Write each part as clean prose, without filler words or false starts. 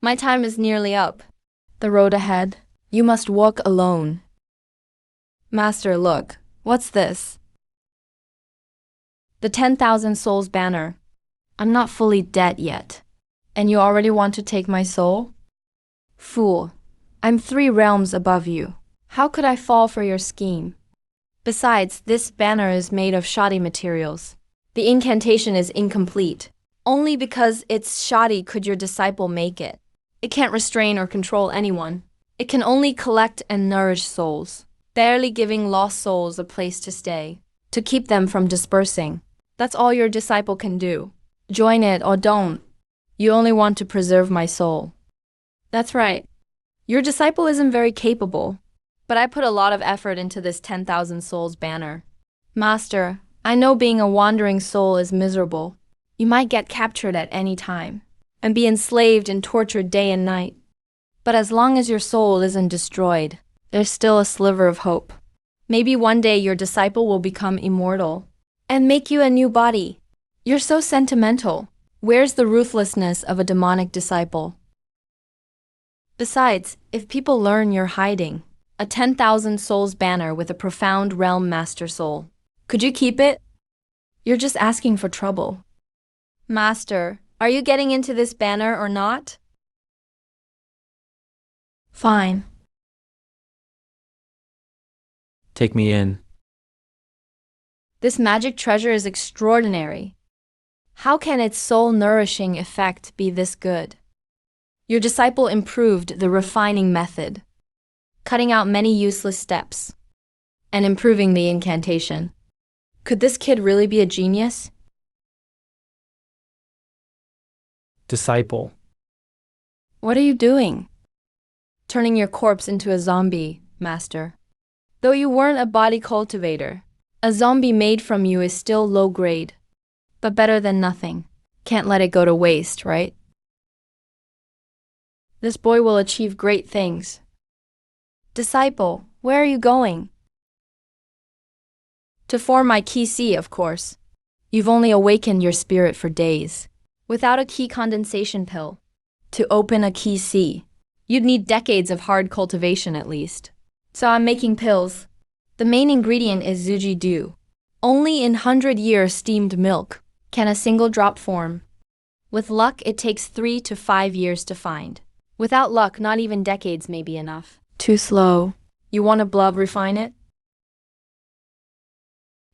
My time is nearly up. The road ahead, you must walk alone. Master, look, what's this? The 10,000 souls banner. I'm not fully dead yet. And you already want to take my soul? Fool, I'm 3 realms above you. How could I fall for your scheme? Besides, this banner is made of shoddy materials. The incantation is incomplete. Only because it's shoddy could your disciple make it. It can't restrain or control anyone. It can only collect and nourish souls, barely giving lost souls a place to stay, to keep them from dispersing. That's all your disciple can do. Join it or don't. You only want to preserve my soul. That's right. Your disciple isn't very capable, but I put a lot of effort into this 10,000 souls banner. Master, I know being a wandering soul is miserable. You might get captured at any time and be enslaved and tortured day and night. But as long as your soul isn't destroyed, there's still a sliver of hope. Maybe one day your disciple will become immortal and make you a new body. You're so sentimental. Where's the ruthlessness of a demonic disciple? Besides, if people learn you're hiding a 10,000 souls banner with a profound realm master soul, could you keep it? You're just asking for trouble. Master, are you getting into this banner or not? Fine. Take me in. This magic treasure is extraordinary. How can its soul-nourishing effect be this good? Your disciple improved the refining method, cutting out many useless steps, and improving the incantation. Could this kid really be a genius? Disciple. What are you doing? Turning your corpse into a zombie, Master. Though you weren't a body cultivator, a zombie made from you is still low grade, but better than nothing. Can't let it go to waste, right? This boy will achieve great things. Disciple, where are you going? To form my key C, of course. You've only awakened your spirit for days. Without a key condensation pill, to open a key C, you'd need decades of hard cultivation at least. So I'm making pills. The main ingredient is Zuji Dew. Only in 100-year steamed milk can a single drop form. With luck, it takes 3 to 5 years to find. Without luck, not even decades may be enough. Too slow. You want to blub refine it?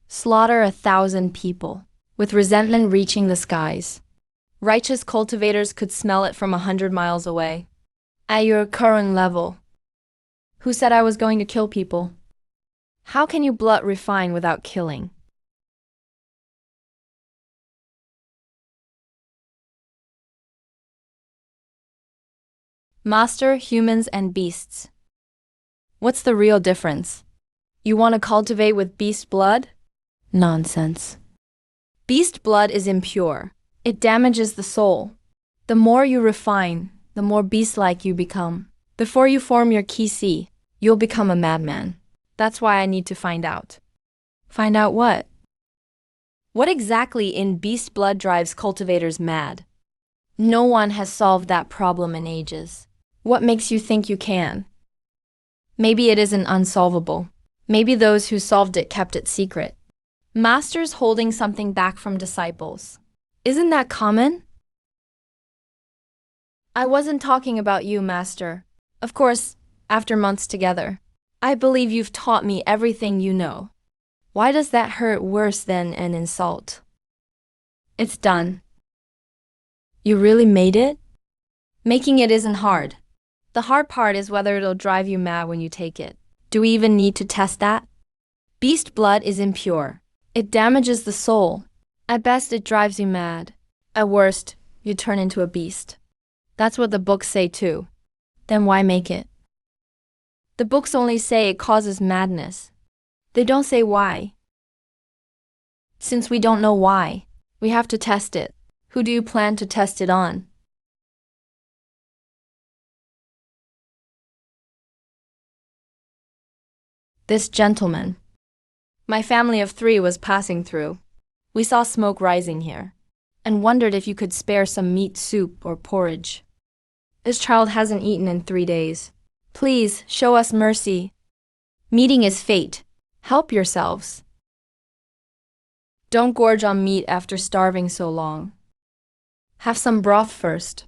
Slaughter 1,000 people, with resentment reaching the skies. Righteous cultivators could smell it from 100 miles away. At your current level. Who said I was going to kill people? How can you blood refine without killing? Master, humans and beasts. What's the real difference? You want to cultivate with beast blood? Nonsense. Beast blood is impure. It damages the soul. The more you refine, the more beast-like you become. Before you form your key C, you'll become a madman. That's why I need to find out. Find out what? What exactly in beast blood drives cultivators mad? No one has solved that problem in ages. What makes you think you can? Maybe it isn't unsolvable. Maybe those who solved it kept it secret. Masters holding something back from disciples. Isn't that common? I wasn't talking about you, Master. Of course, after months together, I believe you've taught me everything you know. Why does that hurt worse than an insult? It's done. You really made it? Making it isn't hard. The hard part is whether it'll drive you mad when you take it. Do we even need to test that? Beast blood is impure. It damages the soul. At best, it drives you mad. At worst, you turn into a beast. That's what the books say too. Then why make it? The books only say it causes madness. They don't say why. Since we don't know why, we have to test it. Who do you plan to test it on? This gentleman. My family of 3 was passing through. We saw smoke rising here, and wondered if you could spare some meat soup or porridge. This child hasn't eaten in 3 days. Please, show us mercy. Meeting is fate. Help yourselves. Don't gorge on meat after starving so long. Have some broth first.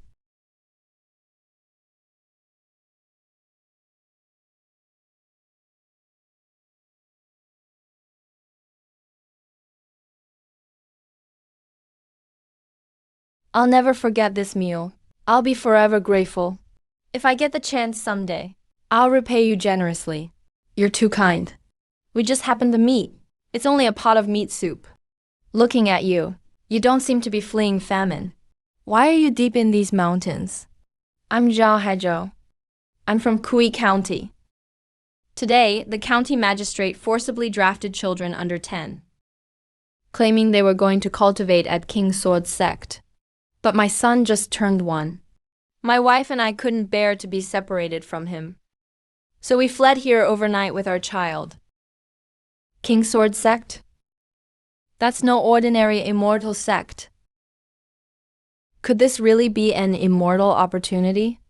I'll never forget this meal. I'll be forever grateful. If I get the chance someday, I'll repay you generously. You're too kind. We just happened to meet. It's only a pot of meat soup. Looking at you, you don't seem to be fleeing famine. Why are you deep in these mountains? I'm Zhao Haizhou. I'm from Kui County. Today, the county magistrate forcibly drafted children under 10, claiming they were going to cultivate at King Sword's sect. But my son just turned 1. My wife and I couldn't bear to be separated from him. So we fled here overnight with our child. King Sword sect? That's no ordinary immortal sect. Could this really be an immortal opportunity?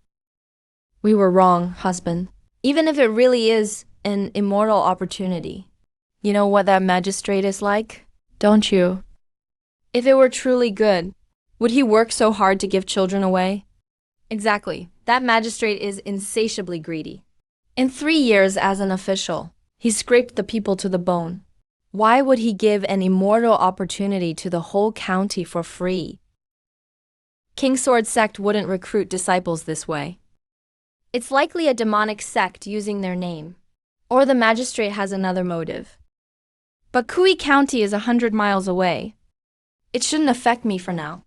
We were wrong, husband. Even if it really is an immortal opportunity. You know what that magistrate is like, don't you? If it were truly good, would he work so hard to give children away? Exactly. That magistrate is insatiably greedy. In 3 years as an official, he scraped the people to the bone. Why would he give an immortal opportunity to the whole county for free? King Sword sect wouldn't recruit disciples this way. It's likely a demonic sect using their name. Or the magistrate has another motive. But Kui County is 100 miles away. It shouldn't affect me for now.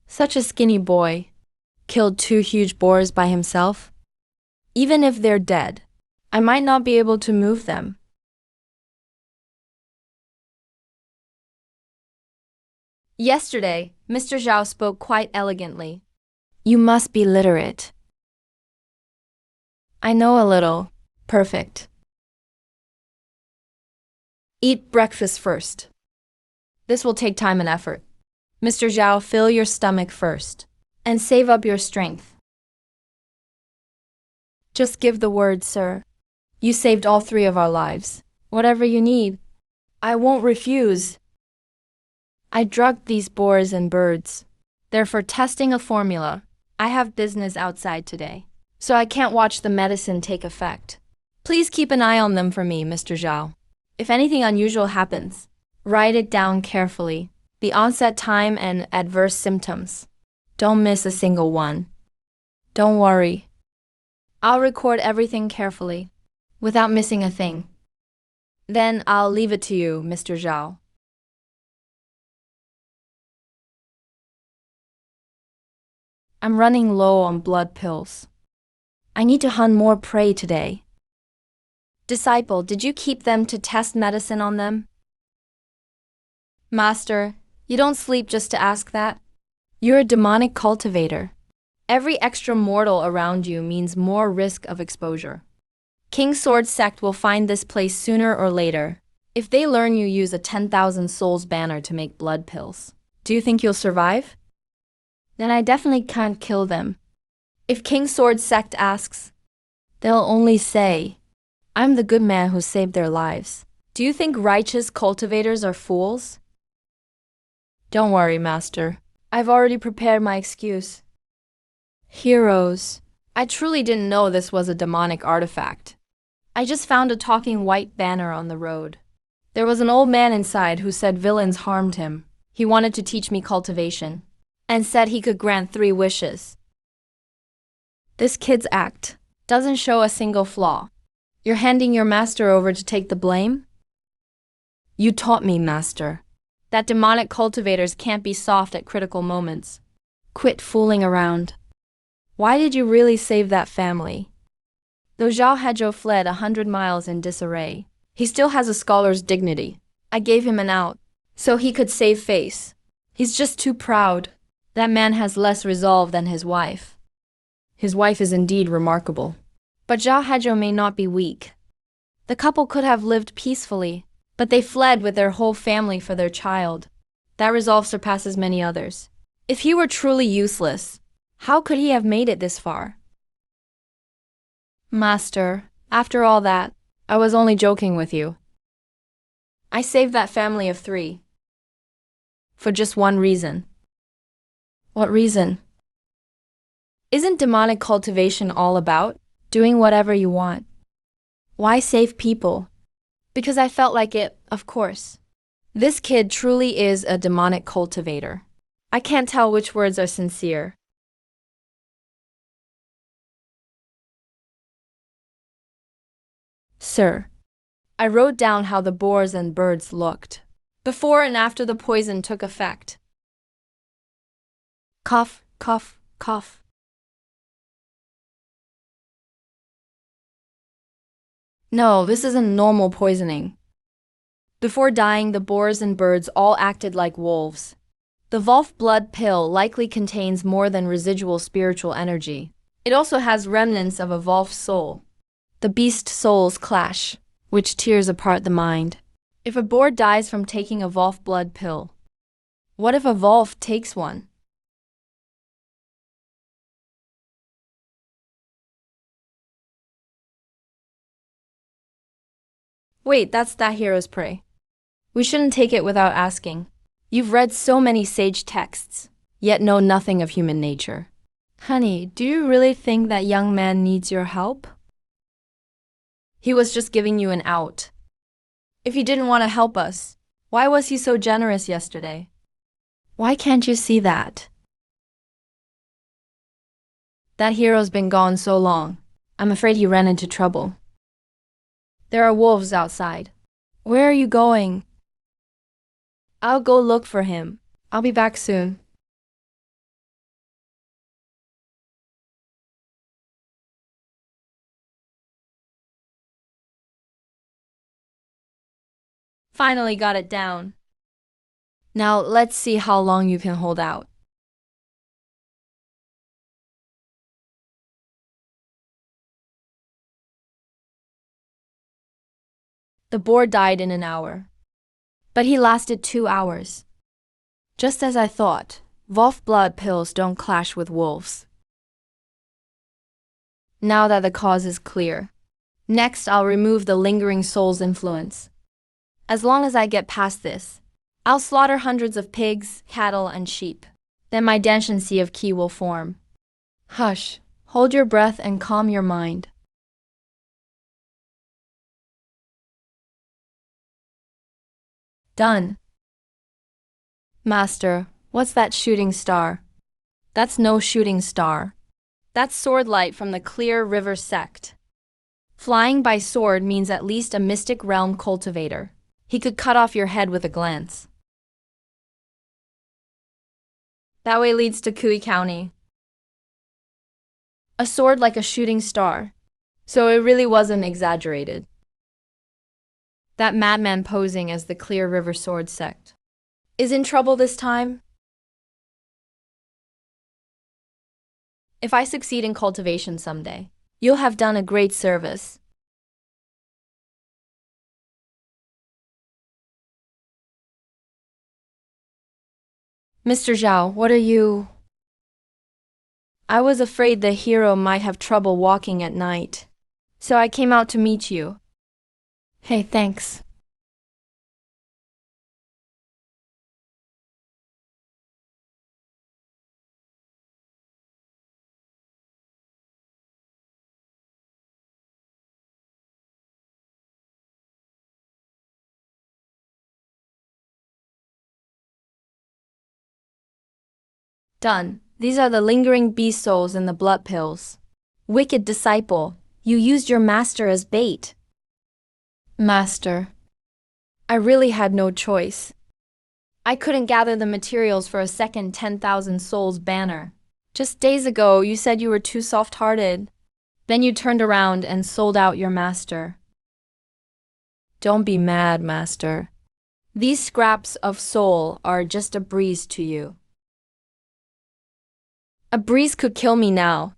Such a skinny boy. Killed 2 huge boars by himself. Even if they're dead, I might not be able to move them. Yesterday, Mr. Zhao spoke quite elegantly. You must be literate. I know a little. Perfect. Eat breakfast first. This will take time and effort. Mr. Zhao, fill your stomach first, and save up your strength. Just give the word, sir. You saved all 3 of our lives. Whatever you need, I won't refuse. I drugged these boars and birds. They're for testing a formula. I have business outside today, so I can't watch the medicine take effect. Please keep an eye on them for me, Mr. Zhao. If anything unusual happens, write it down carefully. The onset time and adverse symptoms. Don't miss a single one. Don't worry. I'll record everything carefully, without missing a thing. Then I'll leave it to you, Mr. Zhao. I'm running low on blood pills. I need to hunt more prey today. Disciple, did you keep them to test medicine on them? Master, you don't sleep just to ask that. You're a demonic cultivator. Every extra mortal around you means more risk of exposure. King Sword sect will find this place sooner or later. If they learn you use a 10,000 souls banner to make blood pills, do you think you'll survive? Then I definitely can't kill them. If King Sword sect asks, they'll only say, I'm the good man who saved their lives. Do you think righteous cultivators are fools? Don't worry, Master. I've already prepared my excuse. Heroes. I truly didn't know this was a demonic artifact. I just found a talking white banner on the road. There was an old man inside who said villains harmed him. He wanted to teach me cultivation, and said he could grant 3 wishes. This kid's act doesn't show a single flaw. You're handing your master over to take the blame? You taught me, Master, that demonic cultivators can't be soft at critical moments. Quit fooling around. Why did you really save that family? Though Zhao Haizhou fled 100 miles in disarray, he still has a scholar's dignity. I gave him an out. so he could save face. He's just too proud. That man has less resolve than his wife. His wife is indeed remarkable. But Zhao Hezhou may not be weak. The couple could have lived peacefully, but they fled with their whole family for their child. That resolve surpasses many others. If he were truly useless, how could he have made it this far? Master, after all that, I was only joking with you. I saved that family of 3. For just one reason. What reason? Isn't demonic cultivation all about doing whatever you want? Why save people? Because I felt like it, of course. This kid truly is a demonic cultivator. I can't tell which words are sincere. Sir, I wrote down how the boars and birds looked before and after the poison took effect. Cough, cough, cough. No, this isn't normal poisoning. Before dying, the boars and birds all acted like wolves. The Wolf blood pill likely contains more than residual spiritual energy. It also has remnants of a Wolf soul. The beast souls clash, which tears apart the mind. If a boar dies from taking a Wolf blood pill, what if a Wolf takes one? Wait, that's that hero's prey. We shouldn't take it without asking. You've read so many sage texts, yet know nothing of human nature. Honey, do you really think that young man needs your help? He was just giving you an out. If he didn't want to help us, why was he so generous yesterday? Why can't you see that? That hero's been gone so long. I'm afraid he ran into trouble. There are wolves outside. Where are you going? I'll go look for him. I'll be back soon. Finally got it down. Now let's see how long you can hold out. The boar died in an hour. But he lasted 2 hours. Just as I thought, Wolf blood pills don't clash with wolves. Now that the cause is clear, next I'll remove the lingering soul's influence. As long as I get past this, I'll slaughter hundreds of pigs, cattle, and sheep. Then my Danshan Sea of Qi will form. Hush, hold your breath and calm your mind. Done. Master, what's that shooting star? That's no shooting star. That's sword light from the Clear River sect. Flying by sword means at least a mystic realm cultivator. He could cut off your head with a glance. That way leads to Kui County. A sword like a shooting star. So it really wasn't exaggerated. That madman posing as the Clear River Sword sect is in trouble this time? If I succeed in cultivation someday, you'll have done a great service. Mr. Zhao, what are you? I was afraid the hero might have trouble walking at night, so I came out to meet you. Hey, thanks. Done. These are the lingering beast souls in the blood pills. Wicked disciple, you used your master as bait. Master, I really had no choice. I couldn't gather the materials for a second 10,000 souls banner. Just days ago, you said you were too soft-hearted. Then you turned around and sold out your master. Don't be mad, Master. These scraps of soul are just a breeze to you. A breeze could kill me now.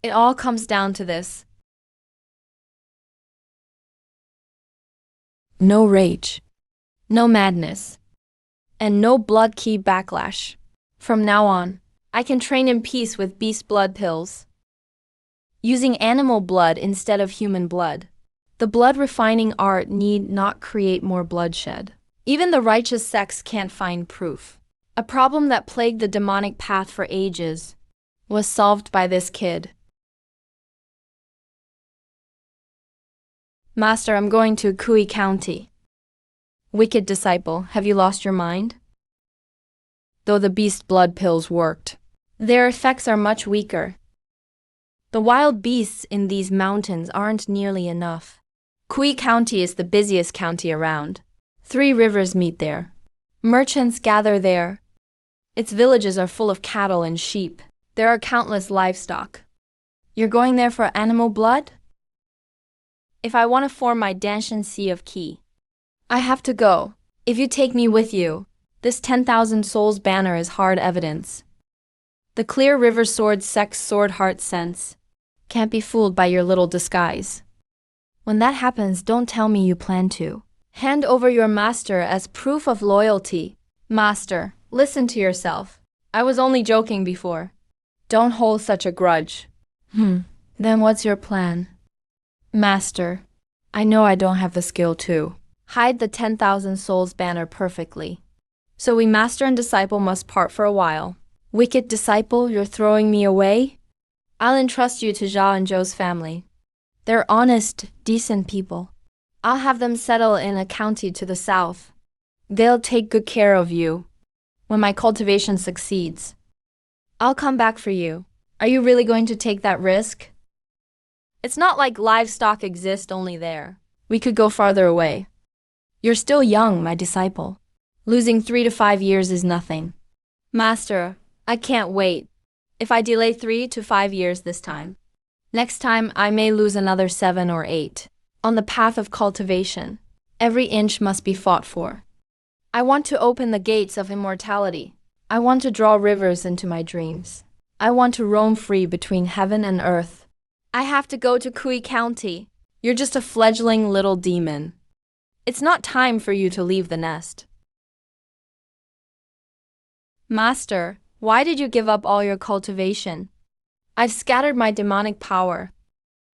It all comes down to this. No rage, no madness, and no blood key backlash. From now on, I can train in peace with beast blood pills, using animal blood instead of human blood. The blood refining art need not create more bloodshed. Even the righteous sects can't find proof. A problem that plagued the demonic path for ages was solved by this kid. Master, I'm going to Kui County. Wicked disciple, have you lost your mind? Though the beast blood pills worked, their effects are much weaker. The wild beasts in these mountains aren't nearly enough. Kui County is the busiest county around. 3 rivers meet there. Merchants gather there. Its villages are full of cattle and sheep. There are countless livestock. You're going there for animal blood? If I want to form my Danshan Sea of Qi, I have to go. If you take me with you, this 10,000 souls banner is hard evidence. The clear river sword sex sword heart sense can't be fooled by your little disguise. When that happens, don't tell me you plan to. Hand over your master as proof of loyalty. Master, listen to yourself. I was only joking before. Don't hold such a grudge. Then what's your plan? Master, I know I don't have the skill to hide the 10,000 souls banner perfectly. So we master and disciple must part for a while. Wicked disciple, you're throwing me away? I'll entrust you to Zhao and Zhou's family. They're honest, decent people. I'll have them settle in a county to the south. They'll take good care of you. When my cultivation succeeds, I'll come back for you. Are you really going to take that risk? It's not like livestock exist only there. We could go farther away. You're still young, my disciple. Losing 3 to 5 years is nothing. Master, I can't wait. If I delay 3 to 5 years this time, next time I may lose another 7 or 8. On the path of cultivation, every inch must be fought for. I want to open the gates of immortality. I want to draw rivers into my dreams. I want to roam free between heaven and earth. I have to go to Kui County. You're just a fledgling little demon. It's not time for you to leave the nest. Master, why did you give up all your cultivation? I've scattered my demonic power.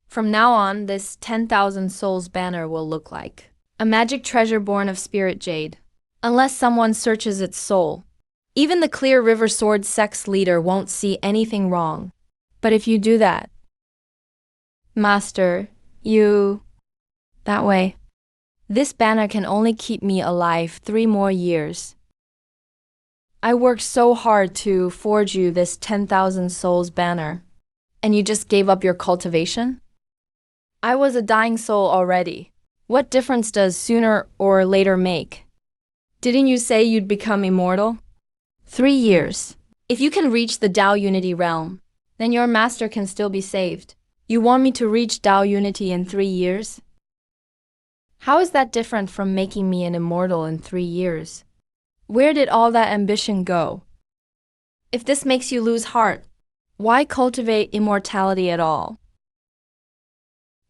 From now on, this 10,000 souls banner will look like a magic treasure born of spirit jade. Unless someone searches its soul, even the clear river sword sex leader won't see anything wrong. But if you do that, Master, that way. This banner can only keep me alive 3 more years. I worked so hard to forge you this 10,000 souls banner, and you just gave up your cultivation? I was a dying soul already. What difference does sooner or later make? Didn't you say you'd become immortal? 3 years. If you can reach the Tao Unity realm, then your master can still be saved. You want me to reach Tao Unity in 3 years? How is that different from making me an immortal in 3 years? Where did all that ambition go? If this makes you lose heart, why cultivate immortality at all?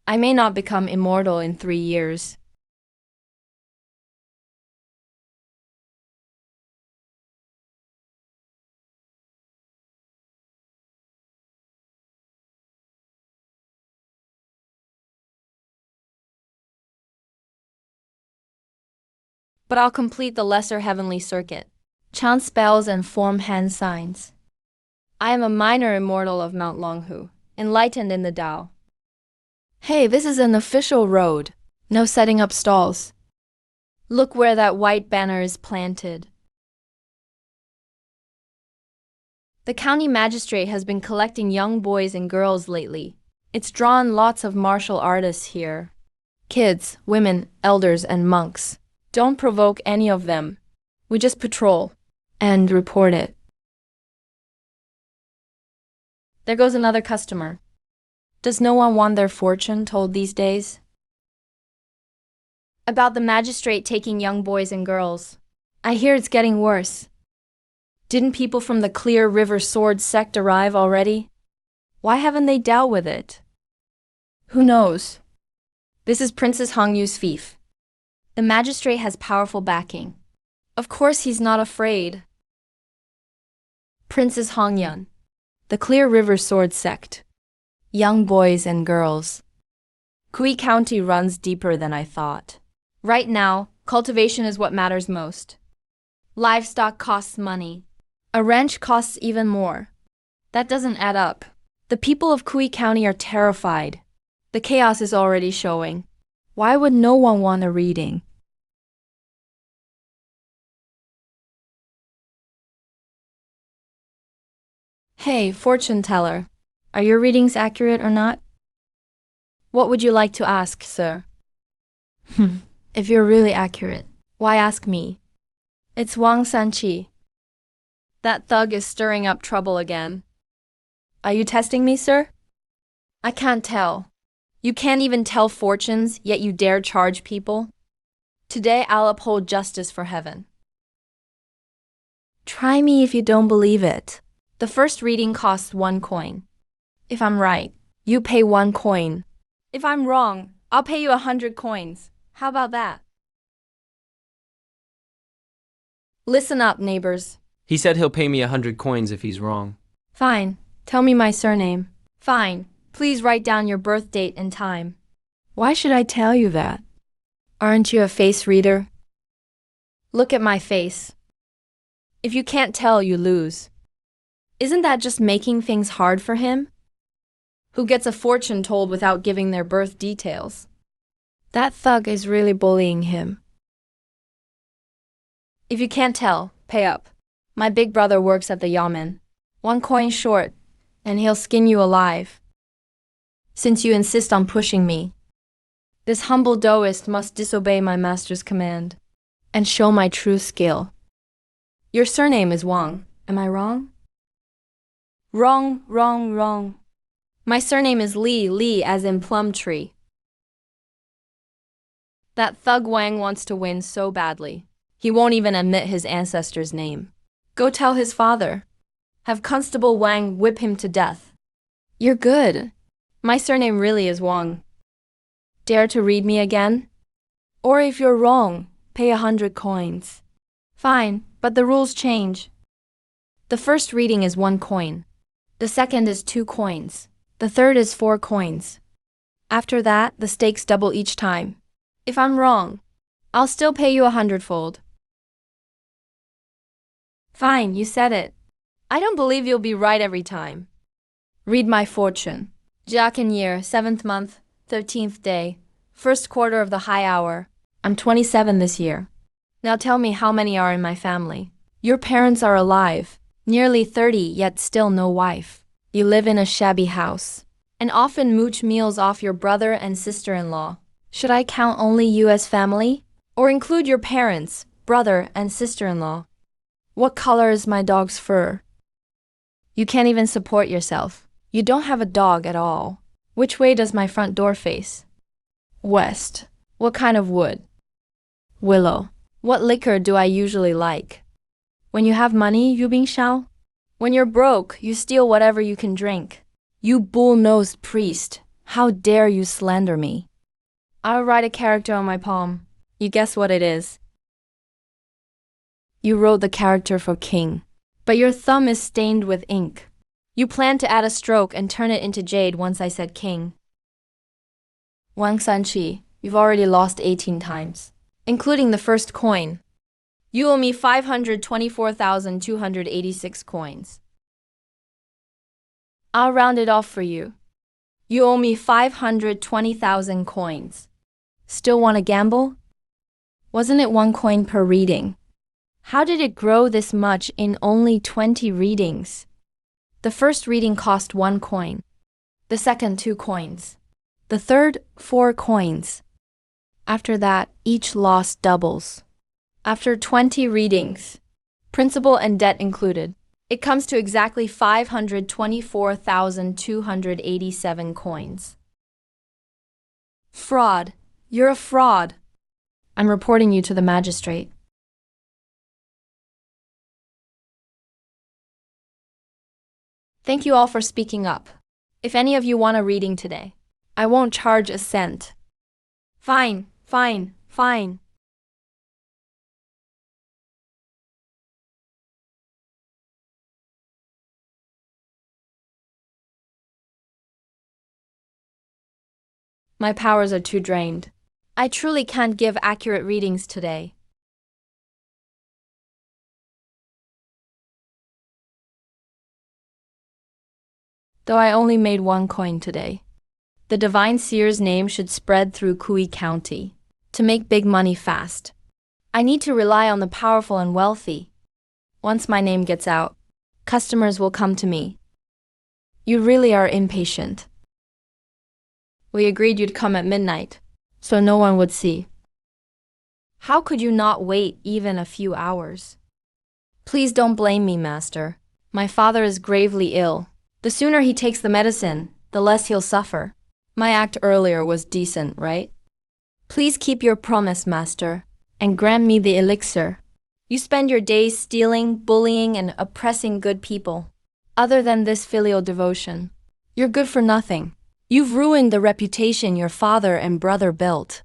I may not become immortal in 3 years. But I'll complete the lesser heavenly circuit, chant spells and form hand signs. I am a minor immortal of Mount Longhu, enlightened in the Tao. Hey, this is an official road. No setting up stalls. Look where that white banner is planted. The county magistrate has been collecting young boys and girls lately. It's drawn lots of martial artists here. Kids, women, elders, and monks. Don't provoke any of them. We just patrol and report it. There goes another customer. Does no one want their fortune told these days? About the magistrate taking young boys and girls. I hear it's getting worse. Didn't people from the Clear River Sword sect arrive already? Why haven't they dealt with it? Who knows? This is Princess Hongyu's fief. The magistrate has powerful backing. Of course he's not afraid. Princess Hongyun. The Clear River Sword sect. Young boys and girls. Kui County runs deeper than I thought. Right now, cultivation is what matters most. Livestock costs money. A ranch costs even more. That doesn't add up. The people of Kui County are terrified. The chaos is already showing. Why would no one want a reading? Hey, fortune teller. Are your readings accurate or not? What would you like to ask, sir? If you're really accurate, why ask me? It's Wang Sanqi. That thug is stirring up trouble again. Are you testing me, sir? I can't tell. You can't even tell fortunes, yet you dare charge people? Today I'll uphold justice for heaven. Try me if you don't believe it. The first reading costs 1 coin. If I'm right, you pay 1 coin. If I'm wrong, I'll pay you 100 coins. How about that? Listen up, neighbors. He said he'll pay me 100 coins if he's wrong. Fine. Tell me my surname. Fine. Please write down your birth date and time. Why should I tell you that? Aren't you a face reader? Look at my face. If you can't tell, you lose. Isn't that just making things hard for him? Who gets a fortune told without giving their birth details? That thug is really bullying him. If you can't tell, pay up. My big brother works at the yamen. 1 coin short, and he'll skin you alive. Since you insist on pushing me, this humble Taoist must disobey my master's command and show my true skill. Your surname is Wang, am I wrong? Wrong. My surname is Li as in plum tree. That thug Wang wants to win so badly. He won't even admit his ancestor's name. Go tell his father. Have Constable Wang whip him to death. You're good. My surname really is Wang. Dare to read me again? Or if you're wrong, pay 100 coins. Fine, but the rules change. The first reading is 1 coin. The second is 2 coins. The third is 4 coins. After that, the stakes double each time. If I'm wrong, I'll still pay you 100-fold. Fine, you said it. I don't believe you'll be right every time. Read my fortune. Jachin year, 7th month, 13th day, 1st quarter of the high hour. I'm 27 this year. Now tell me how many are in my family. Your parents are alive, nearly 30, yet still no wife. You live in a shabby house, and often mooch meals off your brother and sister-in-law. Should I count only you as family? Or include your parents, brother, and sister-in-law? What color is my dog's fur? You can't even support yourself. You don't have a dog at all. Which way does my front door face? West. What kind of wood? Willow. What liquor do I usually like? When you have money, Yu Bingshao? When you're broke, you steal whatever you can drink. You bull-nosed priest, how dare you slander me? I'll write a character on my palm. You guess what it is. You wrote the character for king, but your thumb is stained with ink. You plan to add a stroke and turn it into jade once I said king. Wang Sanqi, you've already lost 18 times, including the first coin. You owe me 524,286 coins. I'll round it off for you. You owe me 520,000 coins. Still want to gamble? Wasn't it 1 coin per reading? How did it grow this much in only 20 readings? The first reading cost 1 coin. The second 2 coins. The third 4 coins. After that, each loss doubles. After 20 readings, principal and debt included, it comes to exactly 524,287 coins. Fraud. You're a fraud. I'm reporting you to the magistrate. Thank you all for speaking up. If any of you want a reading today, I won't charge a cent. Fine, fine, fine. My powers are too drained. I truly can't give accurate readings today. Though I only made 1 coin today. The divine seer's name should spread through Kui County. To make big money fast, I need to rely on the powerful and wealthy. Once my name gets out, customers will come to me. You really are impatient. We agreed you'd come at midnight, so no one would see. How could you not wait even a few hours? Please don't blame me, master. My father is gravely ill. The sooner he takes the medicine, the less he'll suffer. My act earlier was decent, right? Please keep your promise, master, and grant me the elixir. You spend your days stealing, bullying, and oppressing good people. Other than this filial devotion, you're good for nothing. You've ruined the reputation your father and brother built.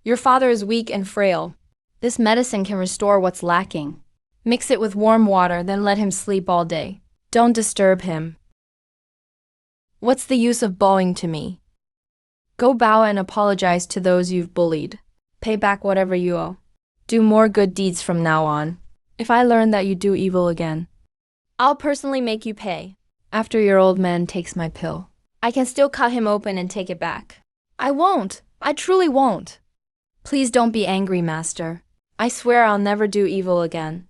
Your father is weak and frail. This medicine can restore what's lacking. Mix it with warm water, then let him sleep all day. Don't disturb him. What's the use of bowing to me? Go bow and apologize to those you've bullied. Pay back whatever you owe. Do more good deeds from now on. If I learn that you do evil again, I'll personally make you pay. After your old man takes my pill, I can still cut him open and take it back. I won't. I truly won't. Please don't be angry, master. I swear I'll never do evil again.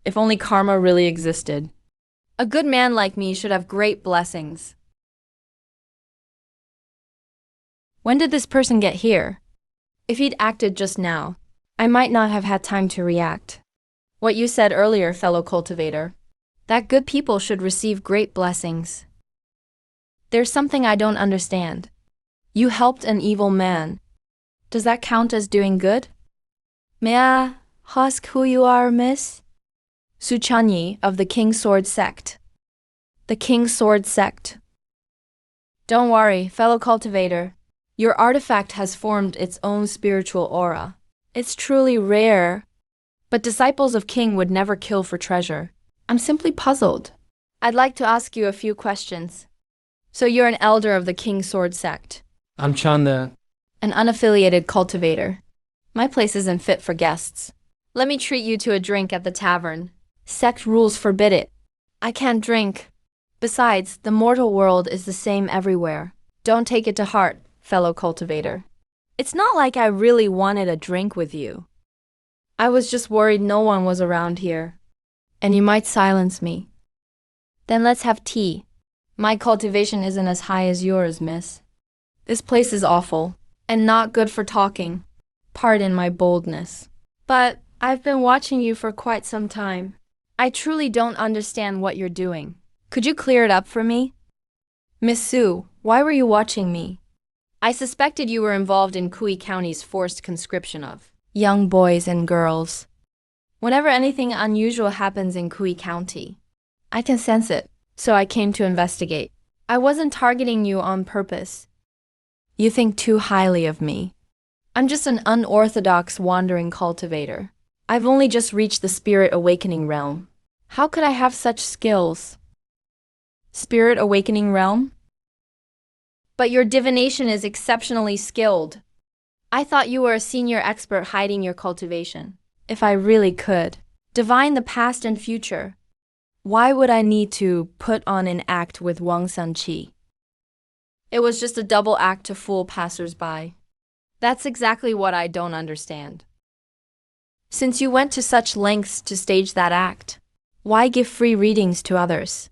If only karma really existed. A good man like me should have great blessings. When did this person get here? If he'd acted just now, I might not have had time to react. What you said earlier, fellow cultivator, that good people should receive great blessings. There's something I don't understand. You helped an evil man. Does that count as doing good? May I ask who you are, miss? Su Chanyi of the King Sword Sect. The King Sword Sect. Don't worry, fellow cultivator. Your artifact has formed its own spiritual aura. It's truly rare, but disciples of King would never kill for treasure. I'm simply puzzled. I'd like to ask you a few questions. So you're an elder of the King Sword Sect. I'm Chanda. An unaffiliated cultivator. My place isn't fit for guests. Let me treat you to a drink at the tavern. Sect rules forbid it. I can't drink. Besides, the mortal world is the same everywhere. Don't take it to heart, fellow cultivator. It's not like I really wanted a drink with you. I was just worried no one was around here, and you might silence me. Then let's have tea. My cultivation isn't as high as yours, miss. This place is awful, and not good for talking. Pardon my boldness. But I've been watching you for quite some time. I truly don't understand what you're doing. Could you clear it up for me? Miss Su, why were you watching me? I suspected you were involved in Kui County's forced conscription of young boys and girls. Whenever anything unusual happens in Kui County, I can sense it, so I came to investigate. I wasn't targeting you on purpose. You think too highly of me. I'm just an unorthodox wandering cultivator. I've only just reached the spirit awakening realm. How could I have such skills? Spirit awakening realm? But your divination is exceptionally skilled. I thought you were a senior expert hiding your cultivation. If I really could divine the past and future, why would I need to put on an act with Wang Sanqi? It was just a double act to fool passers-by. That's exactly what I don't understand. Since you went to such lengths to stage that act, why give free readings to others?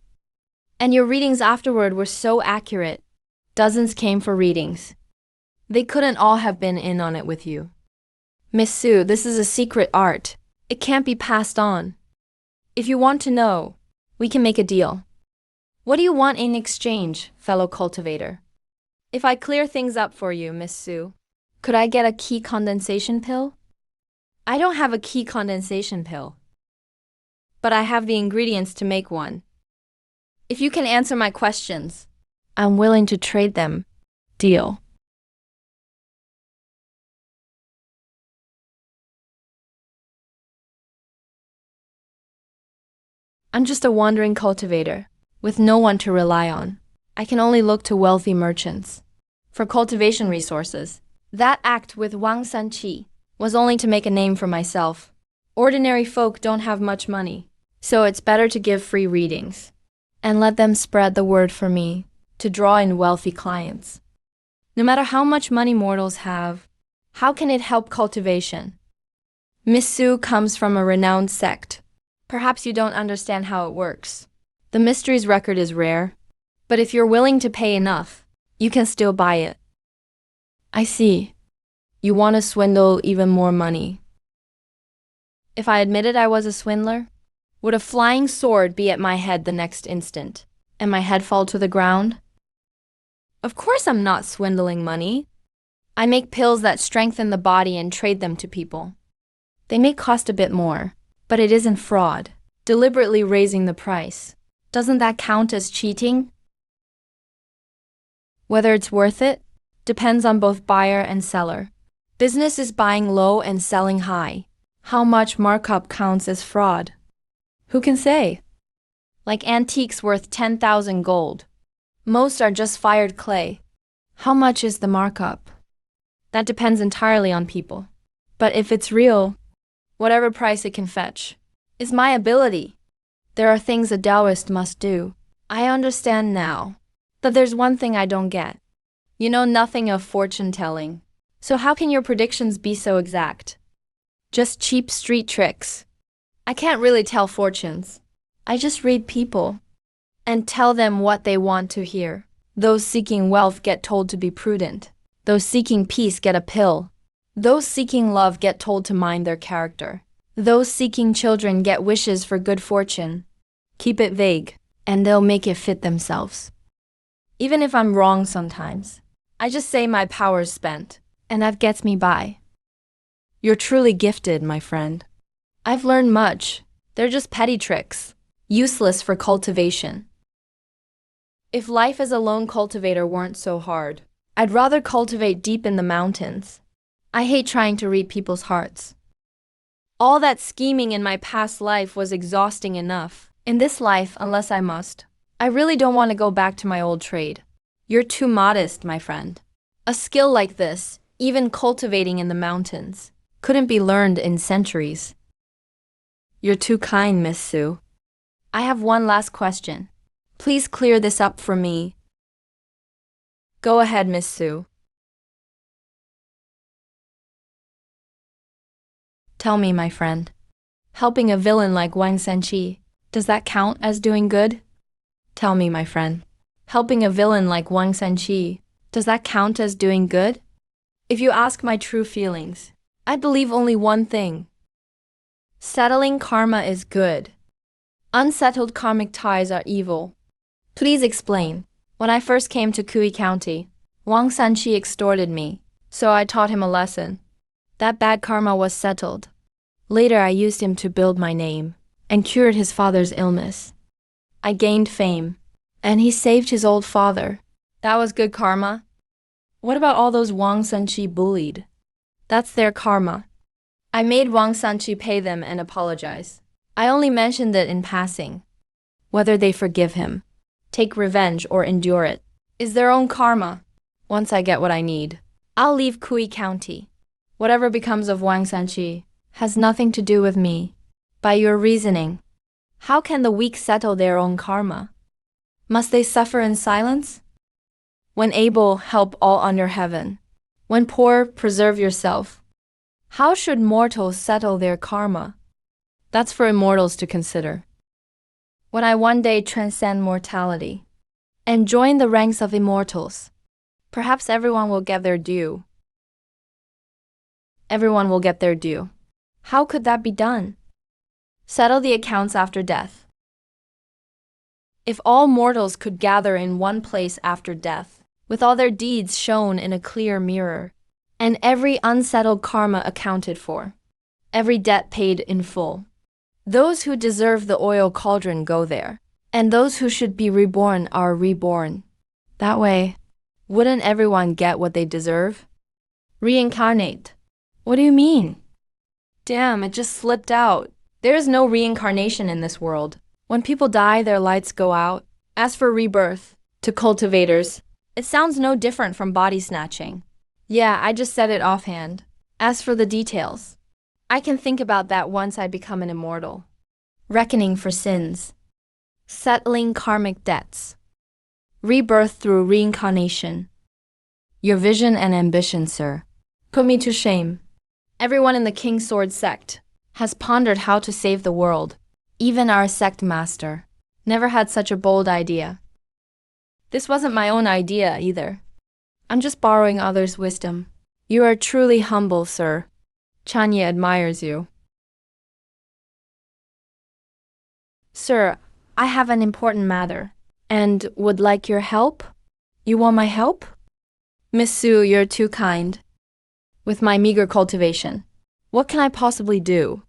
And your readings afterward were so accurate. Dozens came for readings. They couldn't all have been in on it with you. Miss Su, this is a secret art. It can't be passed on. If you want to know, we can make a deal. What do you want in exchange, fellow cultivator? If I clear things up for you, Miss Sue, could I get a key condensation pill? I don't have a key condensation pill, but I have the ingredients to make one. If you can answer my questions, I'm willing to trade them. Deal. I'm just a wandering cultivator, with no one to rely on. I can only look to wealthy merchants for cultivation resources. That act with Wang Sanqi was only to make a name for myself. Ordinary folk don't have much money, so it's better to give free readings and let them spread the word for me to draw in wealthy clients. No matter how much money mortals have, how can it help cultivation? Miss Sue comes from a renowned sect. Perhaps you don't understand how it works. The mystery's record is rare, but if you're willing to pay enough, you can still buy it. I see. You want to swindle even more money. If I admitted I was a swindler, would a flying sword be at my head the next instant, and my head fall to the ground? Of course I'm not swindling money. I make pills that strengthen the body and trade them to people. They may cost a bit more, but it isn't fraud, deliberately raising the price. Doesn't that count as cheating? Whether it's worth it depends on both buyer and seller. Business is buying low and selling high. How much markup counts as fraud? Who can say? Like antiques worth 10,000 gold. Most are just fired clay. How much is the markup? That depends entirely on people. But if it's real, whatever price it can fetch is my ability. There are things a Taoist must do. I understand now that there's one thing I don't get. You know nothing of fortune telling. So how can your predictions be so exact? Just cheap street tricks. I can't really tell fortunes. I just read people and tell them what they want to hear. Those seeking wealth get told to be prudent. Those seeking peace get a pill. Those seeking love get told to mind their character. Those seeking children get wishes for good fortune. Keep it vague, and they'll make it fit themselves. Even if I'm wrong sometimes, I just say my power's spent, and that gets me by. You're truly gifted, my friend. I've learned much. They're just petty tricks, useless for cultivation. If life as a lone cultivator weren't so hard, I'd rather cultivate deep in the mountains. I hate trying to read people's hearts. All that scheming in my past life was exhausting enough. In this life, unless I must, I really don't want to go back to my old trade. You're too modest, my friend. A skill like this, even cultivating in the mountains, couldn't be learned in centuries. You're too kind, Miss Sue. I have one last question. Please clear this up for me. Go ahead, Miss Sue. Tell me, my friend. Helping a villain like Wang Sanqi, does that count as doing good? Tell me, my friend. Helping a villain like Wang Sanqi, does that count as doing good? If you ask my true feelings, I believe only one thing. Settling karma is good. Unsettled karmic ties are evil. Please explain. When I first came to Kui County, Wang Sanqi extorted me, so I taught him a lesson. That bad karma was settled. Later I used him to build my name and cured his father's illness. I gained fame, and he saved his old father. That was good karma. What about all those Wang Sanqi bullied? That's their karma. I made Wang Sanqi pay them and apologize. I only mentioned it in passing. Whether they forgive him, take revenge, or endure it is their own karma. Once I get what I need, I'll leave Kui County. Whatever becomes of Wang Sanqi has nothing to do with me. By your reasoning, how can the weak settle their own karma? Must they suffer in silence? When able, help all under heaven. When poor, preserve yourself. How should mortals settle their karma? That's for immortals to consider. When I one day transcend mortality and join the ranks of immortals, perhaps everyone will get their due. Everyone will get their due. How could that be done? Settle the accounts after death. If all mortals could gather in one place after death, with all their deeds shown in a clear mirror, and every unsettled karma accounted for, every debt paid in full, those who deserve the oil cauldron go there, and those who should be reborn are reborn. That way, wouldn't everyone get what they deserve? Reincarnate. What do you mean? Damn, it just slipped out. There is no reincarnation in this world. When people die, their lights go out. As for rebirth, to cultivators, it sounds no different from body snatching. Yeah, I just said it offhand. As for the details, I can think about that once I become an immortal. Reckoning for sins. Settling karmic debts. Rebirth through reincarnation. Your vision and ambition, sir, put me to shame. Everyone in the King Sword sect has pondered how to save the world. Even our sect master never had such a bold idea. This wasn't my own idea either. I'm just borrowing others' wisdom. You are truly humble, sir. Chanya admires you. Sir, I have an important matter, and would like your help? You want my help? Miss Su, you're too kind. With my meager cultivation, what can I possibly do?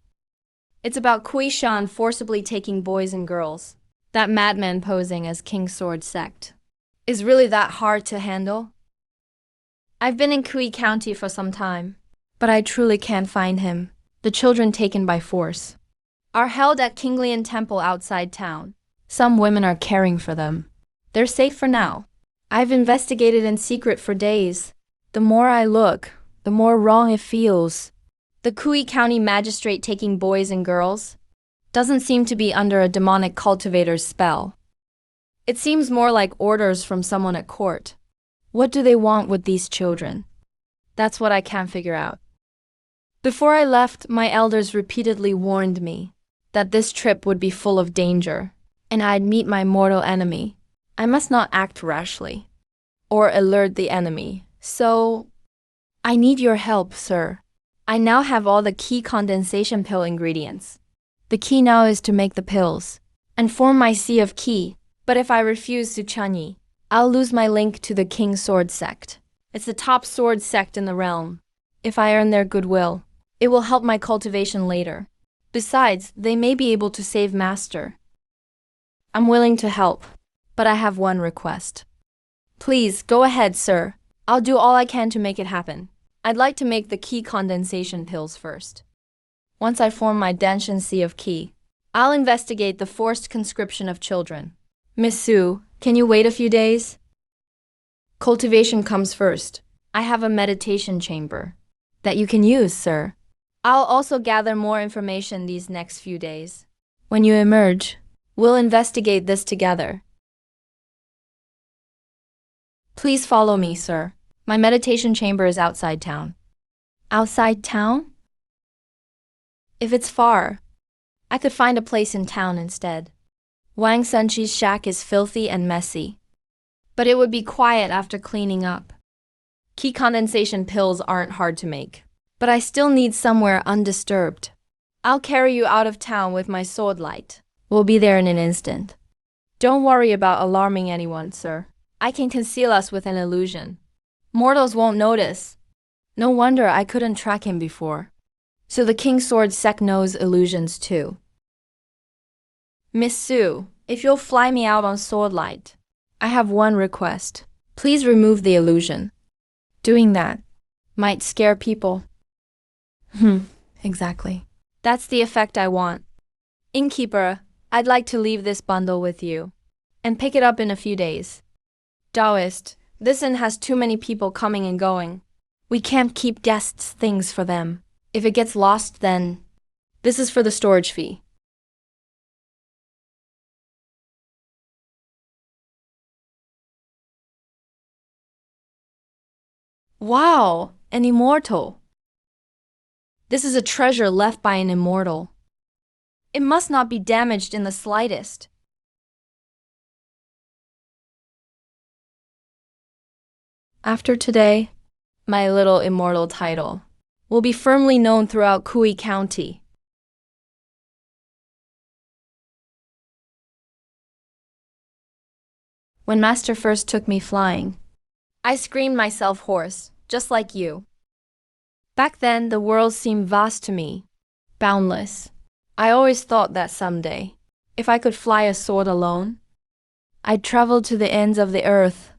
It's about Kui Shan forcibly taking boys and girls. That madman posing as King Sword sect. Is really that hard to handle? I've been in Kui County for some time, but I truly can't find him. The children taken by force are held at Kinglian Temple outside town. Some women are caring for them. They're safe for now. I've investigated in secret for days. The more I look, the more wrong it feels. The Kui County magistrate taking boys and girls doesn't seem to be under a demonic cultivator's spell. It seems more like orders from someone at court. What do they want with these children? That's what I can't figure out. Before I left, my elders repeatedly warned me that this trip would be full of danger, and I'd meet my mortal enemy. I must not act rashly or alert the enemy. So, I need your help, sir. I now have all the key condensation pill ingredients. The key now is to make the pills and form my sea of key. But if I refuse Suchanyi, I'll lose my link to the King Sword sect. It's the top sword sect in the realm. If I earn their goodwill, it will help my cultivation later. Besides, they may be able to save Master. I'm willing to help, but I have one request. Please, go ahead, sir. I'll do all I can to make it happen. I'd like to make the key condensation pills first. Once I form my Danshan Sea of Key, I'll investigate the forced conscription of children. Miss Su, can you wait a few days? Cultivation comes first. I have a meditation chamber that you can use, sir. I'll also gather more information these next few days. When you emerge, we'll investigate this together. Please follow me, sir. My meditation chamber is outside town. Outside town? If it's far, I could find a place in town instead. Wang Sunchi's shack is filthy and messy, but it would be quiet after cleaning up. Key condensation pills aren't hard to make, but I still need somewhere undisturbed. I'll carry you out of town with my sword light. We'll be there in an instant. Don't worry about alarming anyone, sir. I can conceal us with an illusion. Mortals won't notice. No wonder I couldn't track him before. So the King Sword sect knows illusions too. Miss Su, if you'll fly me out on sword light, I have one request. Please remove the illusion. Doing that might scare people. Exactly. That's the effect I want. Innkeeper, I'd like to leave this bundle with you and pick it up in a few days. Taoist, this inn has too many people coming and going. We can't keep guests' things for them. If it gets lost, then this is for the storage fee. Wow, an immortal. This is a treasure left by an immortal. It must not be damaged in the slightest. After today, my little immortal title will be firmly known throughout Kui County. when Master first took me flying. I screamed myself hoarse, just like you. Back then, the world seemed vast to me, boundless. I always thought that someday, if I could fly a sword alone, I'd travel to the ends of the earth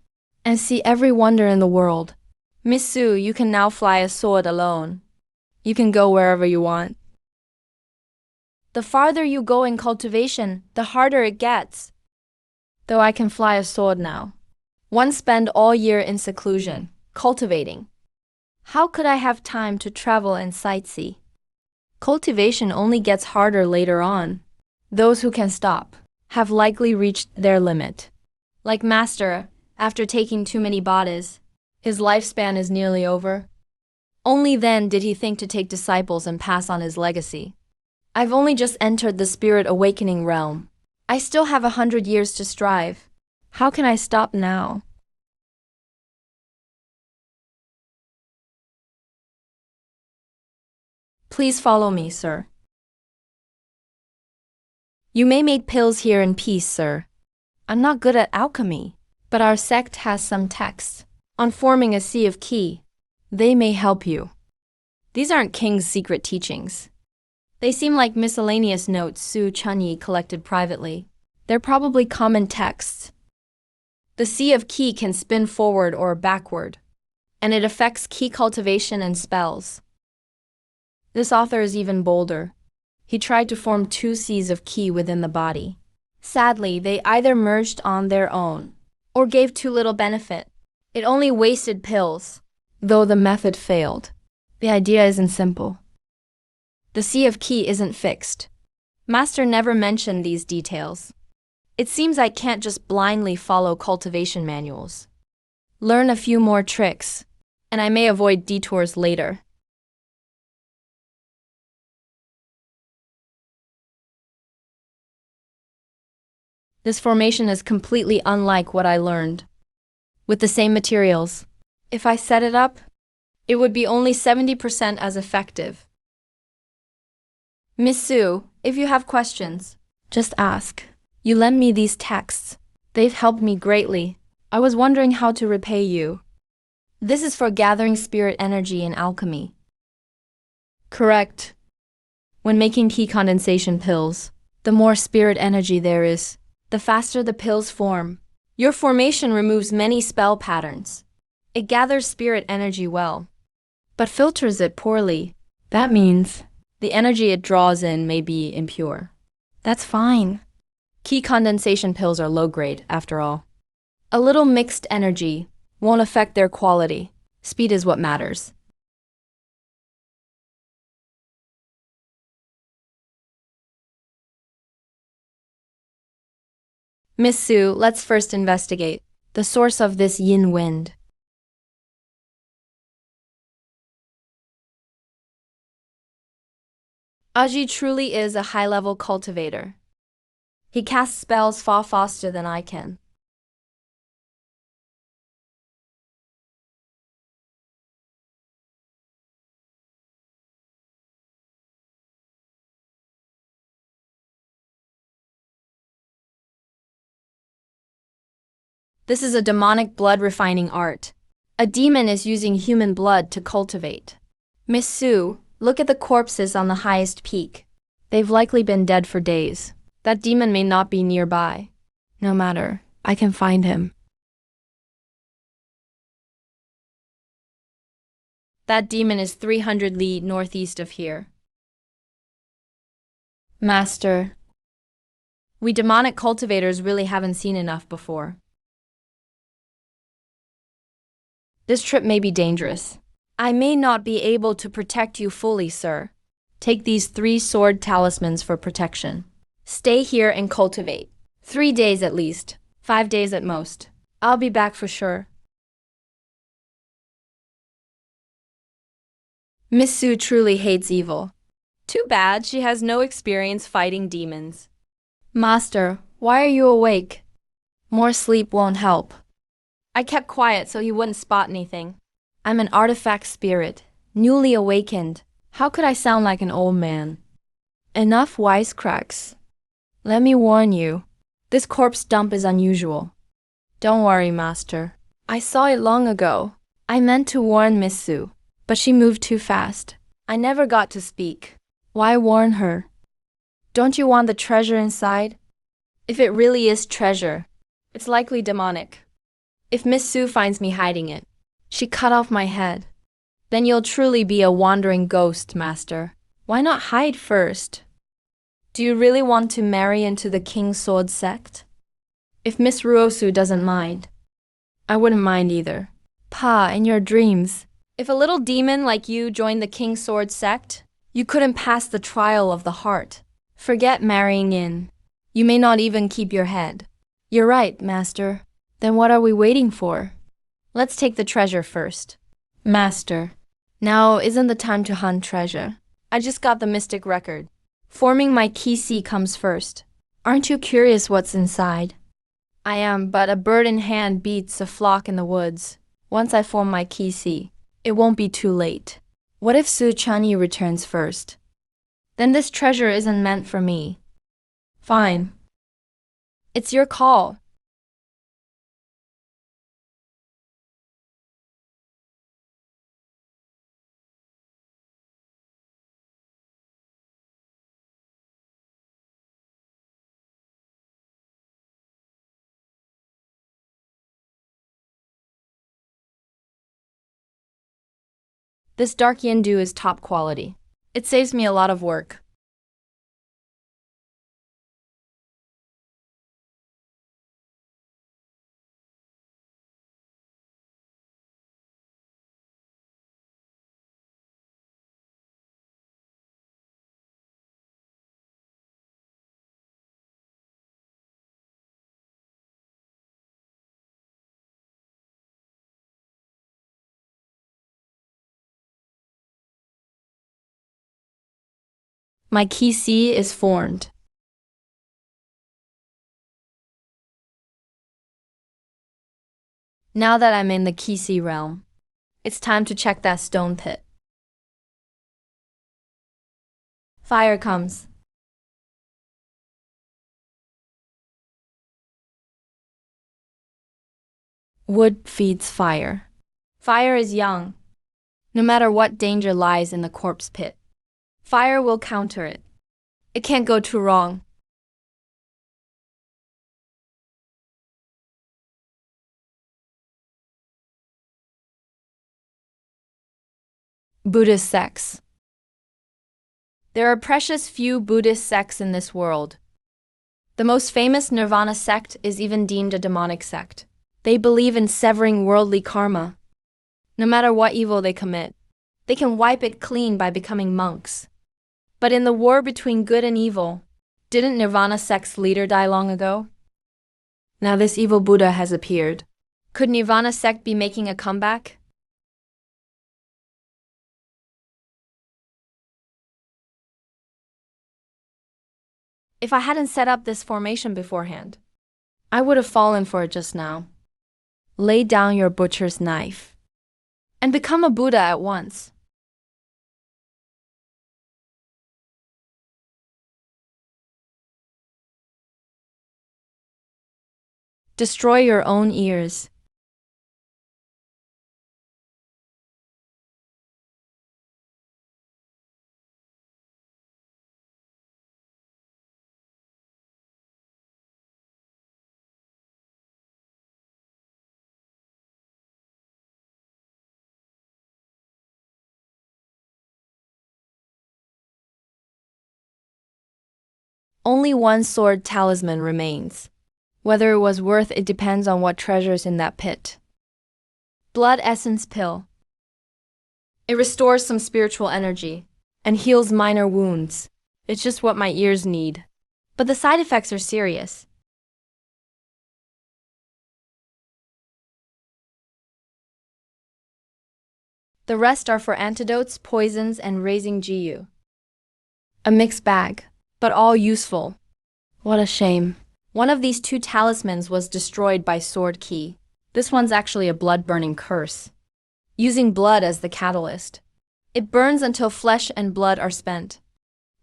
and see every wonder in the world. Miss Sue, you can now fly a sword alone. You can go wherever you want. The farther you go in cultivation, the harder it gets. Though I can fly a sword now. One spend all year in seclusion, cultivating. How could I have time to travel and sightsee? Cultivation only gets harder later on. Those who can stop have likely reached their limit. Like Master, after taking too many bodies, his lifespan is nearly over. Only then did he think to take disciples and pass on his legacy. I've only just entered the spirit awakening realm. I still have 100 years to strive. How can I stop now? Please follow me, sir. You may make pills here in peace, sir. I'm not good at alchemy, but our sect has some texts on forming a sea of qi. They may help you. These aren't King's secret teachings. They seem like miscellaneous notes Su Chunyi collected privately. They're probably common texts. The sea of qi can spin forward or backward, and it affects qi cultivation and spells. This author is even bolder. He tried to form two seas of qi within the body. Sadly, they either merged on their own or gave too little benefit. It only wasted pills, though the method failed. The idea isn't simple. The sea of qi isn't fixed. Master never mentioned these details. It seems I can't just blindly follow cultivation manuals. Learn a few more tricks, and I may avoid detours later. This formation is completely unlike what I learned. With the same materials, if I set it up, it would be only 70% as effective. Miss Sue, if you have questions, just ask. You lent me these texts. They've helped me greatly. I was wondering how to repay you. This is for gathering spirit energy in alchemy. Correct. When making qi condensation pills, the more spirit energy there is, the faster the pills form. Your formation removes many spell patterns. It gathers spirit energy well, but filters it poorly. That means the energy it draws in may be impure. That's fine. Qi condensation pills are low grade, after all. A little mixed energy won't affect their quality. Speed is what matters. Miss Sue, let's first investigate the source of this yin wind. Aji truly is a high-level cultivator. He casts spells far faster than I can. This is a demonic blood refining art. A demon is using human blood to cultivate. Miss Sue, look at the corpses on the highest peak. They've likely been dead for days. That demon may not be nearby. No matter, I can find him. That demon is 300 li northeast of here. Master, we demonic cultivators really haven't seen enough before. This trip may be dangerous. I may not be able to protect you fully, sir. Take these 3 sword talismans for protection. Stay here and cultivate. 3 days at least, 5 days at most. I'll be back for sure. Miss Sue truly hates evil. Too bad she has no experience fighting demons. Master, why are you awake? More sleep won't help. I kept quiet so you wouldn't spot anything. I'm an artifact spirit, newly awakened. How could I sound like an old man? Enough wisecracks. Let me warn you, this corpse dump is unusual. Don't worry, master. I saw it long ago. I meant to warn Miss Su, but she moved too fast. I never got to speak. Why warn her? Don't you want the treasure inside? If it really is treasure, it's likely demonic. If Miss Su finds me hiding it, she cut off my head. Then you'll truly be a wandering ghost, master. Why not hide first? Do you really want to marry into the King's Sword sect? If Miss Ruosu doesn't mind, I wouldn't mind either. Pa, in your dreams, if a little demon like you joined the King's Sword sect, you couldn't pass the trial of the heart. Forget marrying in. You may not even keep your head. You're right, master. Then what are we waiting for? Let's take the treasure first. Master, now isn't the time to hunt treasure. I just got the mystic record. Forming my Qi comes first. Aren't you curious what's inside? I am, but a bird in hand beats a flock in the woods. Once I form my Qi, it won't be too late. What if Su Chunyi returns first? Then this treasure isn't meant for me. Fine. It's your call. This dark Yindu is top quality. It saves me a lot of work. My Qi is formed. Now that I'm in the Qi realm, it's time to check that stone pit. Fire comes. Wood feeds fire. Fire is young. No matter what danger lies in the corpse pit, fire will counter it. It can't go too wrong. Buddhist sects. There are precious few Buddhist sects in this world. The most famous Nirvana sect is even deemed a demonic sect. They believe in severing worldly karma. No matter what evil they commit, they can wipe it clean by becoming monks. But in the war between good and evil, didn't Nirvana sect's leader die long ago? Now this evil Buddha has appeared. Could Nirvana sect be making a comeback? If I hadn't set up this formation beforehand, I would have fallen for it just now. Lay down your butcher's knife and become a Buddha at once. Destroy your own ears. Only one sword talisman remains. Whether it was worth it depends on what treasure's in that pit. Blood essence pill. It restores some spiritual energy and heals minor wounds. It's just what my ears need. But the side effects are serious. The rest are for antidotes, poisons, and raising Jiyu. A mixed bag, but all useful. What a shame. One of these two talismans was destroyed by Sword Key. This one's actually a blood-burning curse, using blood as the catalyst. It burns until flesh and blood are spent.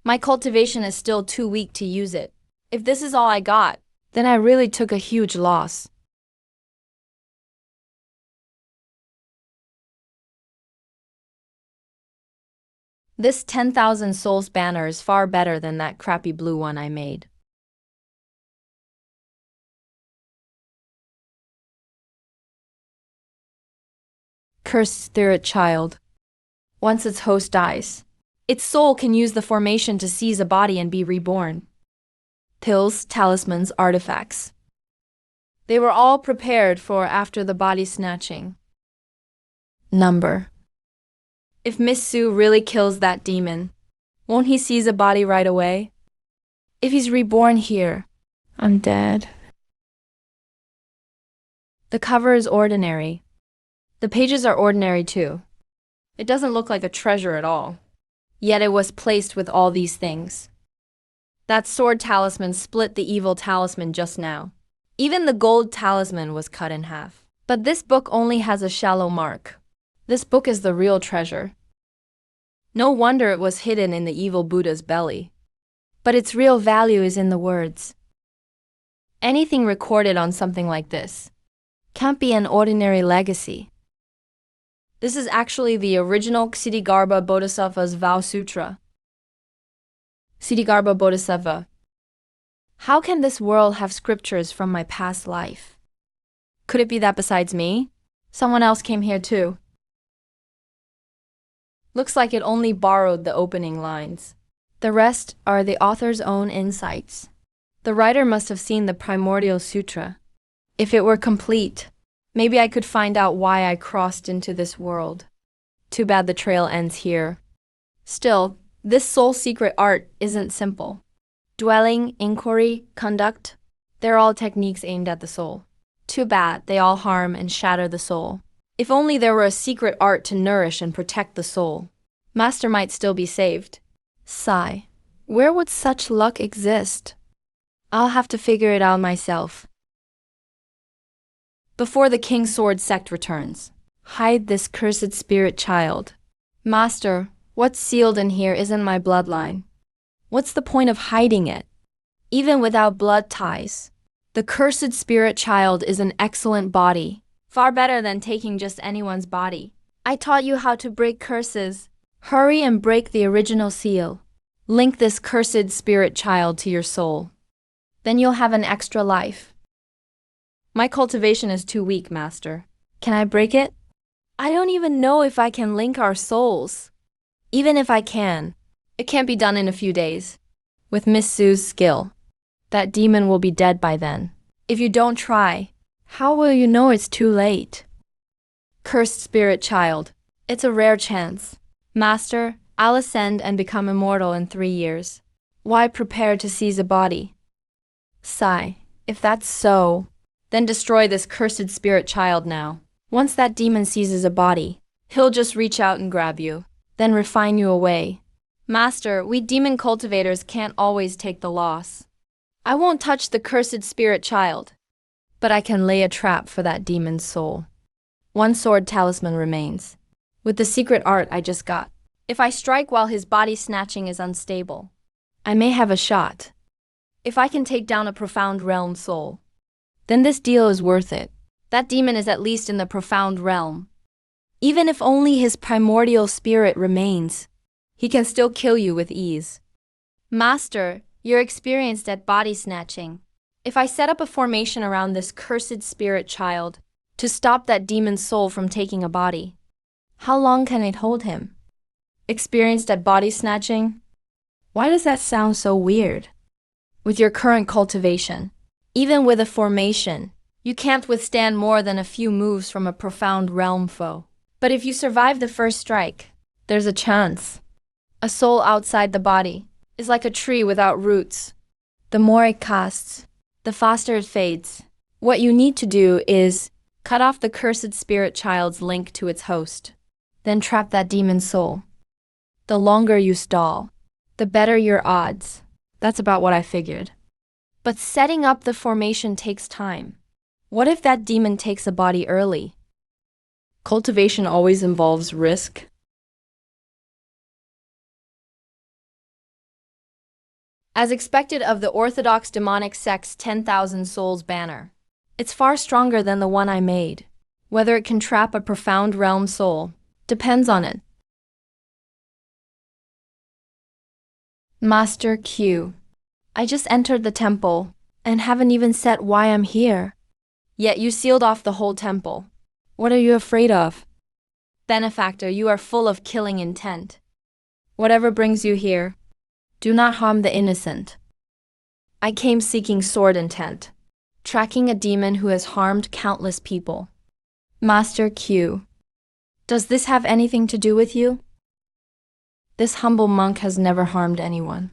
My cultivation is still too weak to use it. If this is all I got, then I really took a huge loss. This 10,000 souls banner is far better than that crappy blue one I made. Cursed spirit child. Once its host dies, its soul can use the formation to seize a body and be reborn. Pills, talismans, artifacts. They were all prepared for after the body snatching. Number. If Miss Sue really kills that demon, won't he seize a body right away? If he's reborn here, I'm dead. The cover is ordinary. The pages are ordinary too. It doesn't look like a treasure at all. Yet it was placed with all these things. That sword talisman split the evil talisman just now. Even the gold talisman was cut in half. But this book only has a shallow mark. This book is the real treasure. No wonder it was hidden in the evil Buddha's belly. But its real value is in the words. Anything recorded on something like this can't be an ordinary legacy. This is actually the original Ksitigarbha Bodhisattva's vow sutra. Ksitigarbha Bodhisattva. How can this world have scriptures from my past life? Could it be that besides me, someone else came here too? Looks like it only borrowed the opening lines. The rest are the author's own insights. The writer must have seen the primordial sutra. If it were complete, maybe I could find out why I crossed into this world. Too bad the trail ends here. Still, this soul secret art isn't simple. Dwelling, inquiry, conduct, they're all techniques aimed at the soul. Too bad they all harm and shatter the soul. If only there were a secret art to nourish and protect the soul, Master might still be saved. Sigh. Where would such luck exist? I'll have to figure it out myself. Before the King's Sword sect returns, hide this cursed spirit child. Master, what's sealed in here isn't my bloodline. What's the point of hiding it? Even without blood ties, the cursed spirit child is an excellent body. Far better than taking just anyone's body. I taught you how to break curses. Hurry and break the original seal. Link this cursed spirit child to your soul. Then you'll have an extra life. My cultivation is too weak, Master. Can I break it? I don't even know if I can link our souls. Even if I can, it can't be done in a few days. With Miss Sue's skill, that demon will be dead by then. If you don't try, how will you know it's too late? Cursed spirit child, it's a rare chance. Master, I'll ascend and become immortal in 3 years. Why prepare to seize a body? Sigh. If that's so, then destroy this cursed spirit child now. Once that demon seizes a body, he'll just reach out and grab you, then refine you away. Master, we demon cultivators can't always take the loss. I won't touch the cursed spirit child, but I can lay a trap for that demon's soul. One sword talisman remains, with the secret art I just got. If I strike while his body snatching is unstable, I may have a shot. If I can take down a profound realm soul, then this deal is worth it. That demon is at least in the profound realm. Even if only his primordial spirit remains, he can still kill you with ease. Master, you're experienced at body snatching. If I set up a formation around this cursed spirit child to stop that demon's soul from taking a body, how long can it hold him? Experienced at body snatching? Why does that sound so weird? With your current cultivation, even with a formation, you can't withstand more than a few moves from a profound realm foe. But if you survive the first strike, there's a chance. A soul outside the body is like a tree without roots. The more it casts, the faster it fades. What you need to do is cut off the cursed spirit child's link to its host, then trap that demon's soul. The longer you stall, the better your odds. That's about what I figured. But setting up the formation takes time. What if that demon takes a body early? Cultivation always involves risk. As expected of the Orthodox demonic sect's 10,000 souls banner, it's far stronger than the one I made. Whether it can trap a profound realm soul depends on it. Master Q. I just entered the temple and haven't even said why I'm here. Yet you sealed off the whole temple. What are you afraid of? Benefactor, you are full of killing intent. Whatever brings you here, do not harm the innocent. I came seeking sword intent, tracking a demon who has harmed countless people. Master Q. Does this have anything to do with you? This humble monk has never harmed anyone.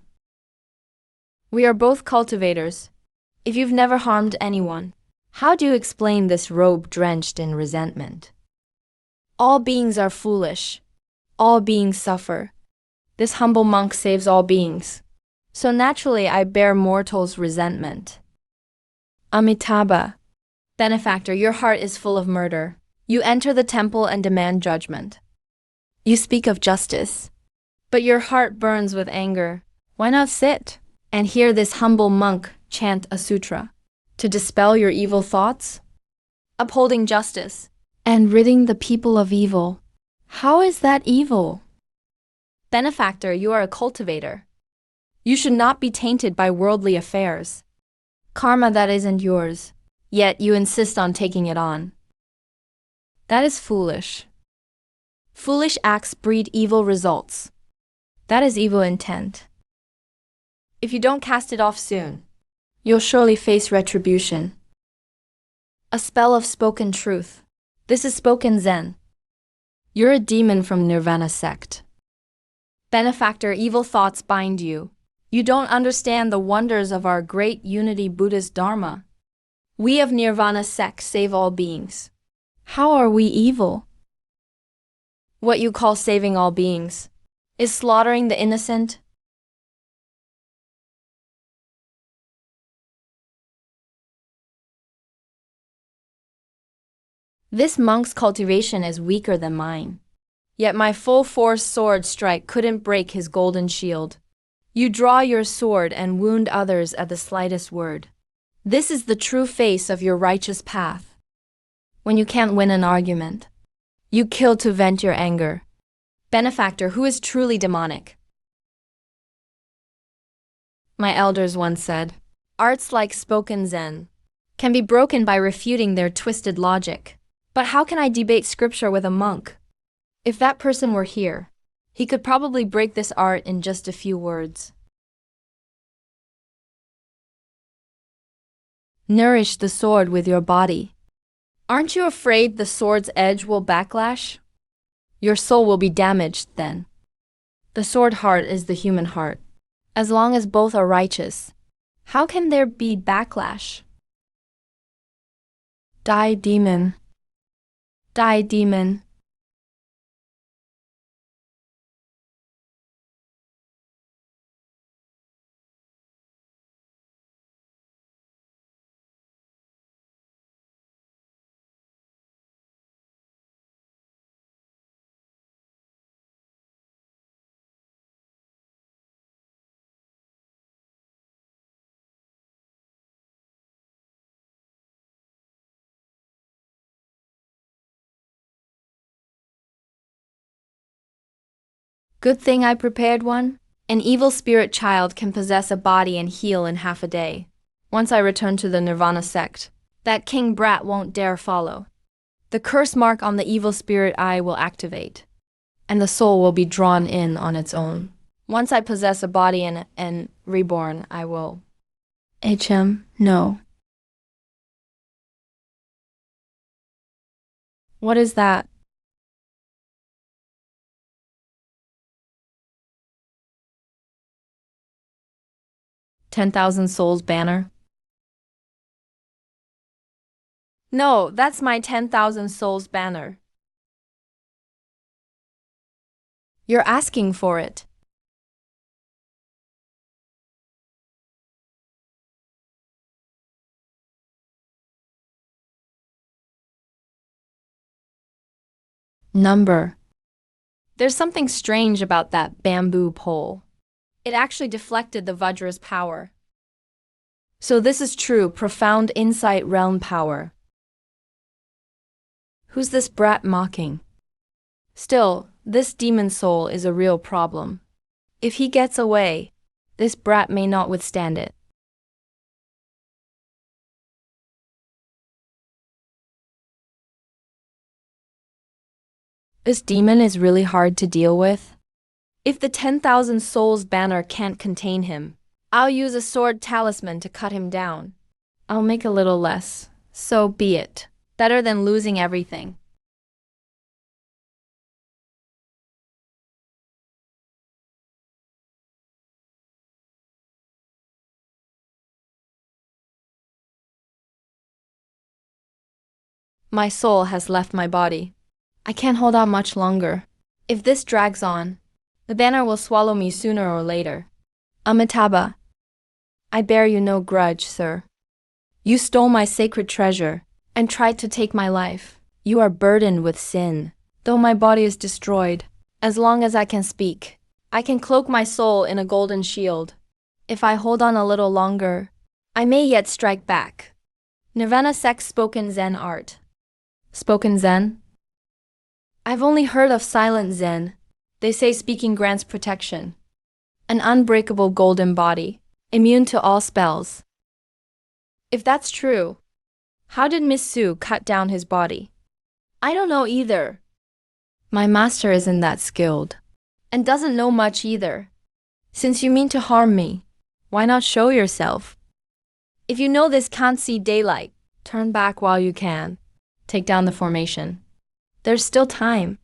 We are both cultivators. If you've never harmed anyone, how do you explain this robe drenched in resentment? All beings are foolish. All beings suffer. This humble monk saves all beings. So naturally I bear mortals' resentment. Amitabha. Benefactor, your heart is full of murder. You enter the temple and demand judgment. You speak of justice, but your heart burns with anger. Why not sit and hear this humble monk chant a sutra to dispel your evil thoughts? Upholding justice and ridding the people of evil. How is that evil? Benefactor, you are a cultivator. You should not be tainted by worldly affairs. Karma that isn't yours, yet you insist on taking it on. That is foolish. Foolish acts breed evil results. That is evil intent. If you don't cast it off soon, you'll surely face retribution. A spell of spoken truth. This is spoken Zen. You're a demon from Nirvana sect. Benefactor, evil thoughts bind you. You don't understand the wonders of our great unity Buddhist Dharma. We of Nirvana sect save all beings. How are we evil? What you call saving all beings is slaughtering the innocent. This monk's cultivation is weaker than mine. Yet my full-force sword strike couldn't break his golden shield. You draw your sword and wound others at the slightest word. This is the true face of your righteous path. When you can't win an argument, you kill to vent your anger. Benefactor, who is truly demonic? My elders once said, arts like spoken Zen can be broken by refuting their twisted logic. But how can I debate scripture with a monk? If that person were here, he could probably break this art in just a few words. Nourish the sword with your body. Aren't you afraid the sword's edge will backlash? Your soul will be damaged then. The sword heart is the human heart. As long as both are righteous, how can there be backlash? Die, demon. Die, demon. Good thing I prepared one. An evil spirit child can possess a body and heal in half a day. Once I return to the Nirvana sect, that king brat won't dare follow. The curse mark on the evil spirit eye will activate, and the soul will be drawn in on its own. Once I possess a body and reborn, I will. HM, no. What is that? $10,000 souls banner? No, that's my 10,000 souls banner. You're asking for it. Number. There's something strange about that bamboo pole. It actually deflected the Vajra's power. So this is true, profound insight realm power. Who's this brat mocking? Still, this demon soul is a real problem. If he gets away, This brat may not withstand it. This demon is really hard to deal with. If the 10,000 souls banner can't contain him, I'll use a sword talisman to cut him down. I'll make a little less. So be it. Better than losing everything. My soul has left my body. I can't hold out much longer. If this drags on, the banner will swallow me sooner or later. Amitabha, I bear you no grudge, sir. You stole my sacred treasure and tried to take my life. You are burdened with sin. Though my body is destroyed, as long as I can speak, I can cloak my soul in a golden shield. If I hold on a little longer, I may yet strike back. Nirvana sect spoken Zen art. Spoken Zen? I've only heard of silent Zen. They say speaking grants protection. An unbreakable golden body, immune to all spells. If that's true, how did Miss Su cut down his body? I don't know either. My master isn't that skilled, and doesn't know much either. Since you mean to harm me, why not show yourself? If you know this can't see daylight, turn back while you can. Take down the formation. There's still time.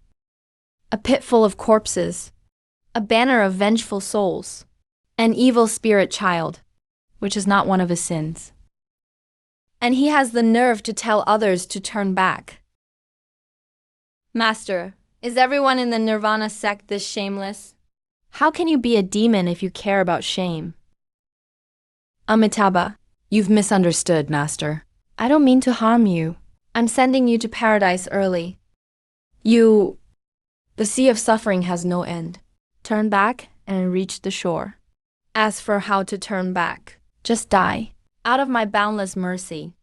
A pit full of corpses. A banner of vengeful souls. An evil spirit child, which is not one of his sins. And he has the nerve to tell others to turn back. Master, is everyone in the Nirvana sect this shameless? How can you be a demon if you care about shame? Amitabha, you've misunderstood, Master. I don't mean to harm you. I'm sending you to paradise early. The sea of suffering has no end. Turn back and reach the shore. As for how to turn back, just die. Out of my boundless mercy.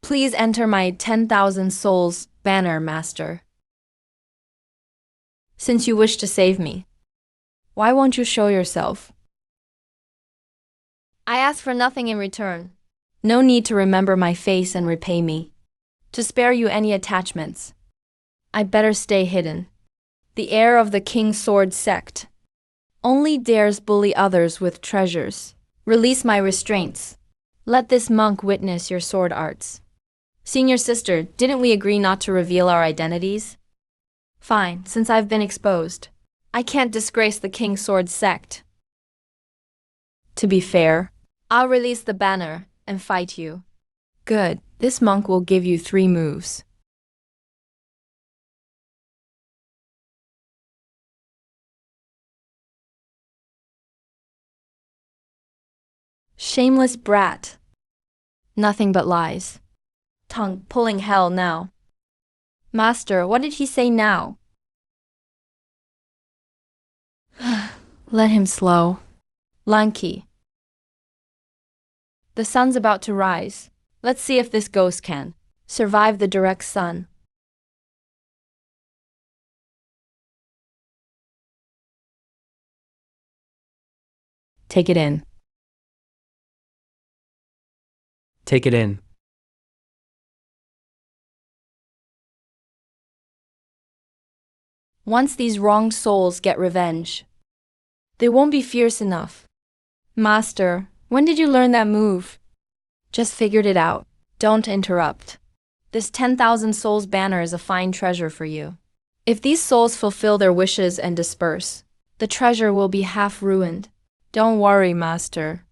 Please enter my 10,000 souls banner, Master. Since you wish to save me, why won't you show yourself? I ask for nothing in return. No need to remember my face and repay me. To spare you any attachments, I'd better stay hidden. The heir of the King Sword sect only dares bully others with treasures. Release my restraints. Let this monk witness your sword arts. Senior sister, didn't we agree not to reveal our identities? Fine, since I've been exposed. I can't disgrace the King Sword sect. To be fair, I'll release the banner and fight you. Good, this monk will give you 3 moves. Shameless brat. Nothing but lies. Tongue pulling hell now. Master, what did he say now? Let him slow. Lanky. The sun's about to rise. Let's see if this ghost can survive the direct sun. Take it in. Take it in. Once these wronged souls get revenge, they won't be fierce enough. Master, when did you learn that move? Just figured it out. Don't interrupt. This 10,000 souls banner is a fine treasure for you. If these souls fulfill their wishes and disperse, the treasure will be half ruined. Don't worry, Master.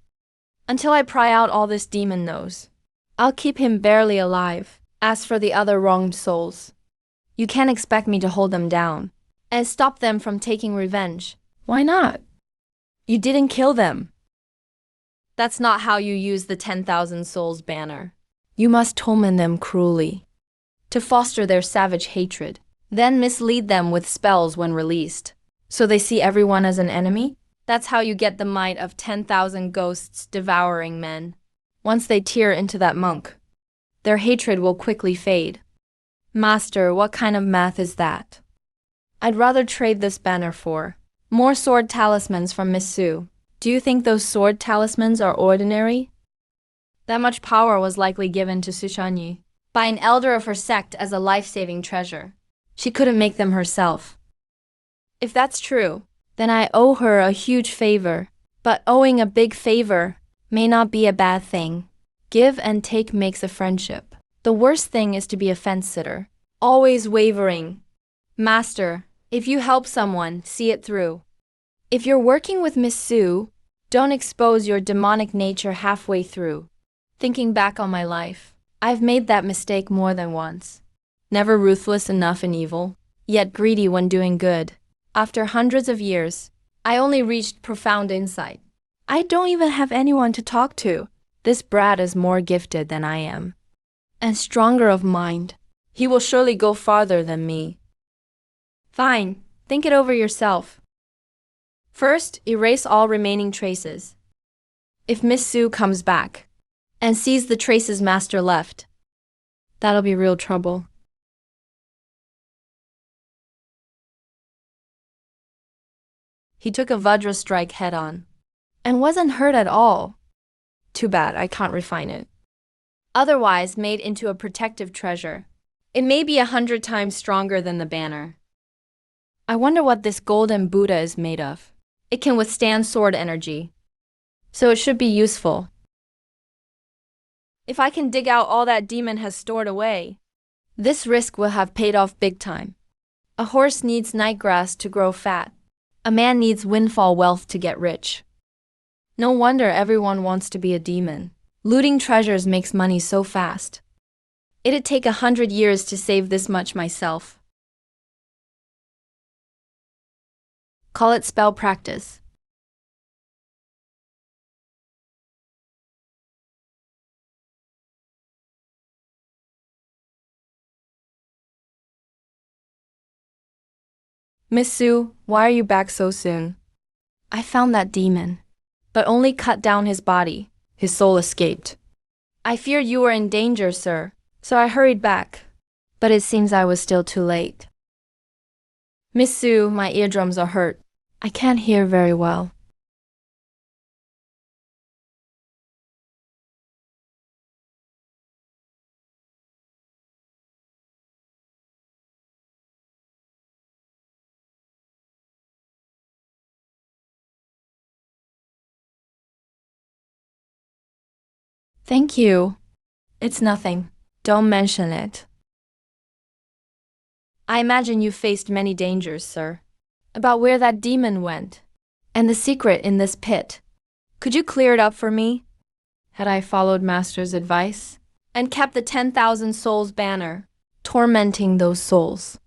Until I pry out all this demon knows, I'll keep him barely alive. As for the other wronged souls, you can't expect me to hold them down and stop them from taking revenge. Why not? You didn't kill them. That's not how you use the 10,000 souls banner. You must torment them cruelly to foster their savage hatred, then mislead them with spells when released, so they see everyone as an enemy. That's how you get the might of 10,000 ghosts devouring men. Once they tear into that monk, their hatred will quickly fade. Master, what kind of math is that? I'd rather trade this banner for more sword talismans from Miss Su. Do you think those sword talismans are ordinary? That much power was likely given to Suchanyi by an elder of her sect as a life-saving treasure. She couldn't make them herself. If that's true, then I owe her a huge favor. But owing a big favor may not be a bad thing. Give and take makes a friendship. The worst thing is to be a fence-sitter, always wavering. Master, if you help someone, see it through. If you're working with Miss Su, don't expose your demonic nature halfway through. Thinking back on my life, I've made that mistake more than once. Never ruthless enough in evil, yet greedy when doing good. After hundreds of years, I only reached profound insight. I don't even have anyone to talk to. This brat is more gifted than I am, and stronger of mind. He will surely go farther than me. Fine, think it over yourself. First, erase all remaining traces. If Miss Su comes back and sees the traces Master left, that'll be real trouble. He took a Vajra strike head-on and wasn't hurt at all. Too bad I can't refine it. Otherwise made into a protective treasure. It may be 100 times stronger than the banner. I wonder what this golden Buddha is made of. It can withstand sword energy, so it should be useful. If I can dig out all that demon has stored away, this risk will have paid off big time. A horse needs night grass to grow fat. A man needs windfall wealth to get rich. No wonder everyone wants to be a demon. Looting treasures makes money so fast. It'd take 100 years to save this much myself. Call it spell practice. Miss Su, why are you back so soon? I found that demon, but only cut down his body. His soul escaped. I feared you were in danger, sir, so I hurried back. But it seems I was still too late. Miss Su, my eardrums are hurt. I can't hear very well. Thank you. It's nothing. Don't mention it. I imagine you faced many dangers, sir. About where that demon went, and the secret in this pit. Could you clear it up for me? Had I followed Master's advice and kept the 10,000 souls banner, tormenting those souls,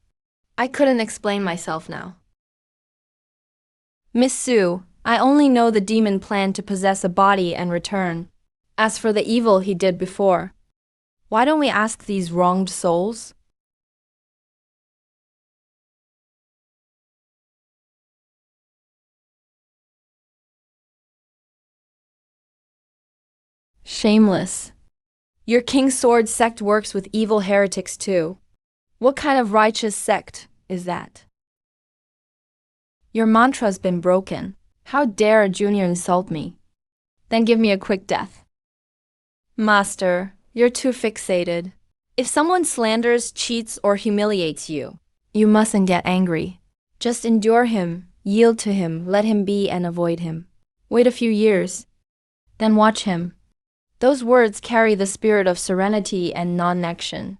I couldn't explain myself now. Miss Su, I only know the demon planned to possess a body and return. As for the evil he did before, why don't we ask these wronged souls? Shameless. Your King's Sword sect works with evil heretics too. What kind of righteous sect is that? Your mantra's been broken. How dare a junior insult me? Then give me a quick death. Master, you're too fixated. If someone slanders, cheats, or humiliates you, you mustn't get angry. Just endure him, yield to him, let him be and avoid him. Wait a few years, then watch him. Those words carry the spirit of serenity and non-action.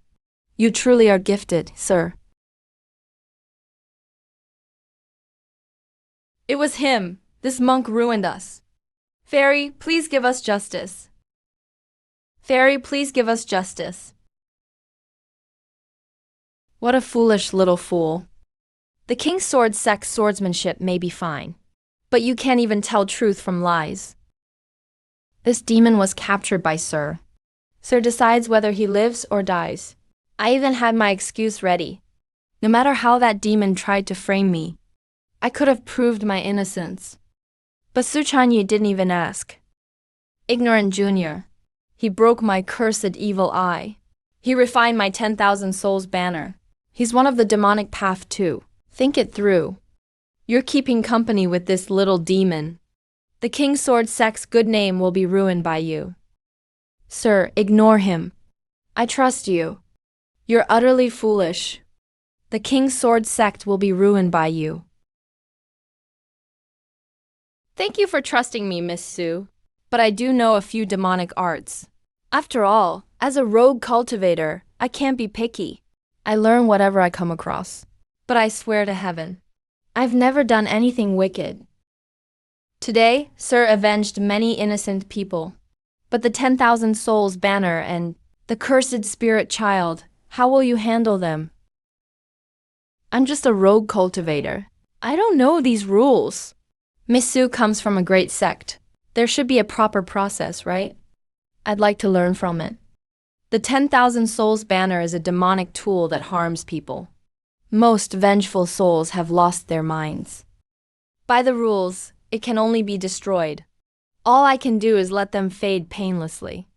You truly are gifted, sir. It was him. This monk ruined us. Fairy, please give us justice. Fairy, please give us justice. What a foolish little fool. The King's Sword sect's swordsmanship may be fine, but you can't even tell truth from lies. This demon was captured by Sir. Sir decides whether he lives or dies. I even had my excuse ready. No matter how that demon tried to frame me, I could have proved my innocence. But Suchanyi didn't even ask. Ignorant junior. He broke my cursed evil eye. He refined my 10,000 souls banner. He's one of the demonic path too. Think it through. You're keeping company with this little demon. The King Sword sect's good name will be ruined by you. Sir, ignore him. I trust you. You're utterly foolish. The King Sword sect will be ruined by you. Thank you for trusting me, Miss Sue, but I do know a few demonic arts. After all, as a rogue cultivator, I can't be picky. I learn whatever I come across. But I swear to heaven, I've never done anything wicked. Today, Sir avenged many innocent people. But the 10,000 souls banner and the cursed spirit child, how will you handle them? I'm just a rogue cultivator. I don't know these rules. Miss Sue comes from a great sect. There should be a proper process, right? I'd like to learn from it. The 10,000 souls banner is a demonic tool that harms people. Most vengeful souls have lost their minds. By the rules, it can only be destroyed. All I can do is let them fade painlessly.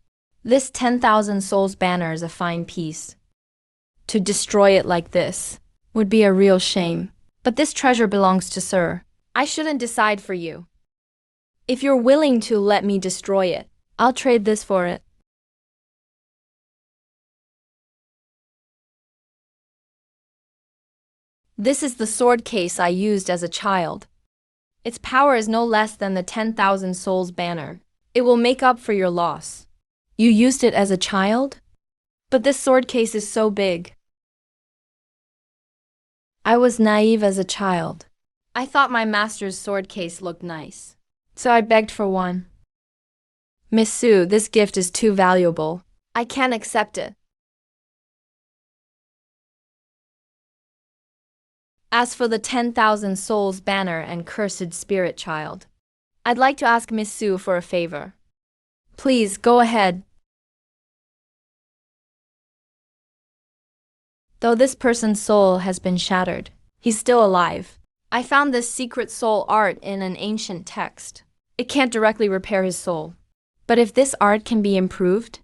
This 10,000 souls banner is a fine piece. To destroy it like this would be a real shame. But this treasure belongs to Sir. I shouldn't decide for you. If you're willing to let me destroy it, I'll trade this for it. This is the sword case I used as a child. Its power is no less than the 10,000 souls banner. It will make up for your loss. You used it as a child? But this sword case is so big. I was naive as a child. I thought my master's sword case looked nice, so I begged for one. Miss Sue, this gift is too valuable. I can't accept it. As for the 10,000 souls banner and cursed spirit child, I'd like to ask Miss Sue for a favor. Please, go ahead. Though this person's soul has been shattered, he's still alive. I found this secret soul art in an ancient text. It can't directly repair his soul. But if this art can be improved,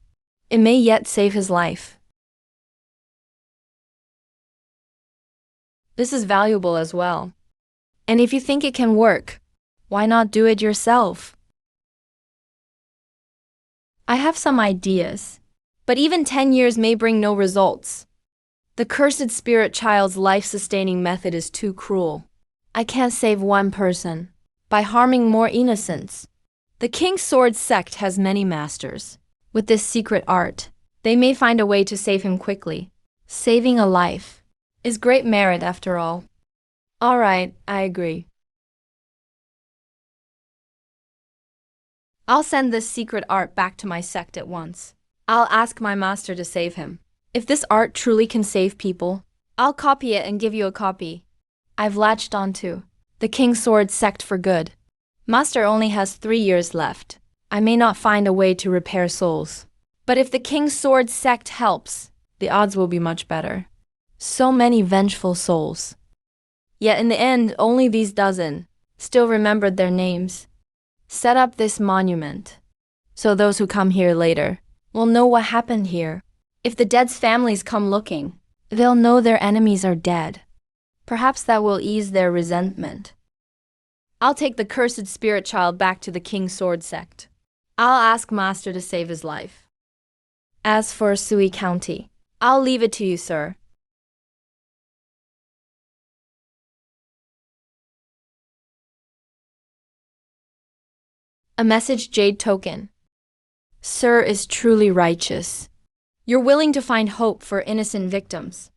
it may yet save his life. This is valuable as well. And if you think it can work, why not do it yourself? I have some ideas, but even 10 years may bring no results. The cursed spirit child's life-sustaining method is too cruel. I can't save one person by harming more innocents. The King's Sword sect has many masters. With this secret art, they may find a way to save him quickly. Saving a life is great merit after all. All right, I agree. I'll send this secret art back to my sect at once. I'll ask my master to save him. If this art truly can save people, I'll copy it and give you a copy. I've latched onto the King's Sword sect for good. Master only has 3 years left. I may not find a way to repair souls. But if the King's Sword sect helps, the odds will be much better. So many vengeful souls. Yet in the end, only these dozen still remembered their names. Set up this monument, so those who come here later will know what happened here. If the dead's families come looking, they'll know their enemies are dead. Perhaps that will ease their resentment. I'll take the cursed spirit child back to the King's Sword sect. I'll ask Master to save his life. As for Sui County, I'll leave it to you, sir. A message jade token. Sir is truly righteous. You're willing to find hope for innocent victims.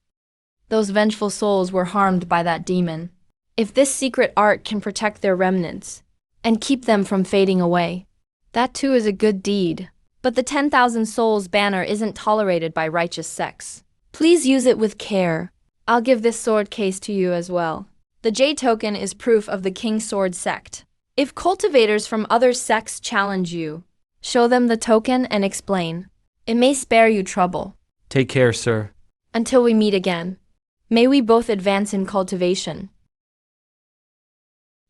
Those vengeful souls were harmed by that demon. If this secret art can protect their remnants and keep them from fading away, that too is a good deed. But the 10,000 souls banner isn't tolerated by righteous sects. Please use it with care. I'll give this sword case to you as well. The jade token is proof of the King's Sword sect. If cultivators from other sects challenge you, show them the token and explain. It may spare you trouble. Take care, sir. Until we meet again, may we both advance in cultivation.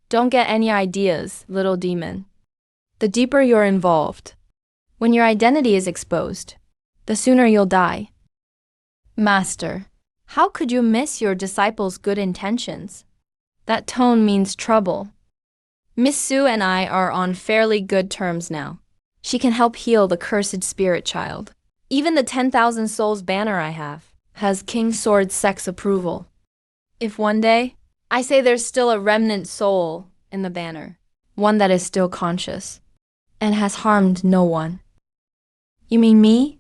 Don't get any ideas, little demon. The deeper you're involved, when your identity is exposed, the sooner you'll die. Master, how could you miss your disciples' good intentions? That tone means trouble. Miss Su and I are on fairly good terms now. She can help heal the cursed spirit child. Even the 10,000 souls banner I have has King Sword Sect's approval. If one day, I say there's still a remnant soul in the banner, one that is still conscious, and has harmed no one. You mean me?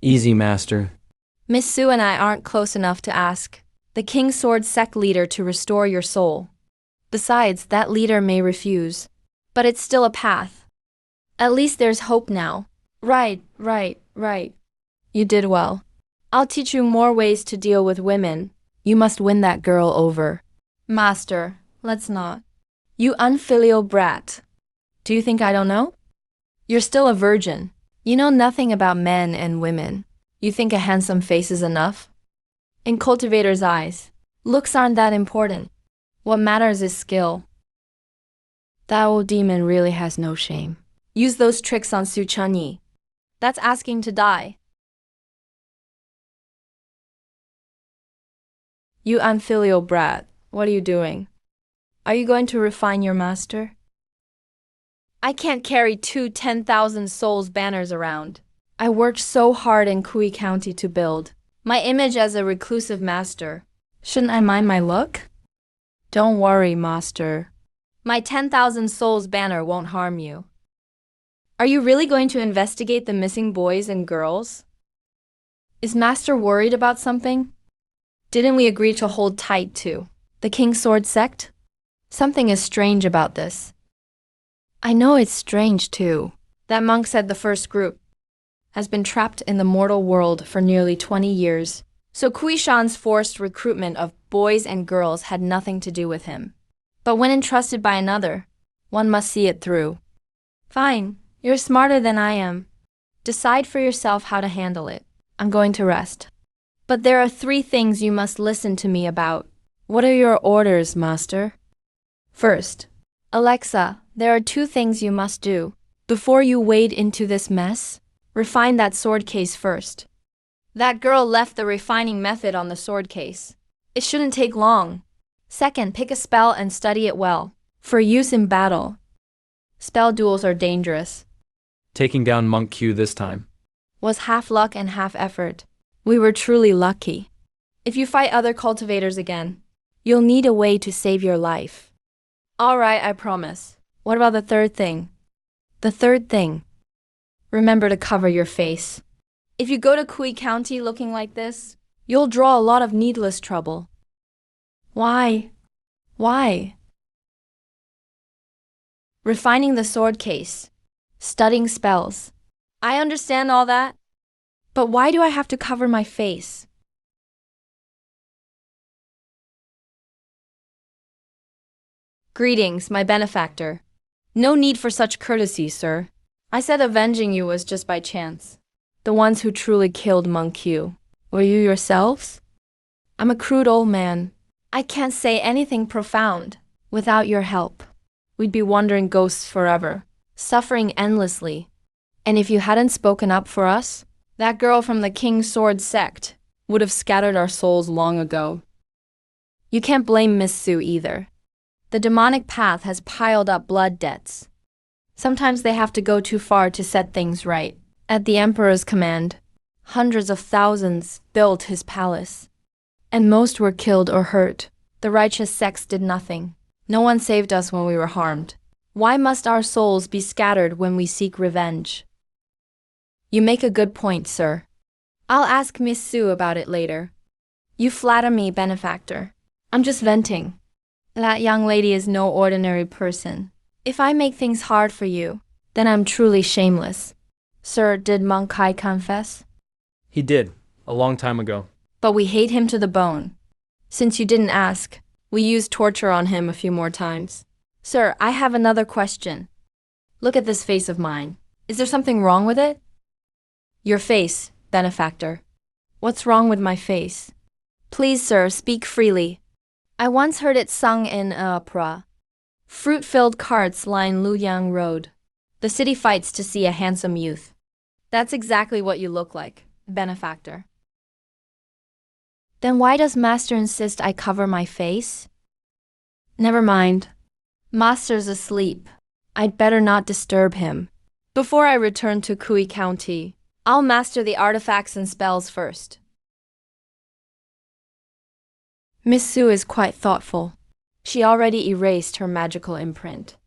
Easy, Master. Miss Su and I aren't close enough to ask the King Sword Sect leader to restore your soul. Besides, that leader may refuse. But it's still a path. At least there's hope now. Right. You did well. I'll teach you more ways to deal with women. You must win that girl over. Master, let's not. You unfilial brat. Do you think I don't know? You're still a virgin. You know nothing about men and women. You think a handsome face is enough? In cultivator's eyes, looks aren't that important. What matters is skill. That old demon really has no shame. Use those tricks on Su Chunyi. That's asking to die. You unfilial brat, what are you doing? Are you going to refine your master? I can't carry 10,000 souls banners around. I worked so hard in Kui County to build my image as a reclusive master. Shouldn't I mind my look? Don't worry, master. My 10,000 souls banner won't harm you. Are you really going to investigate the missing boys and girls? Is master worried about something? Didn't we agree to hold tight to the King Sword Sect? Something is strange about this. I know it's strange too. That monk said the first group has been trapped in the mortal world for nearly 20 years. So Kui Shan's forced recruitment of boys and girls had nothing to do with him. But when entrusted by another, one must see it through. Fine, you're smarter than I am. Decide for yourself how to handle it. I'm going to rest. But there are 3 things you must listen to me about. What are your orders, master? First, Alexa, there are 2 things you must do. Before you wade into this mess, refine that sword case first. That girl left the refining method on the sword case. It shouldn't take long. Second, pick a spell and study it well, for use in battle. Spell duels are dangerous. Taking down Monk Q this time Was half luck and half effort. We were truly lucky. If you fight other cultivators again, you'll need a way to save your life. All right, I promise. What about the third thing? The third thing. Remember to cover your face. If you go to Kui County looking like this, you'll draw a lot of needless trouble. Why? Refining the sword case. Studying spells. I understand all that. But why do I have to cover my face? Greetings, my benefactor. No need for such courtesy, sir. I said avenging you was just by chance. The ones who truly killed Monk Q. Were you yourselves? I'm a crude old man. I can't say anything profound. Without your help, we'd be wandering ghosts forever, suffering endlessly. And if you hadn't spoken up for us, that girl from the King Sword Sect would have scattered our souls long ago. You can't blame Miss Su either. The demonic path has piled up blood debts. Sometimes they have to go too far to set things right. At the Emperor's command, hundreds of thousands built his palace, and most were killed or hurt. The righteous sects did nothing. No one saved us when we were harmed. Why must our souls be scattered when we seek revenge? You make a good point, sir. I'll ask Miss Su about it later. You flatter me, benefactor. I'm just venting. That young lady is no ordinary person. If I make things hard for you, then I'm truly shameless. Sir, did Monk Kai confess? He did, a long time ago. But we hate him to the bone. Since you didn't ask, we used torture on him a few more times. Sir, I have another question. Look at this face of mine. Is there something wrong with it? Your face, benefactor. What's wrong with my face? Please, sir, speak freely. I once heard it sung in an opera. Fruit-filled carts line Luyang Road. The city fights to see a handsome youth. That's exactly what you look like, benefactor. Then why does master insist I cover my face? Never mind. Master's asleep. I'd better not disturb him. Before I return to Kui County, I'll master the artifacts and spells first. Miss Su is quite thoughtful. She already erased her magical imprint.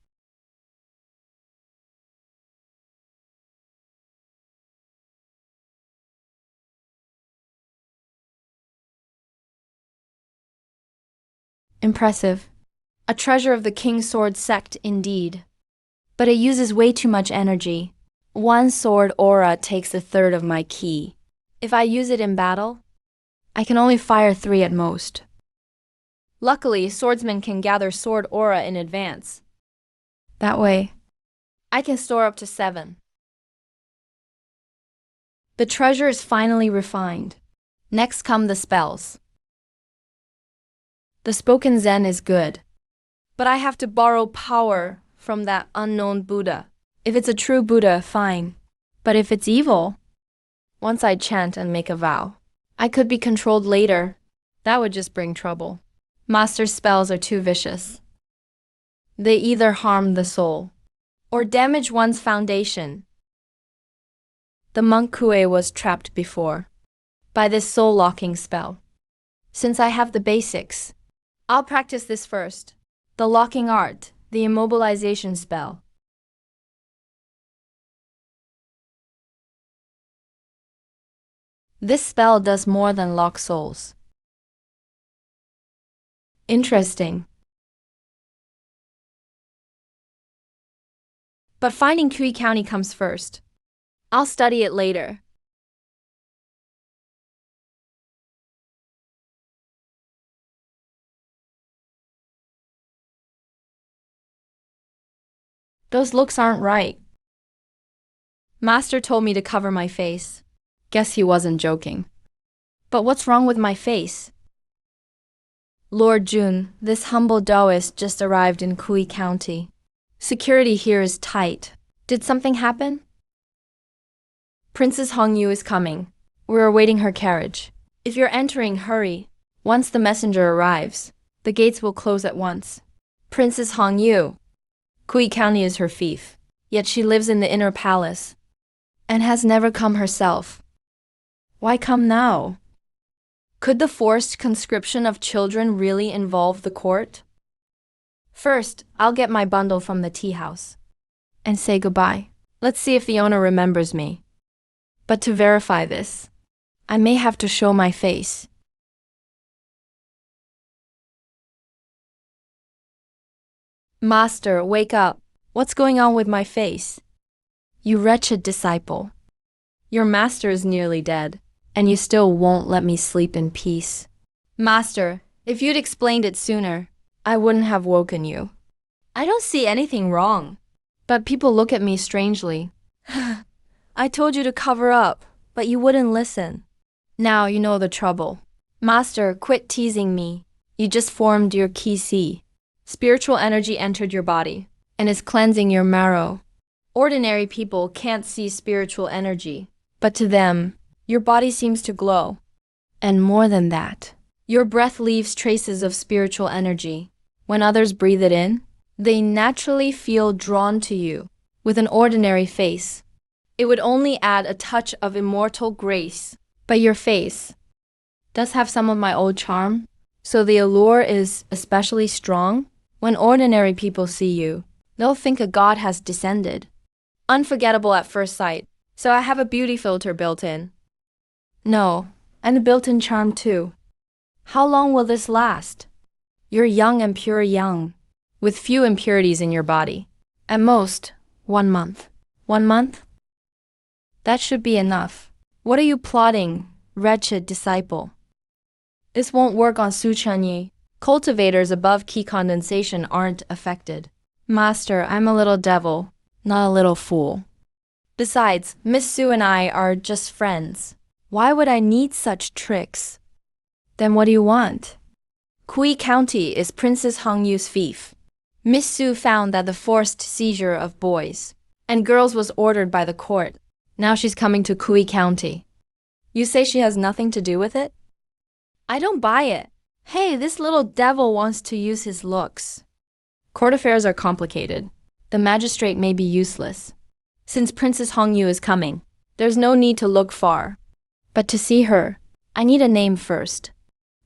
Impressive. A treasure of the King's Sword sect indeed. But it uses way too much energy. One sword aura takes a third of my ki. If I use it in battle, I can only fire 3 at most. Luckily, swordsmen can gather sword aura in advance. That way, I can store up to 7. The treasure is finally refined. Next come the spells. The spoken Zen is good, but I have to borrow power from that unknown Buddha. If it's a true Buddha, fine. But if it's evil, once I chant and make a vow, I could be controlled later. That would just bring trouble. Master's spells are too vicious. They either harm the soul or damage one's foundation. The monk Kue was trapped before by this soul-locking spell. Since I have the basics, I'll practice this first. The locking art, the immobilization spell. This spell does more than lock souls. Interesting. But finding Kui County comes first. I'll study it later. Those looks aren't right. Master told me to cover my face. Guess he wasn't joking. But what's wrong with my face? Lord Jun, this humble Taoist just arrived in Kui County. Security here is tight. Did something happen? Princess Hongyu is coming. We're awaiting her carriage. If you're entering, hurry. Once the messenger arrives, the gates will close at once. Princess Hongyu. Kui County is her fief, yet she lives in the inner palace and has never come herself. Why come now? Could the forced conscription of children really involve the court? First, I'll get my bundle from the tea house and say goodbye. Let's see if the owner remembers me. But to verify this, I may have to show my face. Master, wake up. What's going on with my face? You wretched disciple. Your master is nearly dead, and you still won't let me sleep in peace. Master, if you'd explained it sooner, I wouldn't have woken you. I don't see anything wrong, but people look at me strangely. I told you to cover up, but you wouldn't listen. Now you know the trouble. Master, quit teasing me. You just formed your Ki-Si. Spiritual energy entered your body and is cleansing your marrow. Ordinary people can't see spiritual energy, but to them, your body seems to glow. And more than that, your breath leaves traces of spiritual energy. When others breathe it in, they naturally feel drawn to you. With an ordinary face, it would only add a touch of immortal grace. But your face does have some of my old charm, so the allure is especially strong. When ordinary people see you, they'll think a god has descended. Unforgettable at first sight, so I have a beauty filter built in. No, and a built-in charm too. How long will this last? You're young and pure young, with few impurities in your body. At most, 1 month. 1 month? That should be enough. What are you plotting, wretched disciple? This won't work on Su Chenyi. Cultivators above Qi condensation aren't affected. Master, I'm a little devil, not a little fool. Besides, Miss Su and I are just friends. Why would I need such tricks? Then what do you want? Kui County is Princess Hongyu's fief. Miss Su found that the forced seizure of boys and girls was ordered by the court. Now she's coming to Kui County. You say she has nothing to do with it? I don't buy it. Hey, this little devil wants to use his looks. Court affairs are complicated. The magistrate may be useless. Since Princess Hongyu is coming, there's no need to look far. But to see her, I need a name first.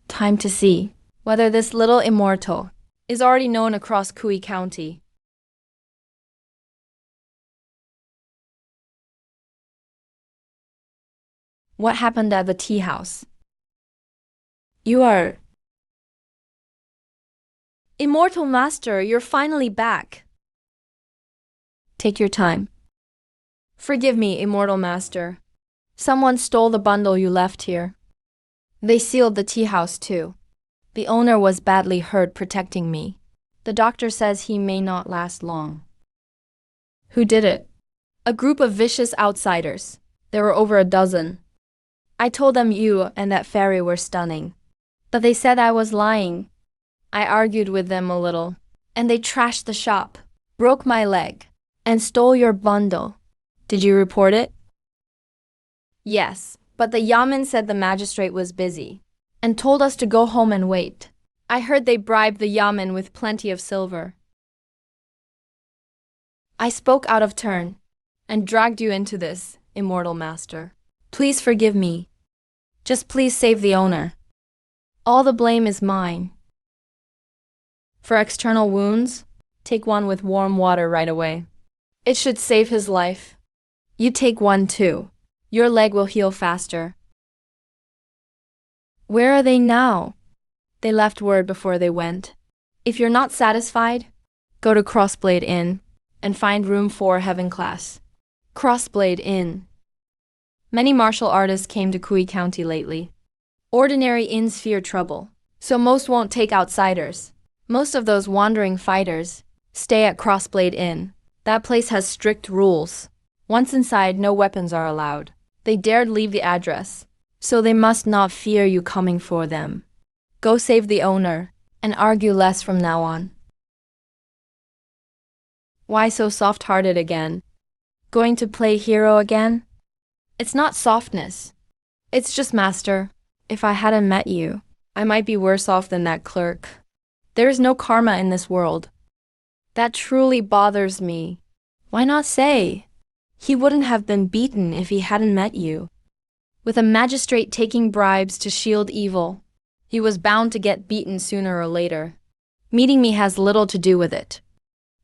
Time to see whether this little immortal is already known across Kui County. What happened at the tea house? You are... Immortal Master, you're finally back. Take your time. Forgive me, Immortal Master. Someone stole the bundle you left here. They sealed the tea house too. The owner was badly hurt protecting me. The doctor says he may not last long. Who did it? A group of vicious outsiders. There were over a dozen. I told them you and that fairy were stunning. But they said I was lying. I argued with them a little, and they trashed the shop, broke my leg, and stole your bundle. Did you report it? Yes, but the yamen said the magistrate was busy, and told us to go home and wait. I heard they bribed the yamen with plenty of silver. I spoke out of turn, and dragged you into this, Immortal Master. Please forgive me. Just please save the owner. All the blame is mine. For external wounds, take one with warm water right away. It should save his life. You take one too. Your leg will heal faster. Where are they now? They left word before they went. If you're not satisfied, go to Crossblade Inn and find room 4 Heaven Class. Crossblade Inn. Many martial artists came to Kui County lately. Ordinary inns fear trouble, so most won't take outsiders. Most of those wandering fighters stay at Crossblade Inn. That place has strict rules. Once inside, no weapons are allowed. They dared leave the address, so they must not fear you coming for them. Go save the owner, and argue less from now on. Why so soft-hearted again? Going to play hero again? It's not softness. It's just, Master, if I hadn't met you, I might be worse off than that clerk. There is no karma in this world. That truly bothers me. Why not say? He wouldn't have been beaten if he hadn't met you. With a magistrate taking bribes to shield evil, he was bound to get beaten sooner or later. Meeting me has little to do with it.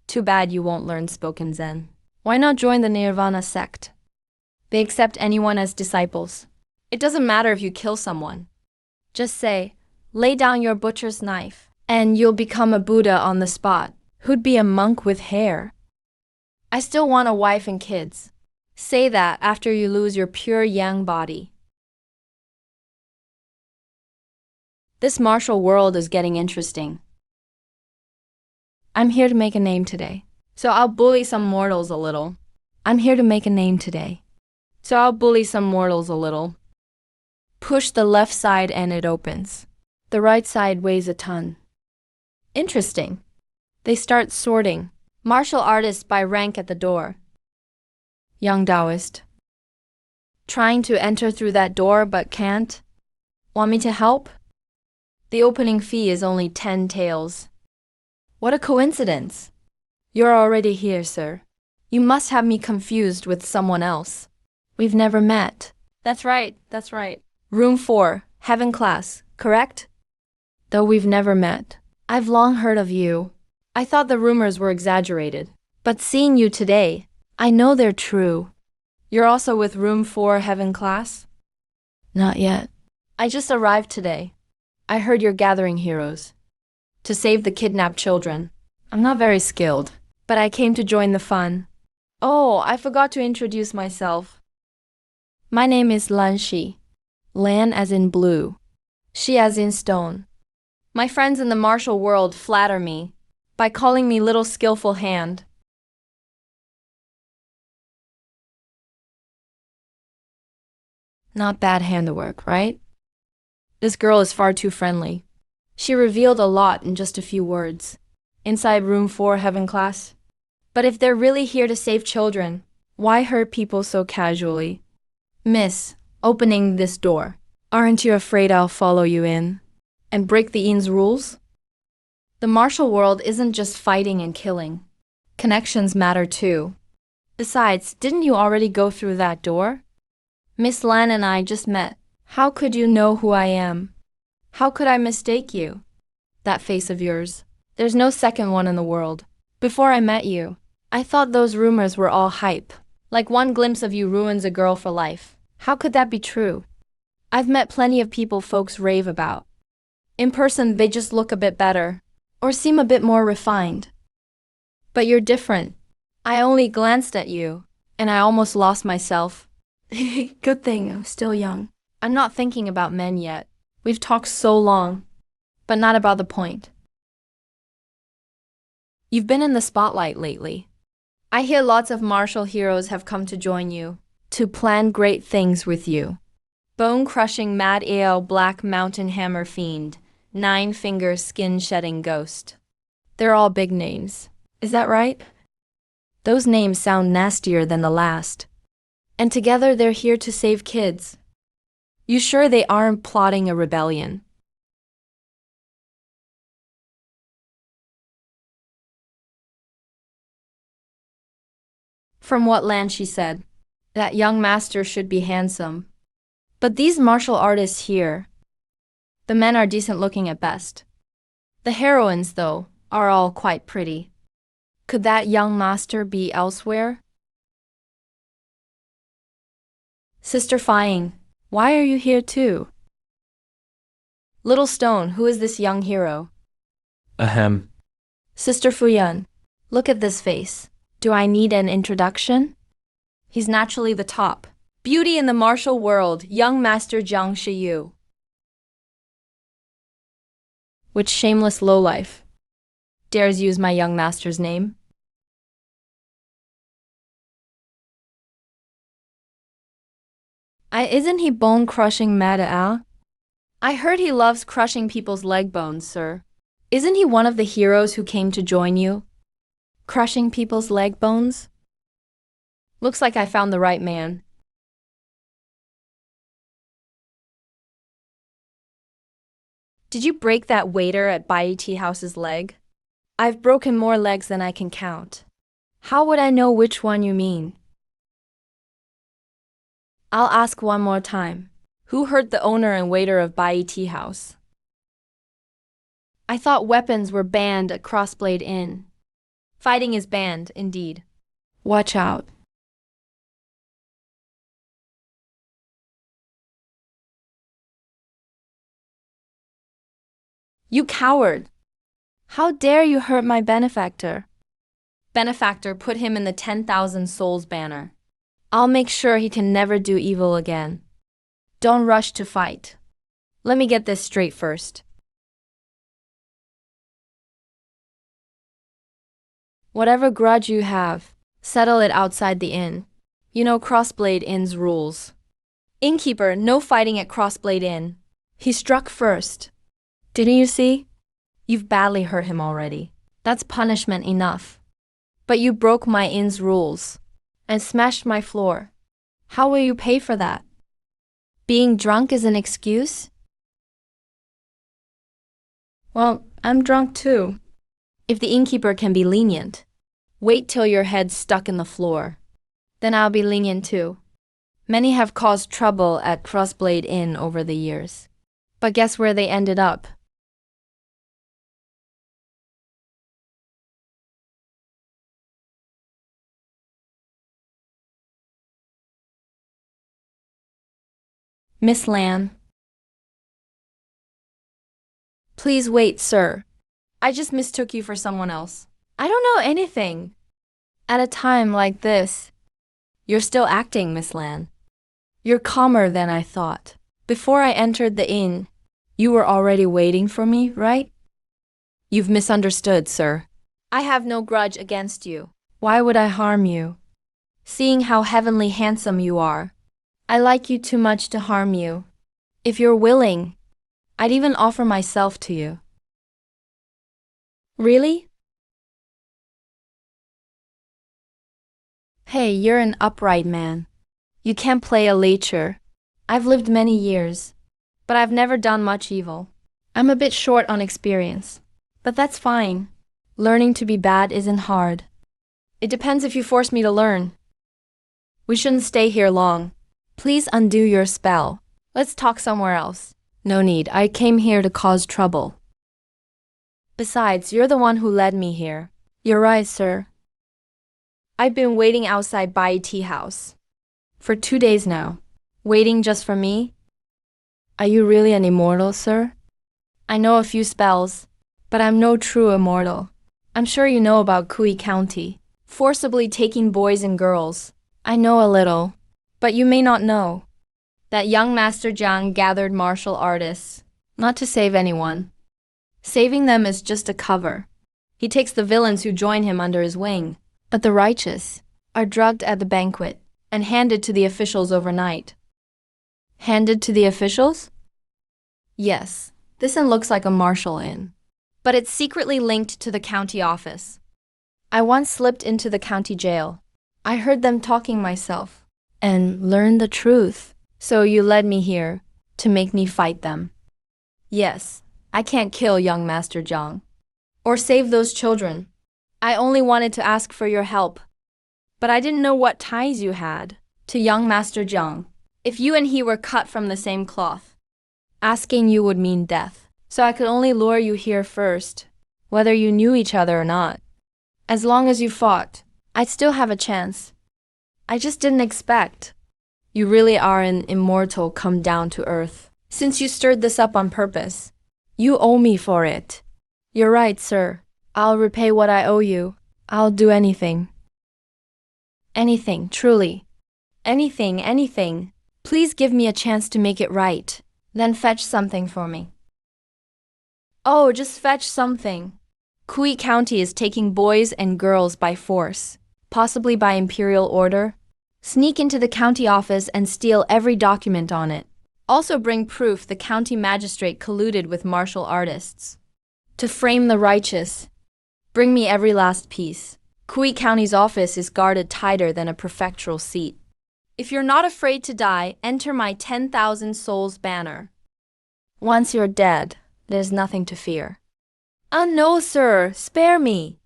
Too bad you won't learn spoken Zen. Why not join the Nirvana sect? They accept anyone as disciples. It doesn't matter if you kill someone. Just say, lay down your butcher's knife, and you'll become a Buddha on the spot, who'd be a monk with hair. I still want a wife and kids. Say that after you lose your pure yang body. This martial world is getting interesting. I'm here to make a name today, so I'll bully some mortals a little. I'm here to make a name today, so I'll bully some mortals a little. Push the left side and it opens. The right side weighs a ton. Interesting. They start sorting. Martial artists by rank at the door. Young Taoist. Trying to enter through that door but can't? Want me to help? The opening fee is only 10 taels. What a coincidence. You're already here, sir. You must have me confused with someone else. We've never met. That's right. Room 4, Heaven Class, correct? Though we've never met, I've long heard of you. I thought the rumors were exaggerated, but seeing you today, I know they're true. You're also with Room 4 Heaven Class? Not yet. I just arrived today. I heard you're gathering heroes to save the kidnapped children. I'm not very skilled, but I came to join the fun. Oh, I forgot to introduce myself. My name is Lan Shi. Lan as in blue, Shi as in stone. My friends in the martial world flatter me by calling me Little Skillful Hand. Not bad handiwork, right? This girl is far too friendly. She revealed a lot in just a few words. Inside Room 4 Heaven Class. But if they're really here to save children, why hurt people so casually? Miss, opening this door. Aren't you afraid I'll follow you in and break the inn's rules? The martial world isn't just fighting and killing. Connections matter too. Besides, didn't you already go through that door? Miss Lan and I just met. How could you know who I am? How could I mistake you? That face of yours. There's no second one in the world. Before I met you, I thought those rumors were all hype. Like one glimpse of you ruins a girl for life. How could that be true? I've met plenty of people folks rave about. In person, they just look a bit better, or seem a bit more refined. But you're different. I only glanced at you, and I almost lost myself. Good thing I'm still young. I'm not thinking about men yet. We've talked so long, but not about the point. You've been in the spotlight lately. I hear lots of martial heroes have come to join you, to plan great things with you. Bone-crushing Mad Ale Black Mountain Hammer Fiend, Nine-Finger Skin-Shedding Ghost. They're all big names. Is that right? Those names sound nastier than the last. And together they're here to save kids. You sure they aren't plotting a rebellion? From what land she said, that young master should be handsome. But these martial artists here, the men are decent looking at best. The heroines, though, are all quite pretty. Could that young master be elsewhere? Sister Fying, why are you here too? Little Stone, who is this young hero? Ahem. Sister Fuyun, look at this face. Do I need an introduction? He's naturally the top. Beauty in the martial world, young master Jiang Shiyu. Which shameless lowlife dares use my young master's name? Isn't he bone-crushing Mad Al? I heard he loves crushing people's leg bones, sir. Isn't he one of the heroes who came to join you? Crushing people's leg bones? Looks like I found the right man. Did you break that waiter at Bai Tea House's leg? I've broken more legs than I can count. How would I know which one you mean? I'll ask one more time. Who hurt the owner and waiter of Bai Tea House? I thought weapons were banned at Crossblade Inn. Fighting is banned, indeed. Watch out. You coward! How dare you hurt my benefactor? Benefactor, put him in the 10,000 souls banner. I'll make sure he can never do evil again. Don't rush to fight. Let me get this straight first. Whatever grudge you have, settle it outside the inn. You know Crossblade Inn's rules. Innkeeper, no fighting at Crossblade Inn. He struck first. Didn't you see? You've badly hurt him already. That's punishment enough. But you broke my inn's rules and smashed my floor. How will you pay for that? Being drunk is an excuse? Well, I'm drunk too. If the innkeeper can be lenient, wait till your head's stuck in the floor. Then I'll be lenient too. Many have caused trouble at Crossblade Inn over the years. But guess where they ended up? Miss Lan. Please wait, sir. I just mistook you for someone else. I don't know anything. At a time like this, you're still acting, Miss Lan. You're calmer than I thought. Before I entered the inn, you were already waiting for me, right? You've misunderstood, sir. I have no grudge against you. Why would I harm you? Seeing how heavenly handsome you are, I like you too much to harm you. If you're willing, I'd even offer myself to you. Really? Hey, you're an upright man. You can't play a lecher. I've lived many years, but I've never done much evil. I'm a bit short on experience. But that's fine. Learning to be bad isn't hard. It depends if you force me to learn. We shouldn't stay here long. Please undo your spell. Let's talk somewhere else. No need, I came here to cause trouble. Besides, you're the one who led me here. You're right, sir. I've been waiting outside Bai Tea House for 2 days now. Waiting just for me? Are you really an immortal, sir? I know a few spells, but I'm no true immortal. I'm sure you know about Kui County, forcibly taking boys and girls. I know a little, but you may not know that young Master Jiang gathered martial artists, not to save anyone. Saving them is just a cover. He takes the villains who join him under his wing, but the righteous are drugged at the banquet and handed to the officials overnight. Handed to the officials? Yes, this inn looks like a martial inn, but it's secretly linked to the county office. I once slipped into the county jail. I heard them talking myself and learned the truth. So you led me here to make me fight them. Yes, I can't kill young Master Jiang or save those children. I only wanted to ask for your help, but I didn't know what ties you had to young Master Jiang. If you and he were cut from the same cloth, asking you would mean death. So I could only lure you here first, whether you knew each other or not. As long as you fought, I'd still have a chance. I just didn't expect. You really are an immortal come down to earth. Since you stirred this up on purpose, you owe me for it. You're right, sir. I'll repay what I owe you. I'll do anything. Anything, truly. Anything, anything. Please give me a chance to make it right. Then fetch something for me. Oh, just fetch something. Kui County is taking boys and girls by force, possibly by imperial order. Sneak into the county office and steal every document on it. Also bring proof the county magistrate colluded with martial artists to frame the righteous. Bring me every last piece. Kui County's office is guarded tighter than a prefectural seat. If you're not afraid to die, enter my 10,000 souls banner. Once you're dead, there's nothing to fear. No, sir, spare me.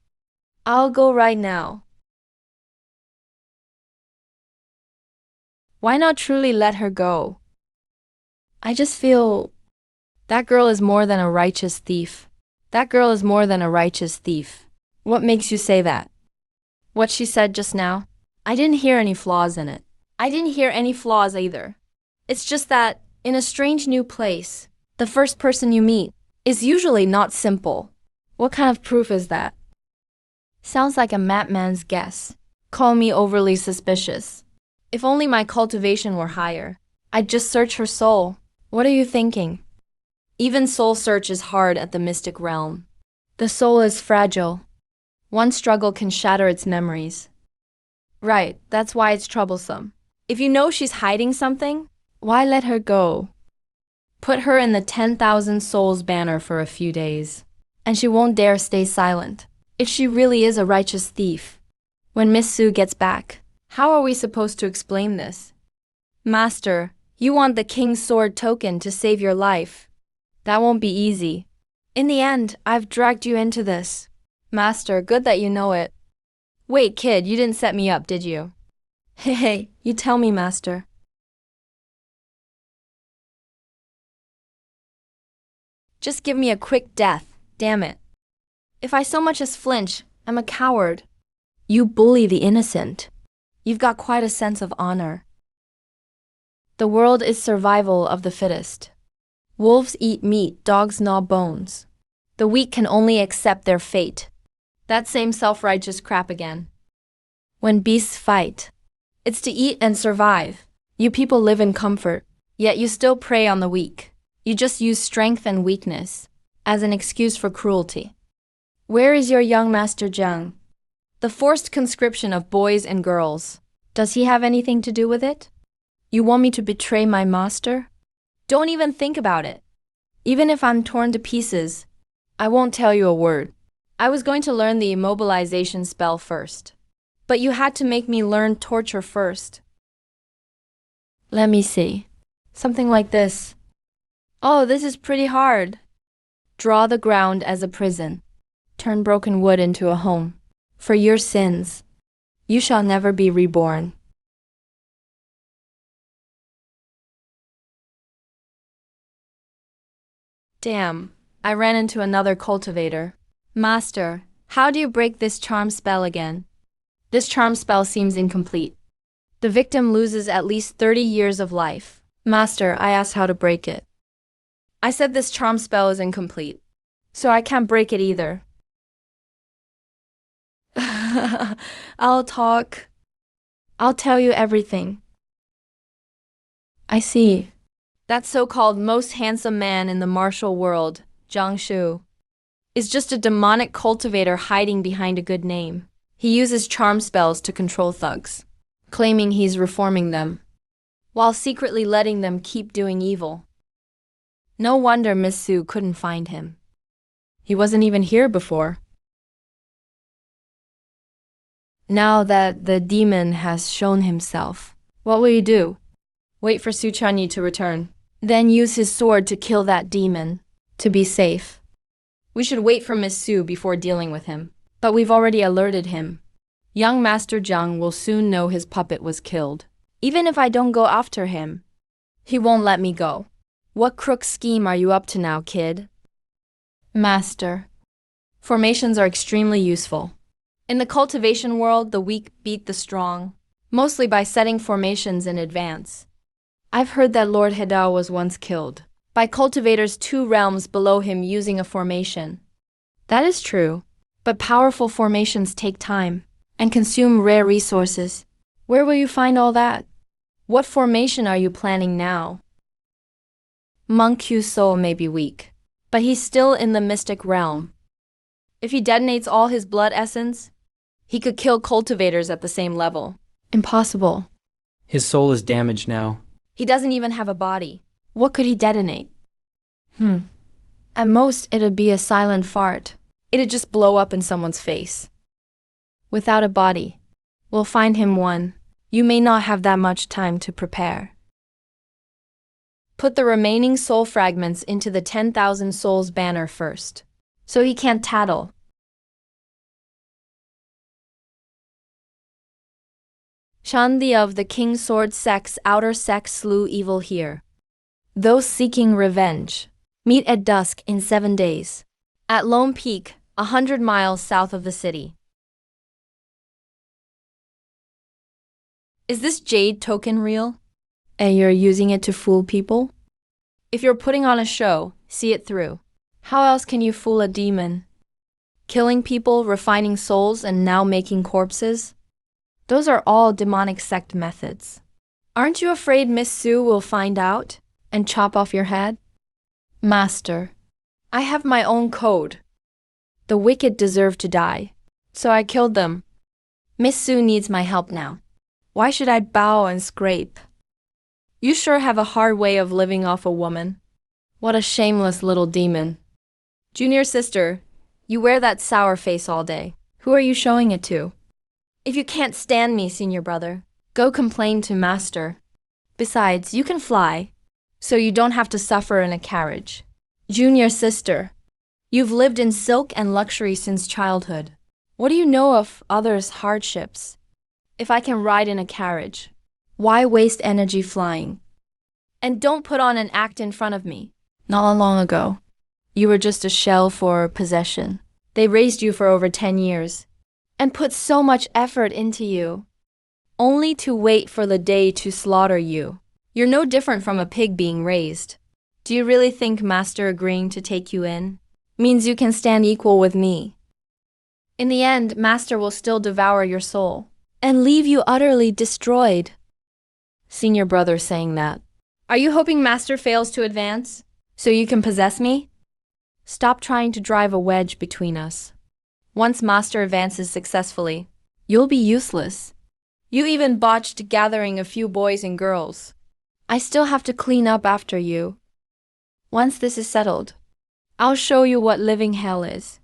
I'll go right now. Why not truly let her go? I just feel that girl is more than a righteous thief. That girl is more than a righteous thief. What makes you say that? What she said just now? I didn't hear any flaws in it. I didn't hear any flaws either. It's just that, in a strange new place, the first person you meet is usually not simple. What kind of proof is that? Sounds like a madman's guess. Call me overly suspicious. If only my cultivation were higher, I'd just search her soul. What are you thinking? Even soul search is hard at the mystic realm. The soul is fragile. One struggle can shatter its memories. Right, that's why it's troublesome. If you know she's hiding something, why let her go? Put her in the 10,000 souls banner for a few days, and she won't dare stay silent. If she really is a righteous thief, when Miss Su gets back, how are we supposed to explain this? Master, you want the King's Sword token to save your life. That won't be easy. In the end, I've dragged you into this. Master, good that you know it. Wait, kid, you didn't set me up, did you? Hey, you tell me, Master. Just give me a quick death, damn it. If I so much as flinch, I'm a coward. You bully the innocent. You've got quite a sense of honor. The world is survival of the fittest. Wolves eat meat, dogs gnaw bones. The weak can only accept their fate. That same self-righteous crap again. When beasts fight, it's to eat and survive. You people live in comfort, yet you still prey on the weak. You just use strength and weakness as an excuse for cruelty. Where is your young Master Jiang? The forced conscription of boys and girls. Does he have anything to do with it? You want me to betray my master? Don't even think about it. Even if I'm torn to pieces, I won't tell you a word. I was going to learn the immobilization spell first, but you had to make me learn torture first. Let me see. Something like this. Oh, this is pretty hard. Draw the ground as a prison. Turn broken wood into a home. For your sins, you shall never be reborn. Damn, I ran into another cultivator. Master, how do you break this charm spell again? This charm spell seems incomplete. The victim loses at least 30 years of life. Master, I asked how to break it. I said this charm spell is incomplete, so I can't break it either. I'll tell you everything. I see. That so-called most handsome man in the martial world, Jiang Shu, is just a demonic cultivator hiding behind a good name. He uses charm spells to control thugs, claiming he's reforming them, while secretly letting them keep doing evil. No wonder Miss Su couldn't find him. He wasn't even here before. Now that the demon has shown himself, what will you do? Wait for Su Chunyi to return, then use his sword to kill that demon, to be safe. We should wait for Miss Su before dealing with him, but we've already alerted him. Young Master Jiang will soon know his puppet was killed. Even if I don't go after him, he won't let me go. What crook scheme are you up to now, kid? Master, formations are extremely useful. In the cultivation world, the weak beat the strong, mostly by setting formations in advance. I've heard that Lord Hedao was once killed by cultivators 2 realms below him using a formation. That is true, but powerful formations take time and consume rare resources. Where will you find all that? What formation are you planning now? Monk Q's soul may be weak, but he's still in the mystic realm. If he detonates all his blood essence, he could kill cultivators at the same level. Impossible. His soul is damaged now. He doesn't even have a body. What could he detonate? At most, it'd be a silent fart. It'd just blow up in someone's face. Without a body, we'll find him one. You may not have that much time to prepare. Put the remaining soul fragments into the 10,000 souls banner first, so he can't tattle. Shandi of the King's Sword Sect's outer sect slew evil here. Those seeking revenge, meet at dusk in 7 days. At Lone Peak, 100 miles south of the city. Is this jade token real? And you're using it to fool people? If you're putting on a show, see it through. How else can you fool a demon? Killing people, refining souls, and now making corpses? Those are all demonic sect methods. Aren't you afraid Miss Su will find out and chop off your head? Master, I have my own code. The wicked deserve to die, so I killed them. Miss Su needs my help now. Why should I bow and scrape? You sure have a hard way of living off a woman. What a shameless little demon. Junior sister, you wear that sour face all day. Who are you showing it to? If you can't stand me, senior brother, go complain to master. Besides, you can fly, so you don't have to suffer in a carriage. Junior sister, you've lived in silk and luxury since childhood. What do you know of others' hardships? If I can ride in a carriage, why waste energy flying? And don't put on an act in front of me. Not long ago, you were just a shell for possession. They raised you for over 10 years and put so much effort into you, only to wait for the day to slaughter you. You're no different from a pig being raised. Do you really think Master agreeing to take you in means you can stand equal with me? In the end, Master will still devour your soul and leave you utterly destroyed. Senior brother saying that. Are you hoping Master fails to advance so you can possess me? Stop trying to drive a wedge between us. Once Master advances successfully, you'll be useless. You even botched gathering a few boys and girls. I still have to clean up after you. Once this is settled, I'll show you what living hell is.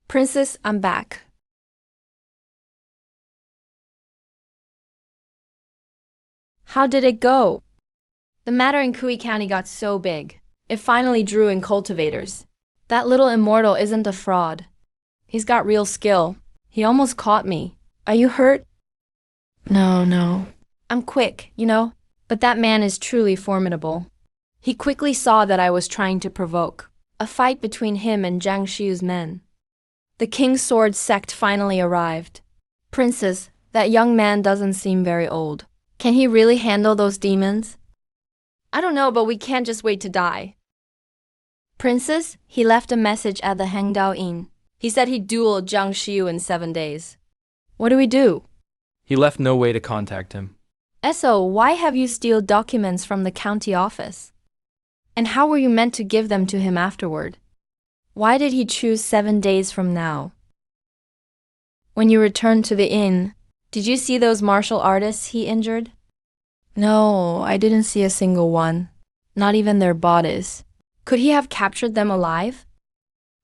Princess, I'm back. How did it go? The matter in Kui County got so big. It finally drew in cultivators. That little immortal isn't a fraud. He's got real skill. He almost caught me. Are you hurt? No. I'm quick, you know? But that man is truly formidable. He quickly saw that I was trying to provoke a fight between him and Jiang Xiu's men. The King's Sword sect finally arrived. Princess, that young man doesn't seem very old. Can he really handle those demons? I don't know, but we can't just wait to die. Princess, he left a message at the Hangdao Inn. He said he'd duel Jiang Xiu in 7 days. What do we do? He left no way to contact him. Eso, why have you steal documents from the county office? And how were you meant to give them to him afterward? Why did he choose 7 days from now? When you returned to the inn, did you see those martial artists he injured? No, I didn't see a single one. Not even their bodies. Could he have captured them alive?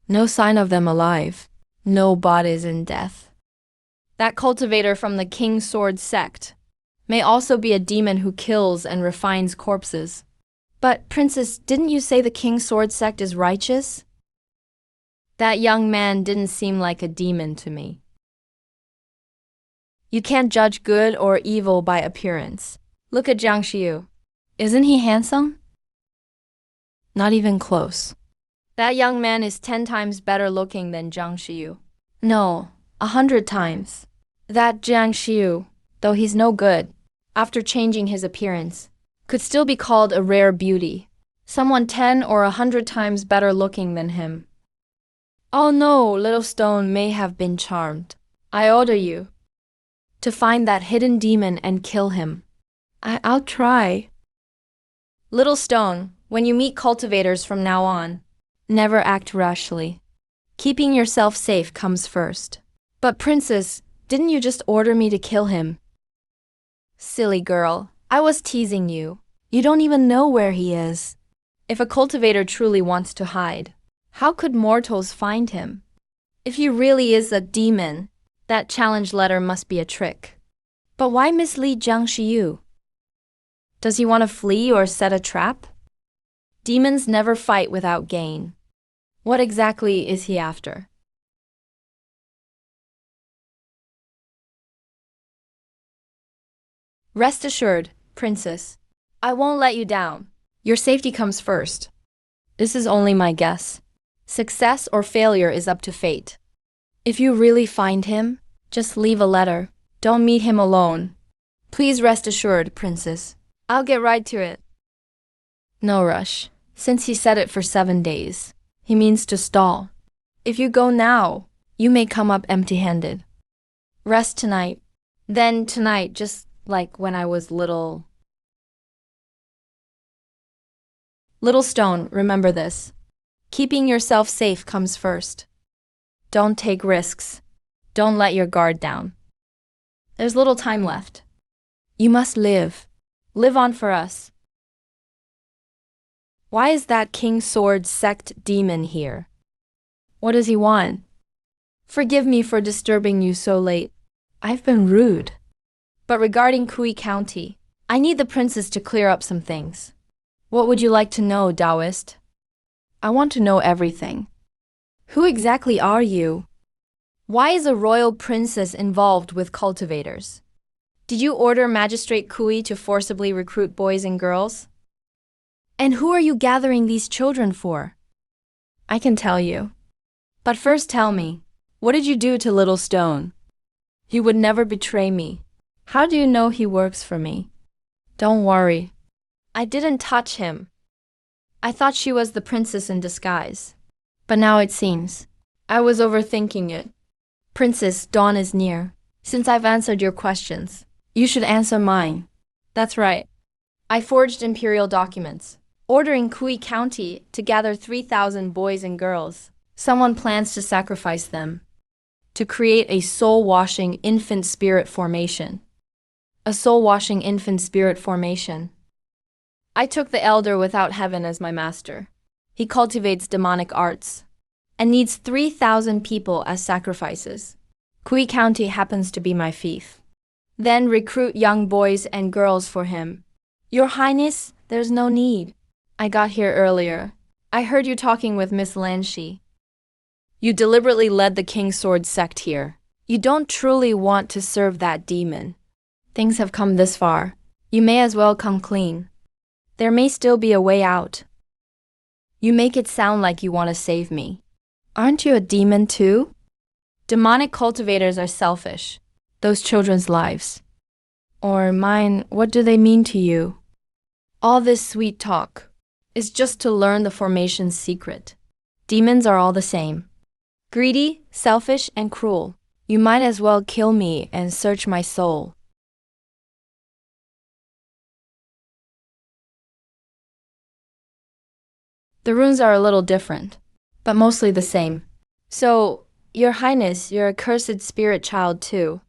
No sign of them alive. No bodies in death. That cultivator from the King's Sword sect may also be a demon who kills and refines corpses. But, Princess, didn't you say the King's Sword sect is righteous? That young man didn't seem like a demon to me. You can't judge good or evil by appearance. Look at Jiang Xiu. Isn't he handsome? Not even close. That young man is 10 times better looking than Jiang Xiu. No, 100 times. That Jiang Xiu, though he's no good, after changing his appearance, could still be called a rare beauty. Someone 10 or 100 times better looking than him. Oh no, Little Stone may have been charmed. I order you to find that hidden demon and kill him. I'll try. Little Stone, when you meet cultivators from now on, never act rashly. Keeping yourself safe comes first. But Princess, didn't you just order me to kill him? Silly girl, I was teasing you. You don't even know where he is. If a cultivator truly wants to hide, how could mortals find him? If he really is a demon, that challenge letter must be a trick. But why mislead Jiang Xiu? Does he want to flee or set a trap? Demons never fight without gain. What exactly is he after? Rest assured, Princess, I won't let you down. Your safety comes first. This is only my guess. Success or failure is up to fate. If you really find him, just leave a letter. Don't meet him alone. Please rest assured, Princess. I'll get right to it. No rush. Since he said it for 7 days, he means to stall. If you go now, you may come up empty-handed. Rest tonight. Then tonight, just like when I was little. Little Stone, remember this. Keeping yourself safe comes first. Don't take risks. Don't let your guard down. There's little time left. You must live. Live on for us. Why is that King's Sword sect demon here? What does he want? Forgive me for disturbing you so late. I've been rude. But regarding Kui County, I need the princess to clear up some things. What would you like to know, Taoist? I want to know everything. Who exactly are you? Why is a royal princess involved with cultivators? Did you order Magistrate Kui to forcibly recruit boys and girls? And who are you gathering these children for? I can tell you. But first tell me, what did you do to Little Stone? He would never betray me. How do you know he works for me? Don't worry. I didn't touch him. I thought she was the princess in disguise. But now it seems I was overthinking it. Princess, dawn is near. Since I've answered your questions, you should answer mine. That's right. I forged imperial documents, ordering Kui County to gather 3,000 boys and girls. Someone plans to sacrifice them to create a soul-washing infant spirit formation. A soul-washing infant spirit formation. I took the elder without heaven as my master. He cultivates demonic arts and needs 3,000 people as sacrifices. Kui County happens to be my fief. Then recruit young boys and girls for him. Your Highness, there's no need. I got here earlier. I heard you talking with Miss Lanshi. You deliberately led the King's Sword sect here. You don't truly want to serve that demon. Things have come this far. You may as well come clean. There may still be a way out. You make it sound like you want to save me. Aren't you a demon too? Demonic cultivators are selfish. Those children's lives. Or mine, what do they mean to you? All this sweet talk is just to learn the formation's secret. Demons are all the same. Greedy, selfish, and cruel. You might as well kill me and search my soul. The runes are a little different, but mostly the same. So, Your Highness, you're a cursed spirit child too.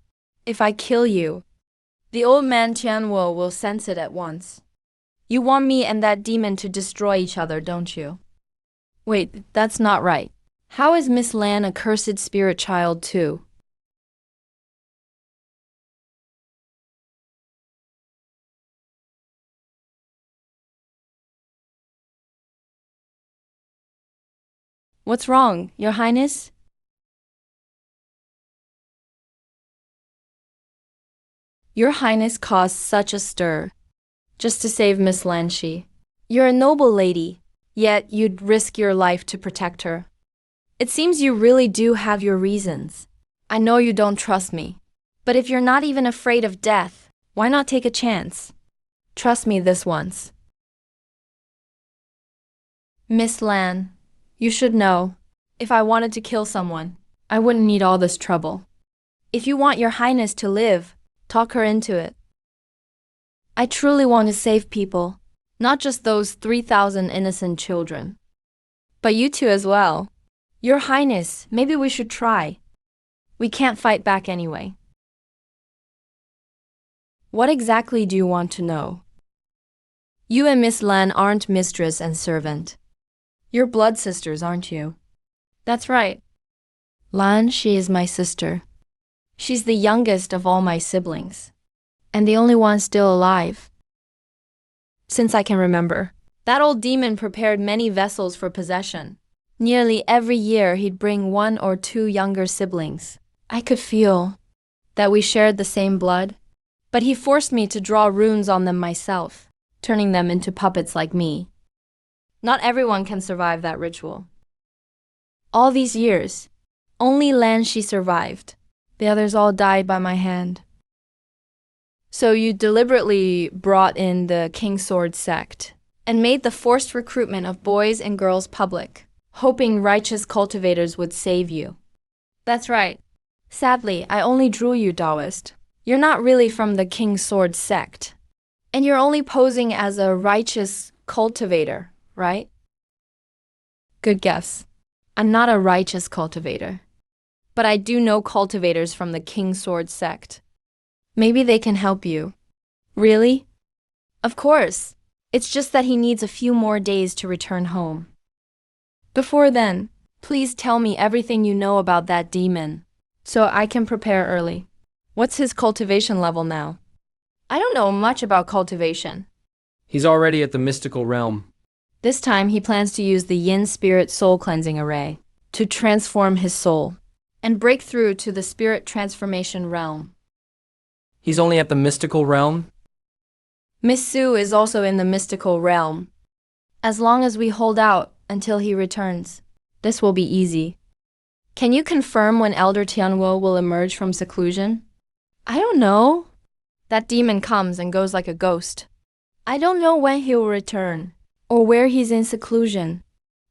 If I kill you, the old man Tianwo will sense it at once. You want me and that demon to destroy each other, don't you? Wait, that's not right. How is Miss Lan a cursed spirit child too? What's wrong, Your Highness? Your Highness caused such a stir, just to save Miss Lanshi. You're a noble lady, yet you'd risk your life to protect her. It seems you really do have your reasons. I know you don't trust me, but if you're not even afraid of death, why not take a chance? Trust me this once. Miss Lan, you should know, if I wanted to kill someone, I wouldn't need all this trouble. If you want Your Highness to live, talk her into it. I truly want to save people, not just those 3,000 innocent children. But you two as well. Your Highness, maybe we should try. We can't fight back anyway. What exactly do you want to know? You and Miss Lan aren't mistress and servant. You're blood sisters, aren't you? That's right. Lan, she is my sister. She's the youngest of all my siblings, and the only one still alive. Since I can remember, that old demon prepared many vessels for possession. Nearly every year he'd bring 1 or 2 younger siblings. I could feel that we shared the same blood, but he forced me to draw runes on them myself, turning them into puppets like me. Not everyone can survive that ritual. All these years, only Lan Shi survived. The others all died by my hand. So you deliberately brought in the King's Sword sect and made the forced recruitment of boys and girls public, hoping righteous cultivators would save you. That's right. Sadly, I only drew you, Taoist. You're not really from the King's Sword sect. And you're only posing as a righteous cultivator, right? Good guess. I'm not a righteous cultivator. But I do know cultivators from the King's Sword sect. Maybe they can help you. Really? Of course. It's just that he needs a few more days to return home. Before then, please tell me everything you know about that demon, so I can prepare early. What's his cultivation level now? I don't know much about cultivation. He's already at the mystical realm. This time he plans to use the Yin Spirit Soul Cleansing Array to transform his soul and break through to the Spirit Transformation realm. He's only at the mystical realm? Miss Su is also in the mystical realm. As long as we hold out until he returns, this will be easy. Can you confirm when Elder Tianwo will emerge from seclusion? I don't know. That demon comes and goes like a ghost. I don't know when he will return, or where he's in seclusion.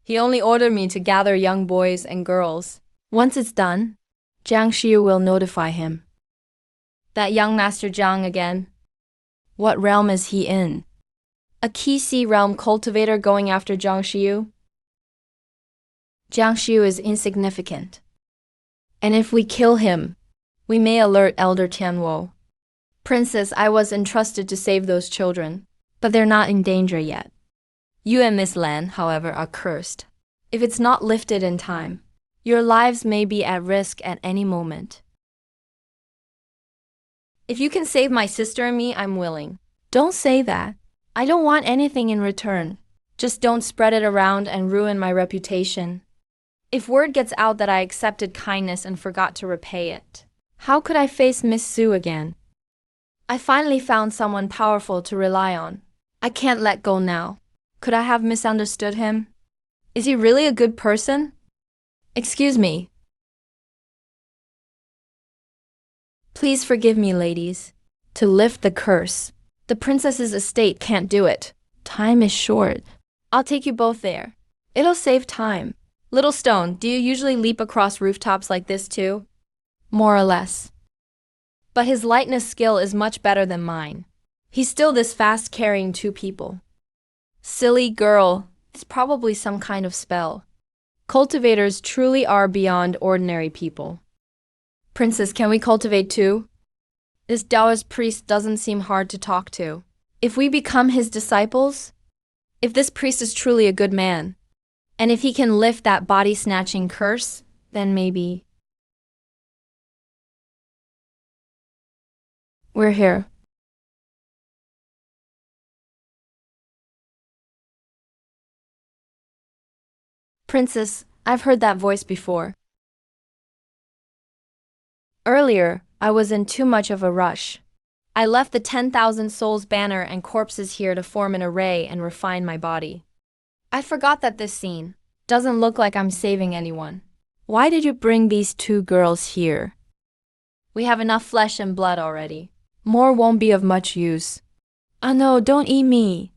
He only ordered me to gather young boys and girls. Once it's done, Jiang Shiyu will notify him. That young Master Jiang again. What realm is he in? A Qi Si realm cultivator going after Jiang Shiyu? Jiang Shiyu is insignificant. And if we kill him, we may alert Elder Tianwo. Princess, I was entrusted to save those children, but they're not in danger yet. You and Miss Lan, however, are cursed. If it's not lifted in time, your lives may be at risk at any moment. If you can save my sister and me, I'm willing. Don't say that. I don't want anything in return. Just don't spread it around and ruin my reputation. If word gets out that I accepted kindness and forgot to repay it, how could I face Miss Sue again? I finally found someone powerful to rely on. I can't let go now. Could I have misunderstood him? Is he really a good person? Excuse me. Please forgive me, ladies. To lift the curse. The princess's estate can't do it. Time is short. I'll take you both there. It'll save time. Little Stone, do you usually leap across rooftops like this too? More or less. But his lightness skill is much better than mine. He's still this fast carrying two people. Silly girl, it's probably some kind of spell. Cultivators truly are beyond ordinary people. Princess, can we cultivate too? This Taoist priest doesn't seem hard to talk to. If we become his disciples, if this priest is truly a good man, and if he can lift that body-snatching curse, then maybe. We're here. Princess, I've heard that voice before. Earlier, I was in too much of a rush. I left the 10,000 souls banner and corpses here to form an array and refine my body. I forgot that this scene doesn't look like I'm saving anyone. Why did you bring these two girls here? We have enough flesh and blood already. More won't be of much use. Oh no, don't eat me.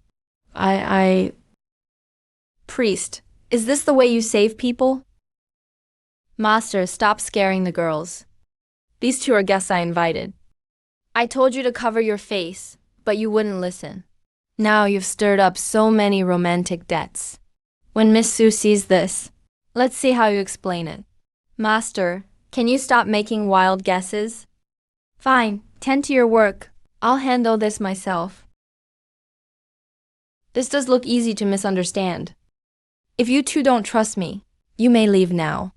Priest, is this the way you save people? Master, stop scaring the girls. These two are guests I invited. I told you to cover your face, but you wouldn't listen. Now you've stirred up so many romantic debts. When Miss Sue sees this, let's see how you explain it. Master, can you stop making wild guesses? Fine, tend to your work. I'll handle this myself. This does look easy to misunderstand. If you two don't trust me, you may leave now.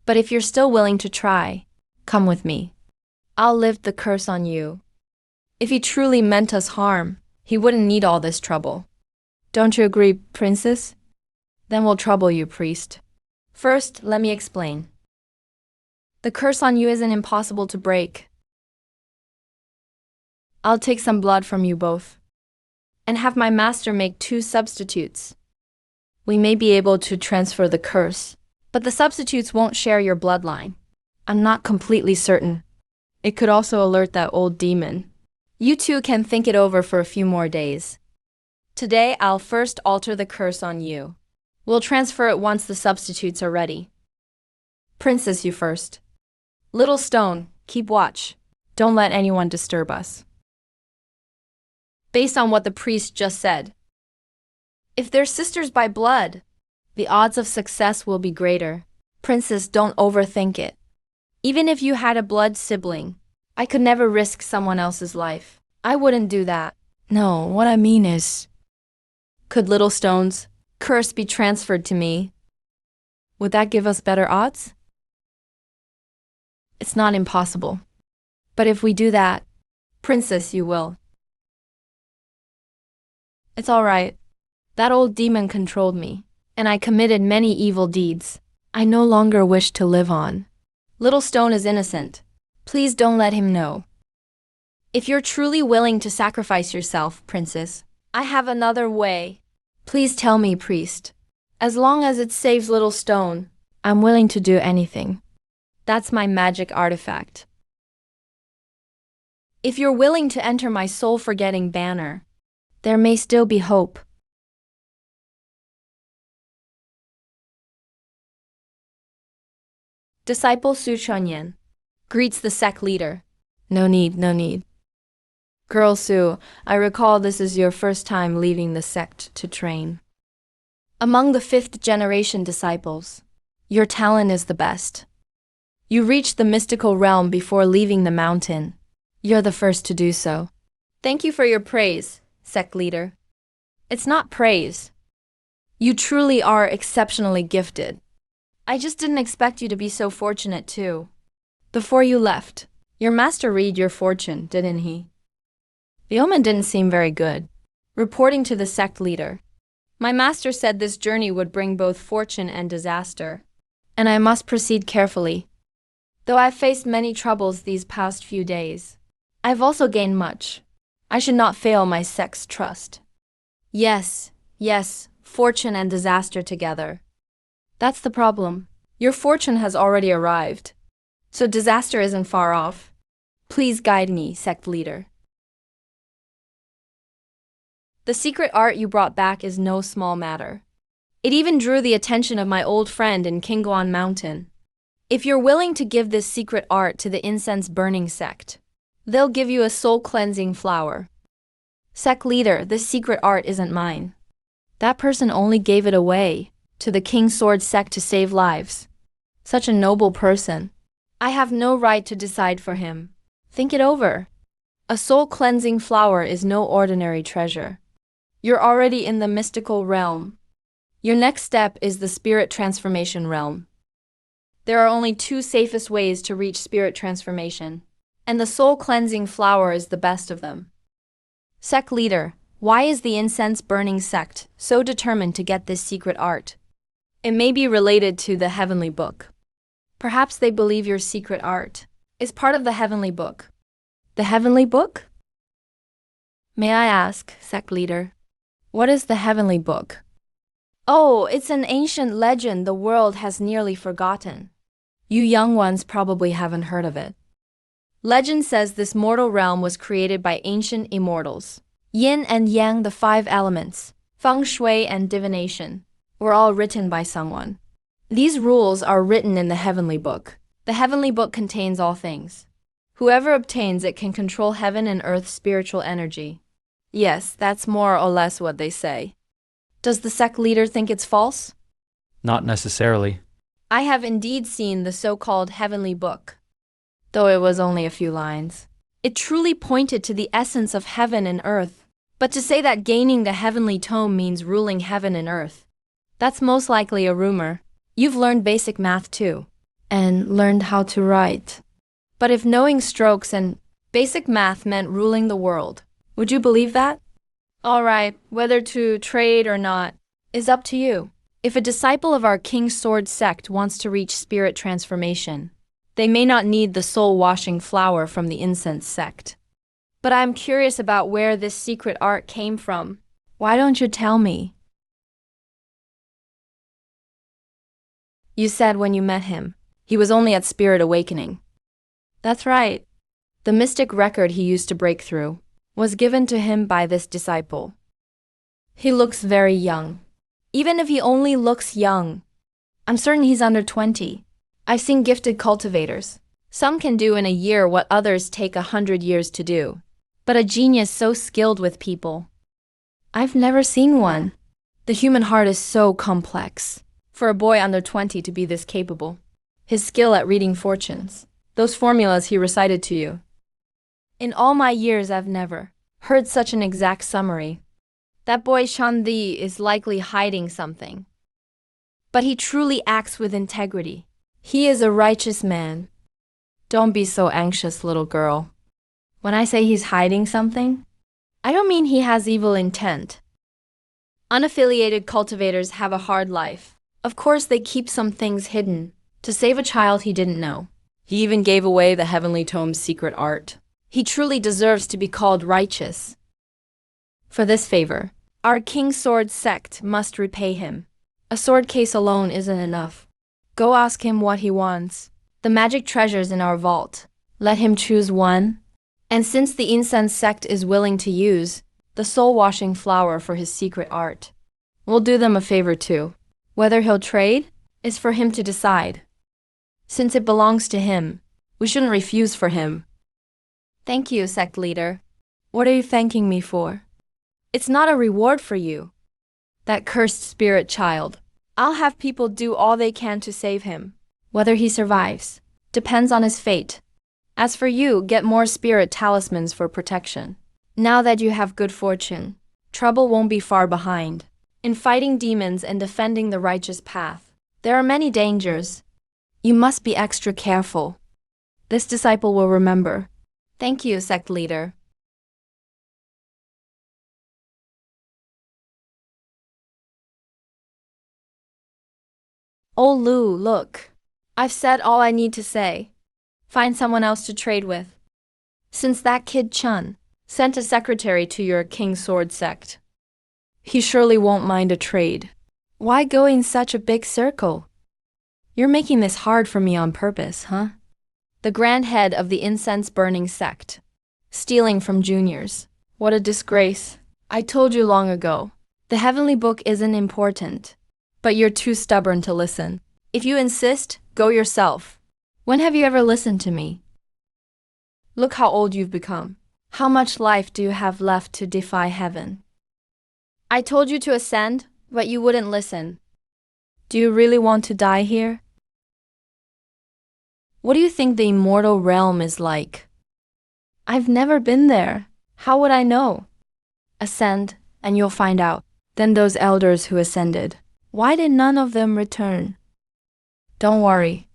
But if you're still willing to try, come with me. I'll lift the curse on you. If he truly meant us harm, he wouldn't need all this trouble. Don't you agree, princess? Then we'll trouble you, priest. First, let me explain. The curse on you isn't impossible to break. I'll take some blood from you both, and have my master make 2 substitutes. We may be able to transfer the curse, but the substitutes won't share your bloodline. I'm not completely certain. It could also alert that old demon. You two can think it over for a few more days. Today, I'll first alter the curse on you. We'll transfer it once the substitutes are ready. Princess, you first. Little Stone, keep watch. Don't let anyone disturb us. Based on what the priest just said, if they're sisters by blood, the odds of success will be greater. Princess, don't overthink it. Even if you had a blood sibling, I could never risk someone else's life. I wouldn't do that. No, what I mean is, could Little Stone's curse be transferred to me? Would that give us better odds? It's not impossible. But if we do that, Princess, you will. It's all right. That old demon controlled me, and I committed many evil deeds. I no longer wish to live on. Little Stone is innocent. Please don't let him know. If you're truly willing to sacrifice yourself, Princess, I have another way. Please tell me, priest. As long as it saves Little Stone, I'm willing to do anything. That's my magic artifact. If you're willing to enter my soul-forgetting banner, there may still be hope. Disciple Su Chunyan greets the sect leader. No need, no need. Girl Su, I recall this is your first time leaving the sect to train. Among the 5th generation disciples, your talent is the best. You reached the mystical realm before leaving the mountain. You're the first to do so. Thank you for your praise, sect leader. It's not praise. You truly are exceptionally gifted. I just didn't expect you to be so fortunate too. Before you left, Your master read your fortune, didn't he? The omen didn't seem very good. Reporting to the sect leader, my master said this journey would bring both fortune and disaster, and I must proceed carefully. Though I've faced many troubles these past few days, I've also gained much. I should not fail my sect's trust. Yes, fortune and disaster together. That's the problem. Your fortune has already arrived, so disaster isn't far off. Please guide me, sect leader. The secret art you brought back is no small matter. It even drew the attention of my old friend in Kingguan Mountain. If you're willing to give this secret art to the incense-burning sect, they'll give you a soul-cleansing flower. Sect leader, this secret art isn't mine. That person only gave it away to the King Sword sect to save lives. Such a noble person. I have no right to decide for him. Think it over. A soul-cleansing flower is no ordinary treasure. You're already in the mystical realm. Your next step is the spirit transformation realm. There are only two safest ways to reach spirit transformation, and the soul-cleansing flower is the best of them. Sect leader, why is the incense-burning sect so determined to get this secret art? It may be related to the heavenly book. Perhaps they believe your secret art is part of the heavenly book. The heavenly book? May I ask, sect leader, what is the heavenly book? Oh, it's an ancient legend the world has nearly forgotten. You young ones probably haven't heard of it. Legend says this mortal realm was created by ancient immortals. Yin and Yang, the five elements, feng shui and divination, were all written by someone. These rules are written in the heavenly book. The heavenly book contains all things. Whoever obtains it can control heaven and earth's spiritual energy. Yes, that's more or less what they say. Does the sect leader think it's false? Not necessarily. I have indeed seen the so-called heavenly book, though it was only a few lines. It truly pointed to the essence of heaven and earth. But to say that gaining the heavenly tome means ruling heaven and earth, that's most likely a rumor. You've learned basic math too, and learned how to write. But if knowing strokes and basic math meant ruling the world, would you believe that? All right, whether to trade or not is up to you. If a disciple of our King Sword sect wants to reach spirit transformation, they may not need the soul-washing flower from the incense sect. But I'm curious about where this secret art came from. Why don't you tell me? You said when you met him, he was only at Spirit Awakening. That's right. The mystic record he used to break through was given to him by this disciple. He looks very young. Even if he only looks young, I'm certain he's under 20. I've seen gifted cultivators. Some can do in a year what others take 100 years to do. But a genius so skilled with people, I've never seen one. The human heart is so complex. For a boy under 20 to be this capable. His skill at reading fortunes, those formulas he recited to you. In all my years, I've never heard such an exact summary. That boy Shandi is likely hiding something. But he truly acts with integrity. He is a righteous man. Don't be so anxious, little girl. When I say he's hiding something, I don't mean he has evil intent. Unaffiliated cultivators have a hard life. Of course, they keep some things hidden to save a child he didn't know. He even gave away the Heavenly Tome's secret art. He truly deserves to be called righteous. For this favor, our King Sword sect must repay him. A sword case alone isn't enough. Go ask him what he wants. The magic treasures in our vault. Let him choose one. And since the incense sect is willing to use the soul-washing flower for his secret art, we'll do them a favor too. Whether he'll trade is for him to decide. Since it belongs to him, we shouldn't refuse for him. Thank you, sect leader. What are you thanking me for? It's not a reward for you. That cursed spirit child. I'll have people do all they can to save him. Whether he survives depends on his fate. As for you, get more spirit talismans for protection. Now that you have good fortune, trouble won't be far behind. In fighting demons and defending the righteous path, there are many dangers. You must be extra careful. This disciple will remember. Thank you, sect leader. Oh, Lu, look. I've said all I need to say. Find someone else to trade with. Since that kid Chun sent a secretary to your King Sword sect, he surely won't mind a trade. Why go in such a big circle? You're making this hard for me on purpose, huh? The grand head of the incense-burning sect. Stealing from juniors. What a disgrace. I told you long ago. The heavenly book isn't important. But you're too stubborn to listen. If you insist, go yourself. When have you ever listened to me? Look how old you've become. How much life do you have left to defy heaven? I told you to ascend, but you wouldn't listen. Do you really want to die here? What do you think the immortal realm is like? I've never been there. How would I know? Ascend, and you'll find out. Then those elders who ascended, why did none of them return? Don't worry.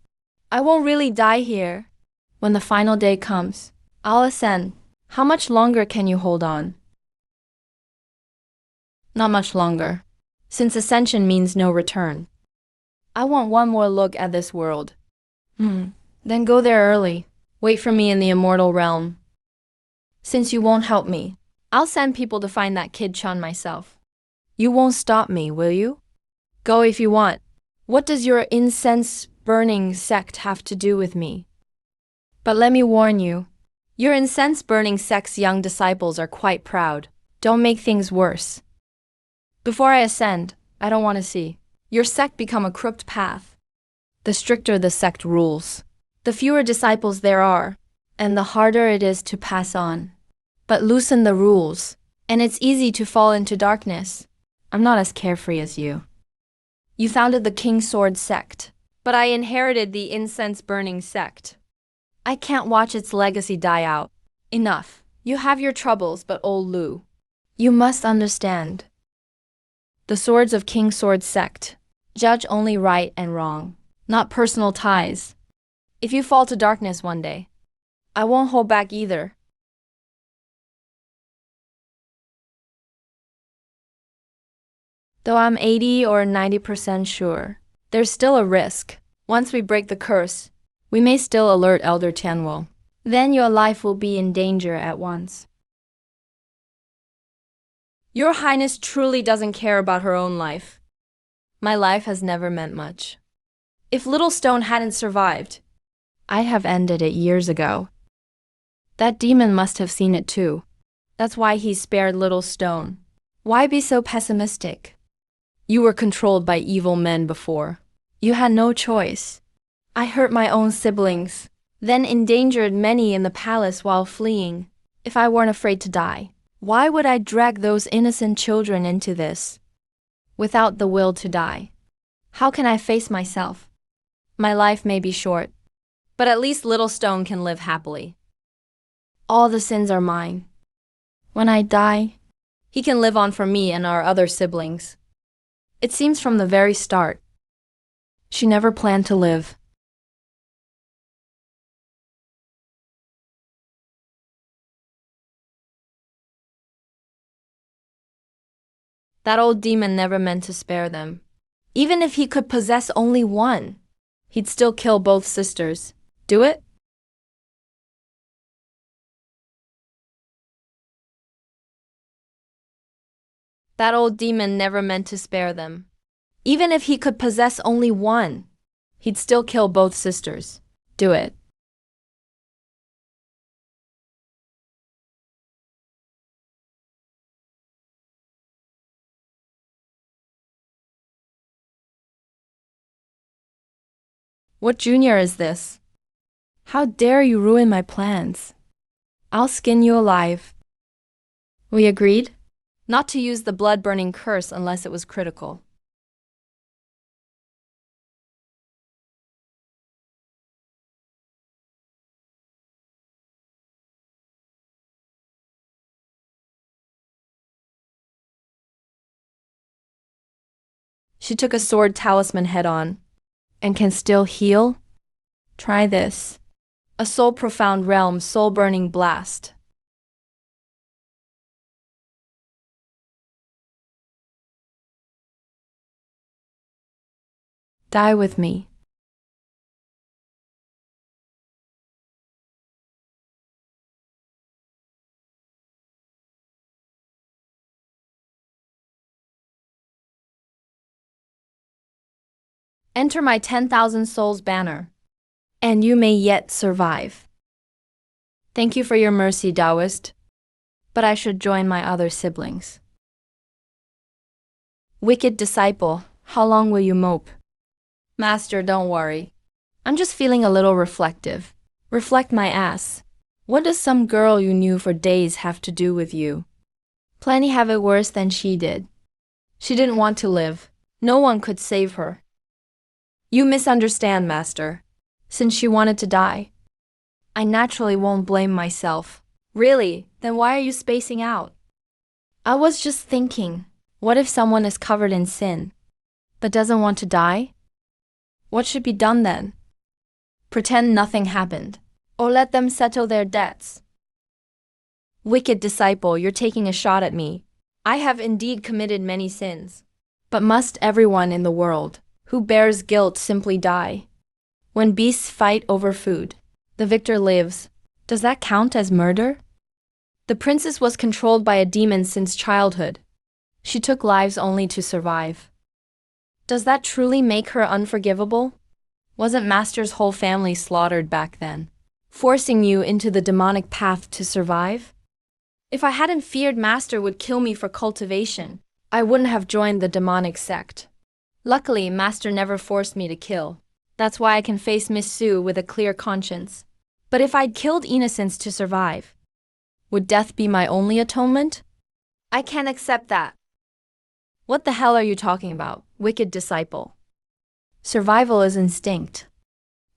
I won't really die here. When the final day comes, I'll ascend. How much longer can you hold on? Not much longer, since ascension means no return. I want one more look at this world. Then go there early. Wait for me in the immortal realm. Since you won't help me, I'll send people to find that kid Chun myself. You won't stop me, will you? Go if you want. What does your incense-burning sect have to do with me? But let me warn you, your incense-burning sect's young disciples are quite proud. Don't make things worse. Before I ascend, I don't want to see your sect become a crooked path. The stricter the sect rules, the fewer disciples there are, and the harder it is to pass on. But loosen the rules, and it's easy to fall into darkness. I'm not as carefree as you. You founded the King Sword sect, but I inherited the incense-burning sect. I can't watch its legacy die out. Enough. You have your troubles, but old Lu, you must understand. The swords of King Sword sect judge only right and wrong, not personal ties. If you fall to darkness one day, I won't hold back either. Though I'm 80 or 90% sure, there's still a risk. Once we break the curse, we may still alert Elder Tianwo. Then your life will be in danger at once. Your Highness truly doesn't care about her own life. My life has never meant much. If Little Stone hadn't survived, I'd have ended it years ago. That demon must have seen it too. That's why he spared Little Stone. Why be so pessimistic? You were controlled by evil men before. You had no choice. I hurt my own siblings, then endangered many in the palace while fleeing. If I weren't afraid to die, why would I drag those innocent children into this? Without the will to die, how can I face myself? My life may be short, but at least Little Stone can live happily. All the sins are mine. When I die, he can live on for me and our other siblings. It seems from the very start, she never planned to live. That old demon never meant to spare them. Even if he could possess only one, he'd still kill both sisters. Do it? That old demon never meant to spare them. Even if he could possess only one, he'd still kill both sisters. Do it. What junior is this? How dare you ruin my plans? I'll skin you alive. We agreed not to use the blood-burning curse unless it was critical. She took a sword talisman head-on and can still heal? Try this. A soul profound realm, soul burning blast. Die with me. Enter my 10,000 souls banner, and you may yet survive. Thank you for your mercy, Taoist, but I should join my other siblings. Wicked disciple, how long will you mope? Master, don't worry. I'm just feeling a little reflective. Reflect my ass. What does some girl you knew for days have to do with you? Plenty have it worse than she did. She didn't want to live. No one could save her. You misunderstand, Master. Since she wanted to die, I naturally won't blame myself. Really? Then why are you spacing out? I was just thinking, what if someone is covered in sin, but doesn't want to die? What should be done then? Pretend nothing happened, or let them settle their debts. Wicked disciple, you're taking a shot at me. I have indeed committed many sins. But must everyone in the world who bears guilt simply die? When beasts fight over food, the victor lives. Does that count as murder? The princess was controlled by a demon since childhood. She took lives only to survive. Does that truly make her unforgivable? Wasn't Master's whole family slaughtered back then, forcing you into the demonic path to survive? If I hadn't feared Master would kill me for cultivation, I wouldn't have joined the demonic sect. Luckily, Master never forced me to kill. That's why I can face Miss Sue with a clear conscience. But if I'd killed innocents to survive, would death be my only atonement? I can't accept that. What the hell are you talking about, wicked disciple? Survival is instinct.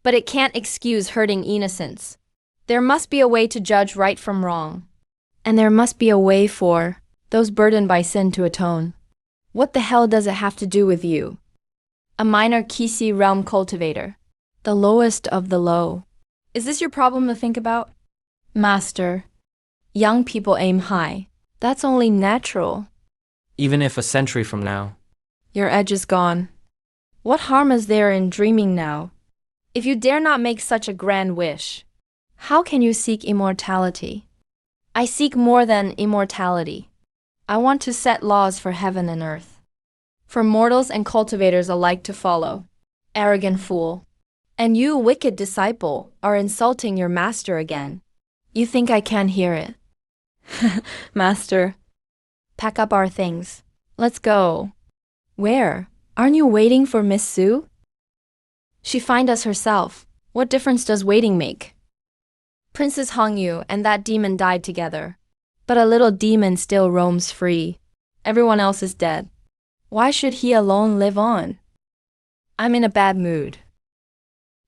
But it can't excuse hurting innocents. There must be a way to judge right from wrong. And there must be a way for those burdened by sin to atone. What the hell does it have to do with you? A minor Kisi realm cultivator. The lowest of the low. Is this your problem to think about? Master, young people aim high. That's only natural. Even if a century from now. Your edge is gone. What harm is there in dreaming now? If you dare not make such a grand wish, how can you seek immortality? I seek more than immortality. I want to set laws for heaven and earth, for mortals and cultivators alike to follow. Arrogant fool. And you, wicked disciple, are insulting your master again. You think I can't hear it? Master, pack up our things. Let's go. Where? Aren't you waiting for Miss Sue? She find us herself. What difference does waiting make? Princess hung you and that demon died together. But a little demon still roams free. Everyone else is dead. Why should he alone live on? I'm in a bad mood.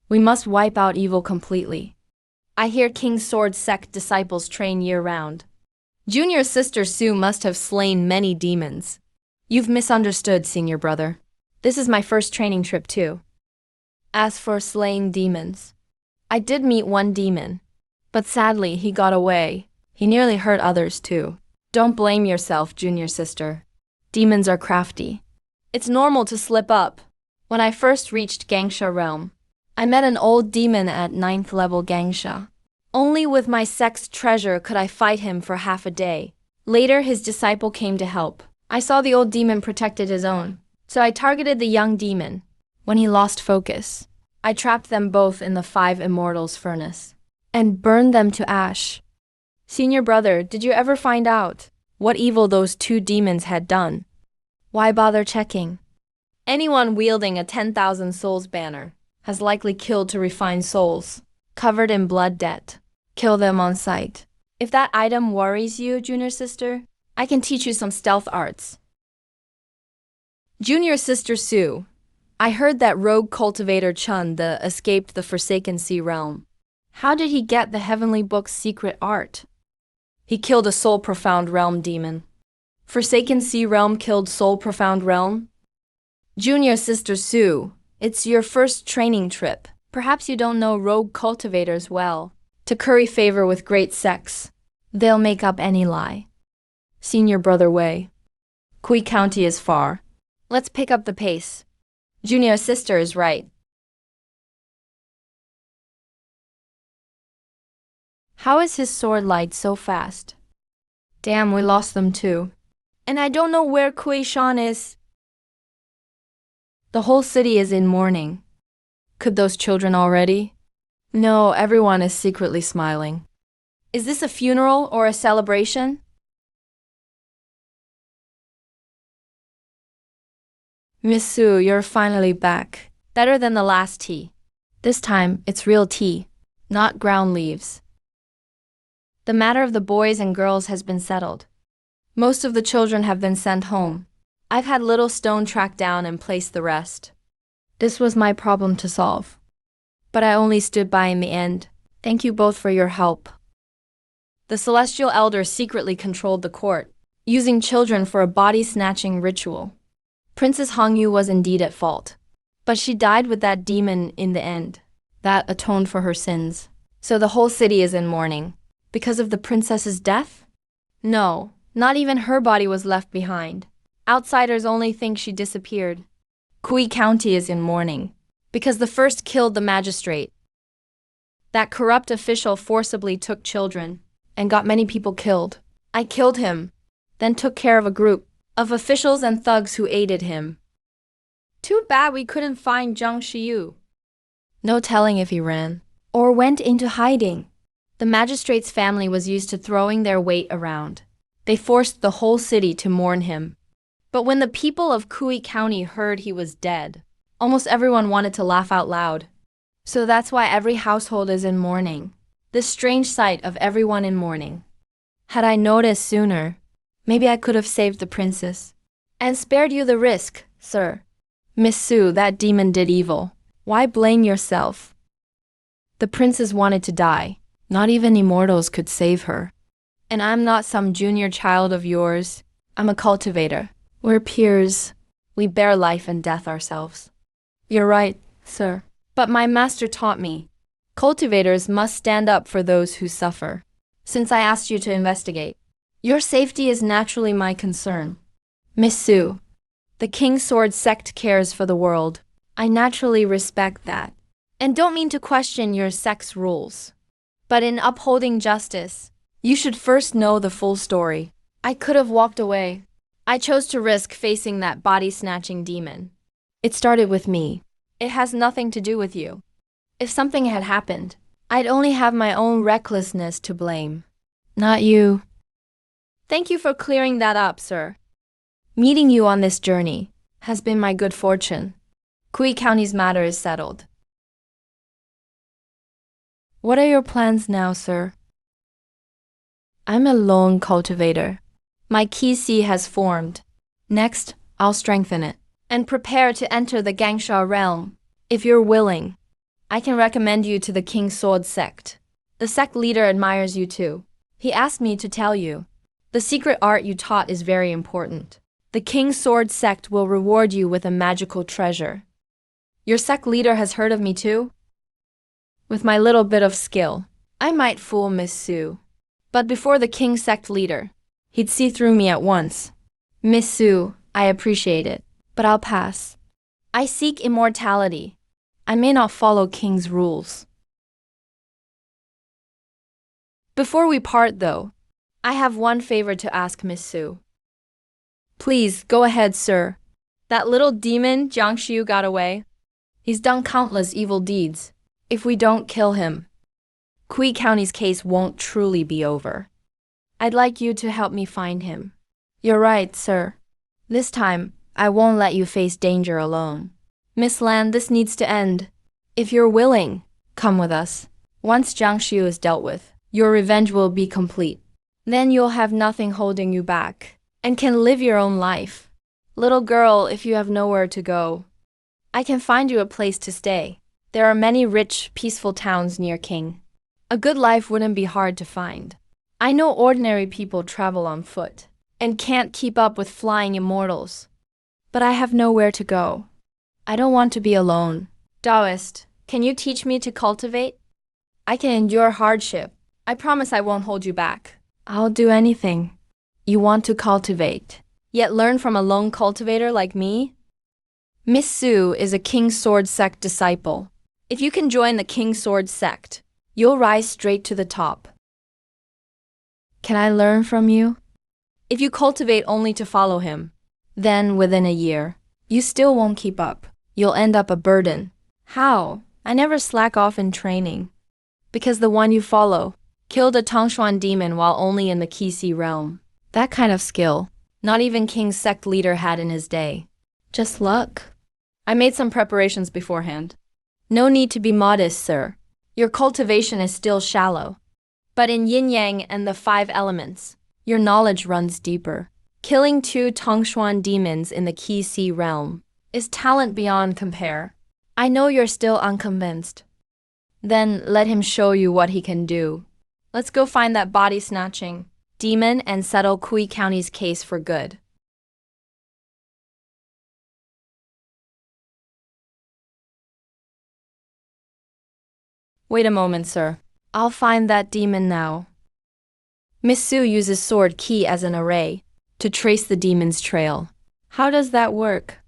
We must wipe out evil completely. I hear King's Sword sect disciples train year-round. Junior sister Sue must have slain many demons. You've misunderstood, senior brother. This is my first training trip too. As for slaying demons, I did meet one demon, but sadly he got away. He nearly hurt others too. Don't blame yourself, junior sister. Demons are crafty. It's normal to slip up. When I first reached Gangsha realm, I met an old demon at 9th level Gangsha. Only with my sect's treasure could I fight him for half a day. Later, his disciple came to help. I saw the old demon protected his own, so I targeted the young demon. When he lost focus, I trapped them both in the 5 Immortals furnace and burned them to ash. Senior brother, did you ever find out what evil those 2 demons had done? Why bother checking? Anyone wielding a 10,000 souls banner has likely killed to refine souls, covered in blood debt. Kill them on sight. If that item worries you, junior sister, I can teach you some stealth arts. Junior sister Sue, I heard that rogue cultivator Chun escaped the Forsaken Sea realm. How did he get the Heavenly Book's secret art? He killed a Soul Profound Realm demon. Forsaken Sea realm killed Soul Profound Realm? Junior sister Sue, it's your first training trip. Perhaps you don't know rogue cultivators well. To curry favor with great sex, they'll make up any lie. Senior brother Wei. Kui County is far. Let's pick up the pace. Junior sister is right. How is his sword light so fast? Damn, we lost them too. And I don't know where Kui Shan is. The whole city is in mourning. Could those children already? No, everyone is secretly smiling. Is this a funeral or a celebration? Miss Su, you're finally back. Better than the last tea. This time, it's real tea, not ground leaves. The matter of the boys and girls has been settled. Most of the children have been sent home. I've had Little Stone track down and place the rest. This was my problem to solve. But I only stood by in the end. Thank you both for your help. The celestial elder secretly controlled the court, using children for a body-snatching ritual. Princess Hongyu was indeed at fault. But she died with that demon in the end. That atoned for her sins. So the whole city is in mourning. Because of the princess's death? No, not even her body was left behind. Outsiders only think she disappeared. Kui County is in mourning. Because the first killed the magistrate. That corrupt official forcibly took children and got many people killed. I killed him, then took care of a group of officials and thugs who aided him. Too bad we couldn't find Zhang Shiyu. No telling if he ran or went into hiding. The magistrate's family was used to throwing their weight around. They forced the whole city to mourn him. But when the people of Kui County heard he was dead, almost everyone wanted to laugh out loud. So that's why every household is in mourning. This strange sight of everyone in mourning. Had I noticed sooner, maybe I could have saved the princess and spared you the risk, sir. Miss Su, that demon did evil. Why blame yourself? The princess wanted to die. Not even immortals could save her. And I'm not some junior child of yours. I'm a cultivator. We're peers. We bear life and death ourselves. You're right, sir. But my master taught me. Cultivators must stand up for those who suffer. Since I asked you to investigate, your safety is naturally my concern. Miss Su, the King's Sword sect cares for the world. I naturally respect that. And don't mean to question your sect's rules. But in upholding justice, you should first know the full story. I could have walked away. I chose to risk facing that body-snatching demon. It started with me. It has nothing to do with you. If something had happened, I'd only have my own recklessness to blame. Not you. Thank you for clearing that up, sir. Meeting you on this journey has been my good fortune. Kui County's matter is settled. What are your plans now, sir? I'm a lone cultivator. My Qi has formed. Next, I'll strengthen it and prepare to enter the Gangsha realm. If you're willing, I can recommend you to the King's Sword sect. The sect leader admires you too. He asked me to tell you. The secret art you taught is very important. The King's Sword sect will reward you with a magical treasure. Your sect leader has heard of me too? With my little bit of skill, I might fool Miss Su. But before the King's sect leader, he'd see through me at once. Miss Su, I appreciate it, but I'll pass. I seek immortality. I may not follow King's rules. Before we part though, I have one favor to ask Miss Su. Please, go ahead, sir. That little demon Jiang Xiu got away. He's done countless evil deeds. If we don't kill him, Kui County's case won't truly be over. I'd like you to help me find him. You're right, sir. This time, I won't let you face danger alone. Miss Lan, this needs to end. If you're willing, come with us. Once Jiang Xiu is dealt with, your revenge will be complete. Then you'll have nothing holding you back, and can live your own life. Little girl, if you have nowhere to go, I can find you a place to stay. There are many rich, peaceful towns near King. A good life wouldn't be hard to find. I know ordinary people travel on foot, and can't keep up with flying immortals. But I have nowhere to go. I don't want to be alone. Taoist, Can you teach me to cultivate? I can endure hardship. I promise I won't hold you back. I'll do anything. You want to cultivate, yet learn from a lone cultivator like me? Miss Su is a King's Sword sect disciple. If you can join the King's Sword sect, you'll rise straight to the top. Can I learn from you? If you cultivate only to follow him, then within a year, you still won't keep up. You'll end up a burden. How? I never slack off in training. Because the one you follow killed a Tangshuan demon while only in the Qixi realm. That kind of skill, not even King's sect leader had in his day. Just luck. I made some preparations beforehand. No need to be modest, sir. Your cultivation is still shallow. But in yin-yang and the 5 elements, your knowledge runs deeper. Killing 2 Tangshuan demons in the Qixi realm is talent beyond compare. I know you're still unconvinced. Then let him show you what he can do. Let's go find that body-snatching demon and settle Kui County's case for good. Wait a moment, sir. I'll find that demon now. Miss Su uses sword key as an array to trace the demon's trail. How does that work?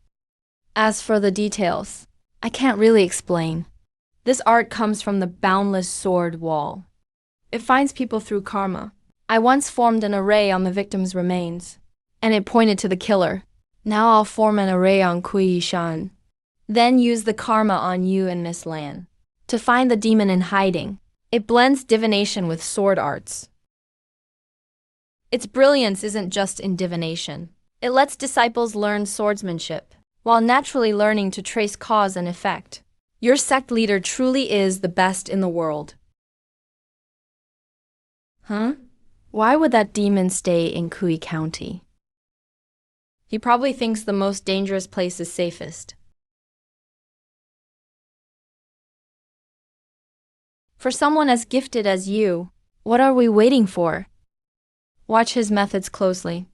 As for the details, I can't really explain. This art comes from the boundless sword wall. It finds people through karma. I once formed an array on the victim's remains, and it pointed to the killer. Now I'll form an array on Kui Yishan. Then use the karma on you and Miss Lan to find the demon in hiding. It blends divination with sword arts. Its brilliance isn't just in divination. It lets disciples learn swordsmanship, while naturally learning to trace cause and effect. Your sect leader truly is the best in the world. Huh? Why would that demon stay in Kui County? He probably thinks the most dangerous place is safest. For someone as gifted as you, what are we waiting for? Watch his methods closely.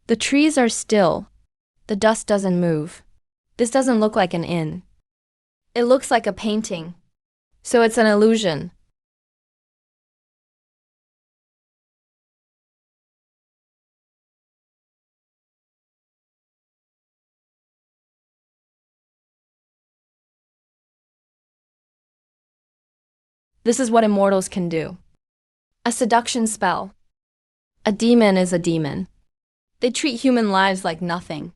The trees are still. The dust doesn't move. This doesn't look like an inn. It looks like a painting. So it's an illusion. This is what immortals can do. A seduction spell. A demon is a demon. They treat human lives like nothing.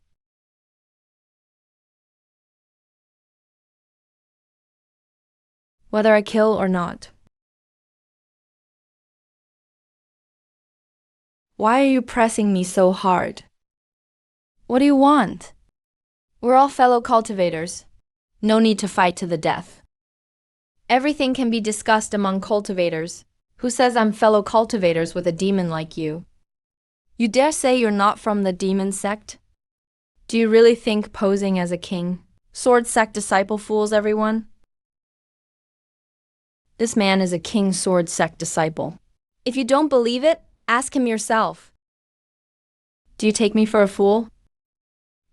Whether I kill or not. Why are you pressing me so hard? What do you want? We're all fellow cultivators. No need to fight to the death. Everything can be discussed among cultivators. Who says I'm fellow cultivators with a demon like you? You dare say you're not from the demon sect? Do you really think posing as a king, sword sect disciple fools everyone? This man is a king sword sect disciple. If you don't believe it, ask him yourself. Do you take me for a fool?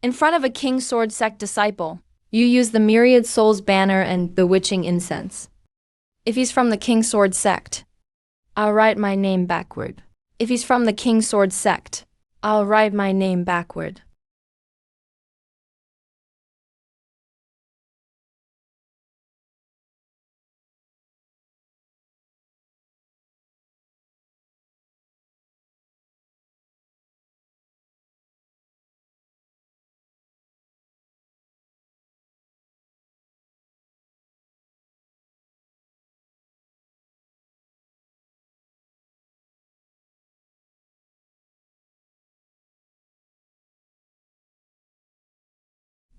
In front of a king sword sect disciple, you use the Myriad Souls banner and bewitching incense. If he's from the King Sword sect, I'll write my name backward. If he's from the King Sword sect, I'll write my name backward.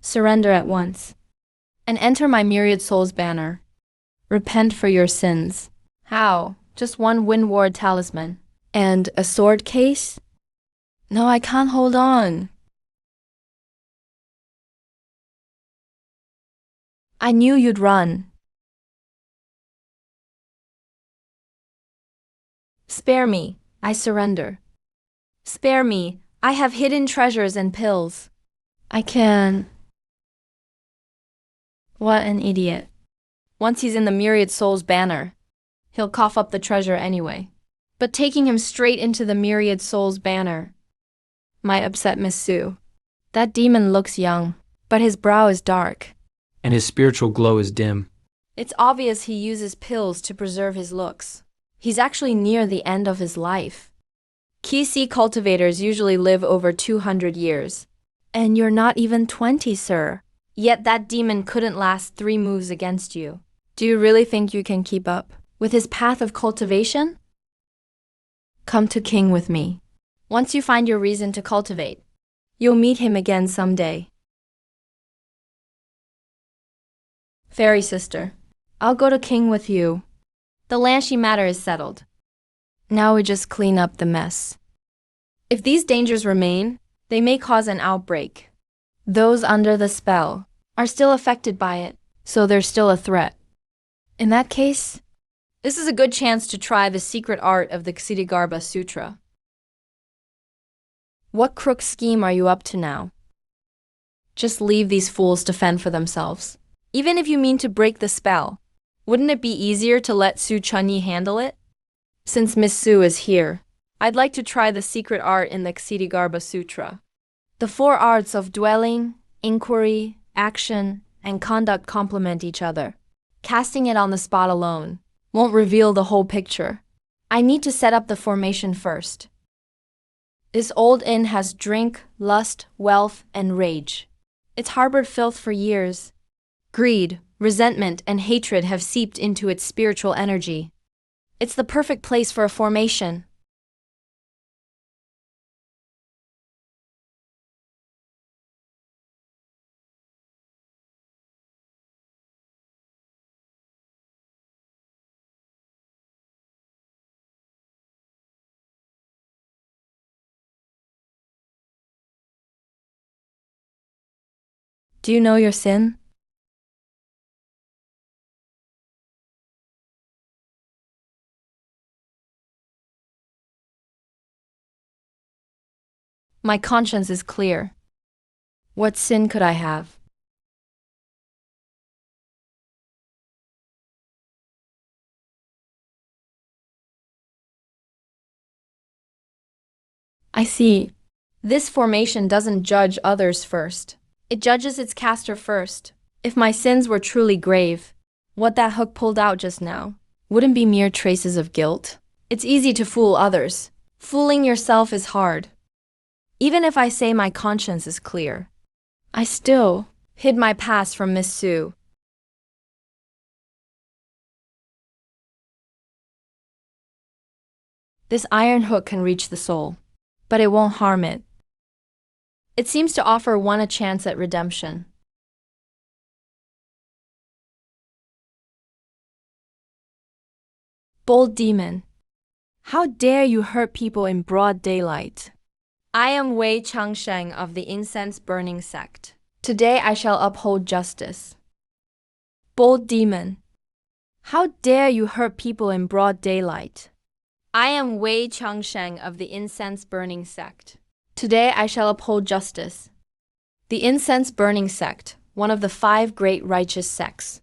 Surrender at once, and enter my Myriad Souls banner. Repent for your sins. How? Just one Windward talisman. And a sword case? No, I can't hold on. I knew you'd run. Spare me, I surrender. Spare me, I have hidden treasures and pills. I can. What an idiot. Once he's in the Myriad Souls banner, he'll cough up the treasure anyway. But taking him straight into the Myriad Souls banner might upset Miss Sue. That demon looks young, but his brow is dark. And his spiritual glow is dim. It's obvious he uses pills to preserve his looks. He's actually near the end of his life. Qi cultivators usually live over 200 years. And you're not even 20, sir. Yet that demon couldn't last 3 moves against you. Do you really think you can keep up with his path of cultivation? Come to King with me. Once you find your reason to cultivate, you'll meet him again someday. Fairy sister, I'll go to King with you. The Lanshi matter is settled. Now we just clean up the mess. If these dangers remain, they may cause an outbreak. Those under the spell are still affected by it, so there's still a threat. In that case, this is a good chance to try the secret art of the Ksitigarbha Sutra. What crook scheme are you up to now? Just leave these fools to fend for themselves. Even if you mean to break the spell, wouldn't it be easier to let Su Chunyi handle it? Since Miss Su is here, I'd like to try the secret art in the Ksitigarbha Sutra. The 4 arts of dwelling, inquiry, action, and conduct complement each other. Casting it on the spot alone won't reveal the whole picture. I need to set up the formation first. This old inn has drink, lust, wealth, and rage. It's harbored filth for years. Greed, resentment, and hatred have seeped into its spiritual energy. It's the perfect place for a formation. Do you know your sin? My conscience is clear. What sin could I have? I see. This formation doesn't judge others first. It judges its caster first. If my sins were truly grave, what that hook pulled out just now wouldn't be mere traces of guilt. It's easy to fool others. Fooling yourself is hard. Even if I say my conscience is clear, I still hid my past from Miss Sue. This iron hook can reach the soul, but it won't harm it. It seems to offer one a chance at redemption. Bold demon, how dare you hurt people in broad daylight? I am Wei Changsheng of the Incense Burning Sect. Today I shall uphold justice. Bold demon, how dare you hurt people in broad daylight? I am Wei Changsheng of the Incense Burning Sect. Today I shall uphold justice. The Incense Burning Sect, one of the 5 great righteous sects,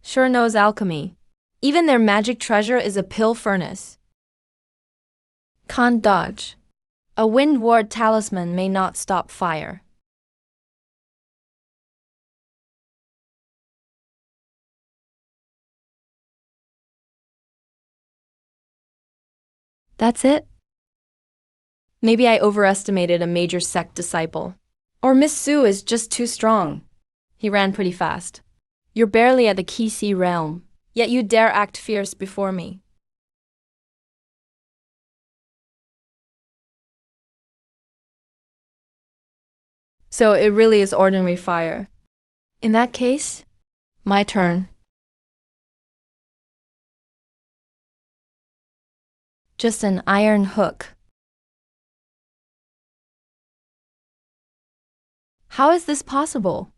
sure knows alchemy. Even their magic treasure is a pill furnace. Can't dodge. A wind ward talisman may not stop fire. That's it? Maybe I overestimated a major sect disciple. Or Miss Sue is just too strong. He ran pretty fast. You're barely at the Qi realm, yet you dare act fierce before me. So it really is ordinary fire. In that case, my turn. Just an iron hook. How is this possible?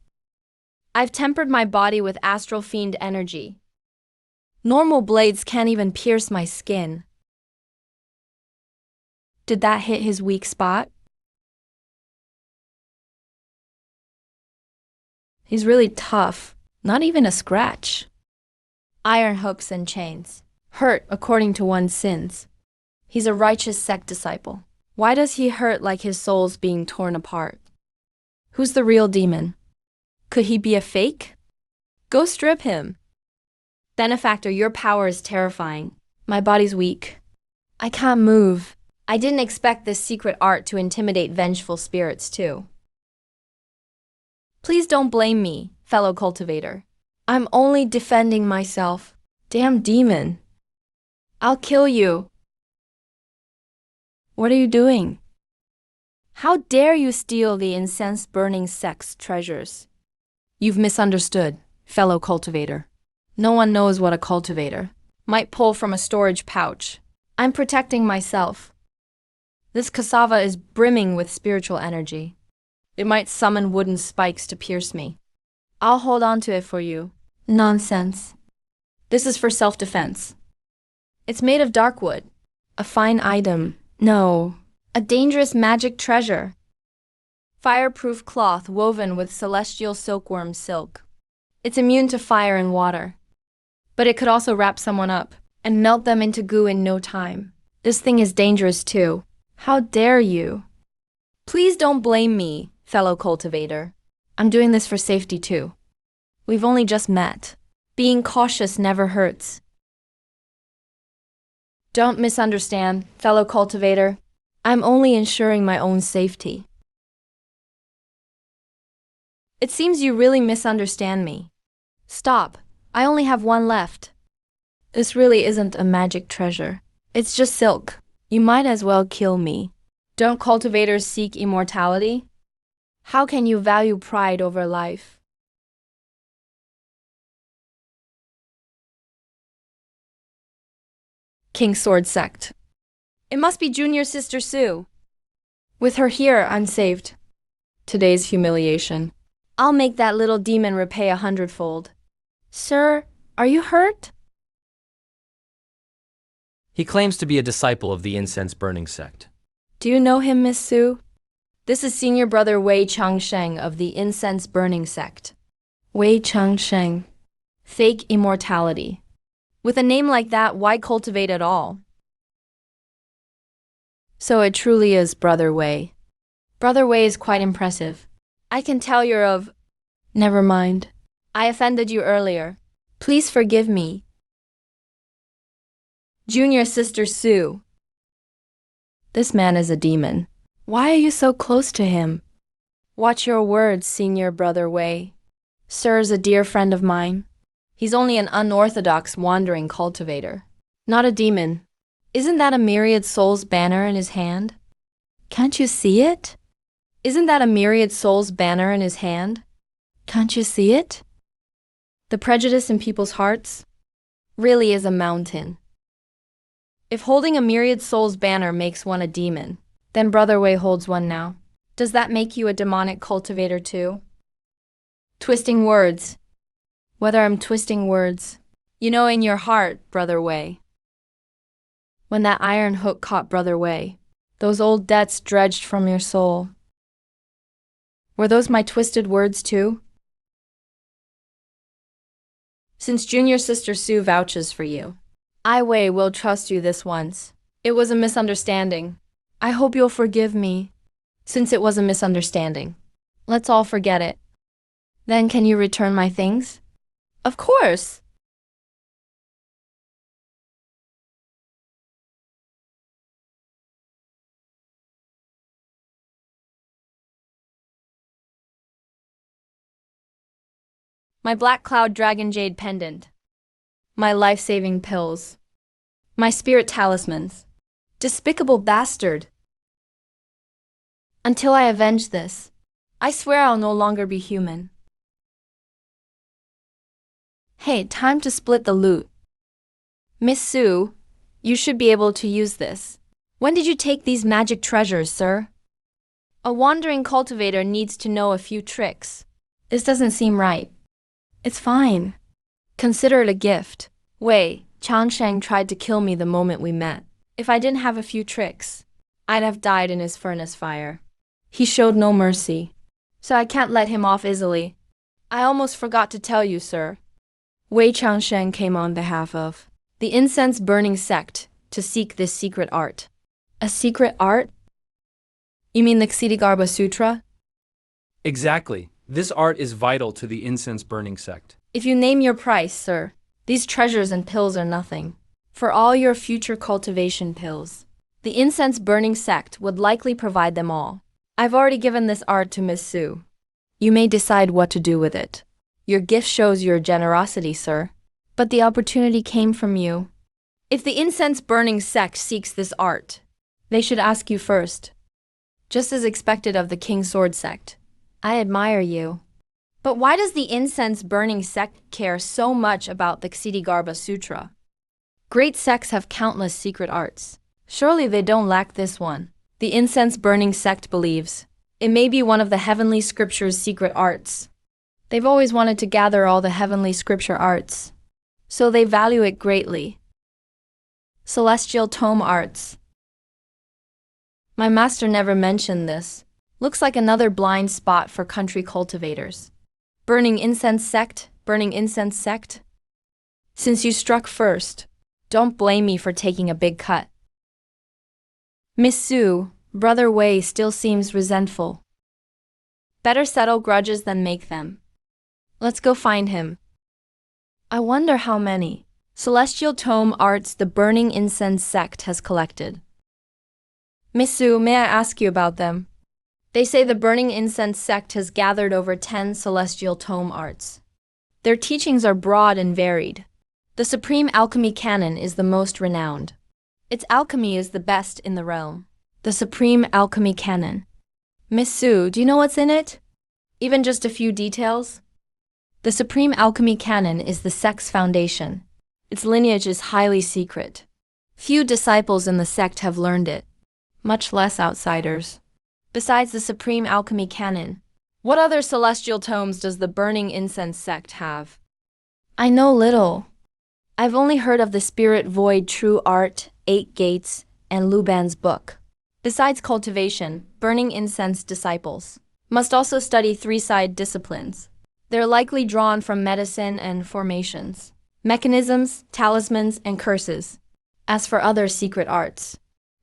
I've tempered my body with astral fiend energy. Normal blades can't even pierce my skin. Did that hit his weak spot? He's really tough. Not even a scratch. Iron hooks and chains. Hurt according to one's sins. He's a righteous sect disciple. Why does he hurt like his soul's being torn apart? Who's the real demon? Could he be a fake? Go strip him. Benefactor, your power is terrifying. My body's weak. I can't move. I didn't expect this secret art to intimidate vengeful spirits too. Please don't blame me, fellow cultivator. I'm only defending myself. Damn demon. I'll kill you. What are you doing? How dare you steal the incense-burning sect's treasures? You've misunderstood, fellow cultivator. No one knows what a cultivator might pull from a storage pouch. I'm protecting myself. This cassava is brimming with spiritual energy. It might summon wooden spikes to pierce me. I'll hold on to it for you. Nonsense. This is for self-defense. It's made of dark wood. A fine item. No. A dangerous magic treasure. Fireproof cloth woven with celestial silkworm silk. It's immune to fire and water. But it could also wrap someone up and melt them into goo in no time. This thing is dangerous too. How dare you? Please don't blame me, fellow cultivator. I'm doing this for safety too. We've only just met. Being cautious never hurts. Don't misunderstand, fellow cultivator. I'm only ensuring my own safety. It seems you really misunderstand me. Stop. I only have one left. This really isn't a magic treasure. It's just silk. You might as well kill me. Don't cultivators seek immortality? How can you value pride over life? King Sword Sect. It must be Junior Sister Sue. With her here, I'm saved. Today's humiliation. I'll make that little demon repay 100-fold. Sir, are you hurt? He claims to be a disciple of the incense-burning sect. Do you know him, Miss Sue? This is Senior Brother Wei Changsheng of the incense-burning sect. Wei Changsheng. Fake immortality. With a name like that, why cultivate at all? So it truly is Brother Wei. Brother Wei is quite impressive. I can tell you're of... Never mind. I offended you earlier. Please forgive me. Junior Sister Sue. This man is a demon. Why are you so close to him? Watch your words, Senior Brother Wei. Sir's a dear friend of mine. He's only an unorthodox wandering cultivator. Not a demon. Isn't that a myriad soul's banner in his hand? Can't you see it? Isn't that a myriad soul's banner in his hand? Can't you see it? The prejudice in people's hearts really is a mountain. If holding a myriad soul's banner makes one a demon, then Brother Wei holds one now. Does that make you a demonic cultivator too? Twisting words. Whether I'm twisting words, you know in your heart, Brother Wei. When that iron hook caught Brother Wei, those old debts dredged from your soul. Were those my twisted words too? Since Junior Sister Sue vouches for you, I Wei will trust you this once. It was a misunderstanding. I hope you'll forgive me. Since it was a misunderstanding, let's all forget it. Then can you return my things? Of course! My Black Cloud Dragon Jade Pendant. My life-saving pills. My spirit talismans. Despicable bastard! Until I avenge this, I swear I'll no longer be human. Hey, time to split the loot. Miss Sue, you should be able to use this. When did you take these magic treasures, sir? A wandering cultivator needs to know a few tricks. This doesn't seem right. It's fine. Consider it a gift. Wei, Changsheng tried to kill me the moment we met. If I didn't have a few tricks, I'd have died in his furnace fire. He showed no mercy, so I can't let him off easily. I almost forgot to tell you, sir. Wei Changsheng came on behalf of the incense-burning sect to seek this secret art. A secret art? You mean the Ksitigarbha Sutra? Exactly. This art is vital to the incense-burning sect. If you name your price, sir, these treasures and pills are nothing. For all your future cultivation pills, the incense-burning sect would likely provide them all. I've already given this art to Miss Su. You may decide what to do with it. Your gift shows your generosity, sir. But the opportunity came from you. If the incense-burning sect seeks this art, they should ask you first. Just as expected of the King Sword sect. I admire you. But why does the incense-burning sect care so much about the Ksitigarbha Sutra? Great sects have countless secret arts. Surely they don't lack this one. The incense-burning sect believes it may be one of the heavenly scripture's secret arts. They've always wanted to gather all the heavenly scripture arts, so they value it greatly. Celestial tome arts. My master never mentioned this. Looks like another blind spot for country cultivators. Burning incense sect, burning incense sect. Since you struck first, don't blame me for taking a big cut. Miss Su, Brother Wei still seems resentful. Better settle grudges than make them. Let's go find him. I wonder how many celestial tome arts the burning incense sect has collected. Miss Su, may I ask you about them? They say the burning incense sect has gathered over 10 celestial tome arts. Their teachings are broad and varied. The Supreme Alchemy Canon is the most renowned. Its alchemy is the best in the realm. The Supreme Alchemy Canon. Miss Su, do you know what's in it? Even just a few details? The Supreme Alchemy Canon is the sect's foundation. Its lineage is highly secret. Few disciples in the sect have learned it, much less outsiders. Besides the Supreme Alchemy Canon, what other celestial tomes does the Burning Incense sect have? I know little. I've only heard of the Spirit Void True Art, 8 Gates, and Luban's book. Besides cultivation, Burning Incense disciples must also study three-side disciplines. They're likely drawn from medicine and formations, mechanisms, talismans, and curses. As for other secret arts,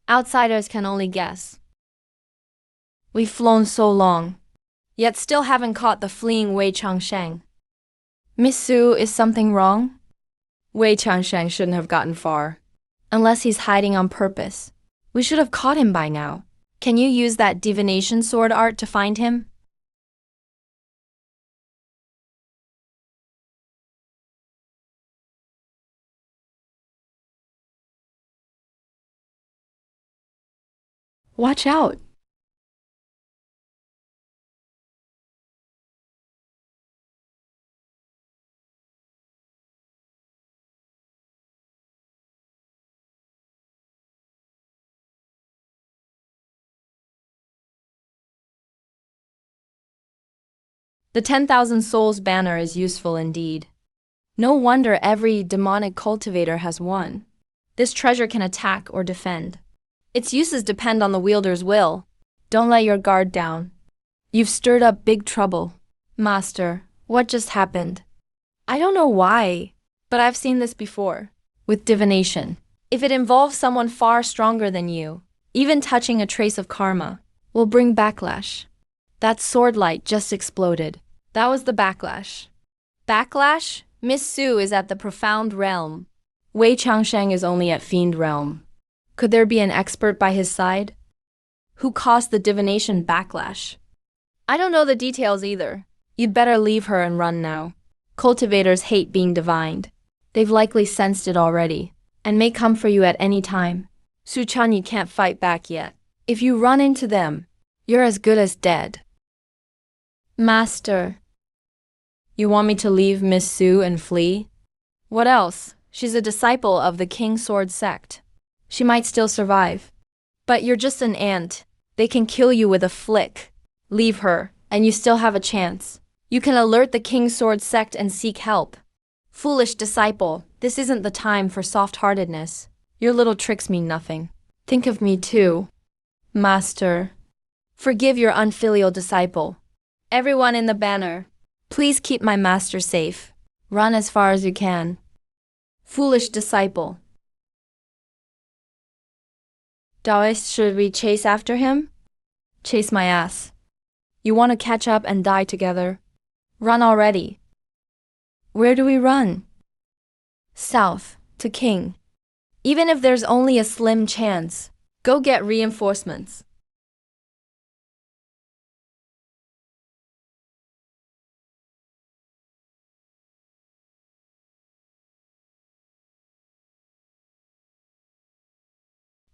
outsiders can only guess. We've flown so long, yet still haven't caught the fleeing Wei Changsheng. Miss Su, is something wrong? Wei Changsheng shouldn't have gotten far. Unless he's hiding on purpose. We should have caught him by now. Can you use that divination sword art to find him? Watch out! The 10,000 Souls banner is useful indeed. No wonder every demonic cultivator has one. This treasure can attack or defend. Its uses depend on the wielder's will. Don't let your guard down. You've stirred up big trouble. Master, what just happened? I don't know why, but I've seen this before. With divination, if it involves someone far stronger than you, even touching a trace of karma will bring backlash. That sword light just exploded. That was the backlash. Backlash? Miss Su is at the profound realm. Wei Changsheng is only at fiend realm. Could there be an expert by his side? Who caused the divination backlash? I don't know the details either. You'd better leave her and run now. Cultivators hate being divined. They've likely sensed it already, and may come for you at any time. Su Chanyi can't fight back yet. If you run into them, you're as good as dead. Master. You want me to leave Miss Su and flee? What else? She's a disciple of the King Sword sect. She might still survive. But you're just an ant. They can kill you with a flick. Leave her, and you still have a chance. You can alert the King Sword sect and seek help. Foolish disciple, this isn't the time for soft-heartedness. Your little tricks mean nothing. Think of me too. Master. Forgive your unfilial disciple. Everyone in the banner. Please keep my master safe. Run as far as you can. Foolish disciple. Taoist, should we chase after him? Chase my ass. You want to catch up and die together? Run already. Where do we run? South, to King. Even if there's only a slim chance, go get reinforcements.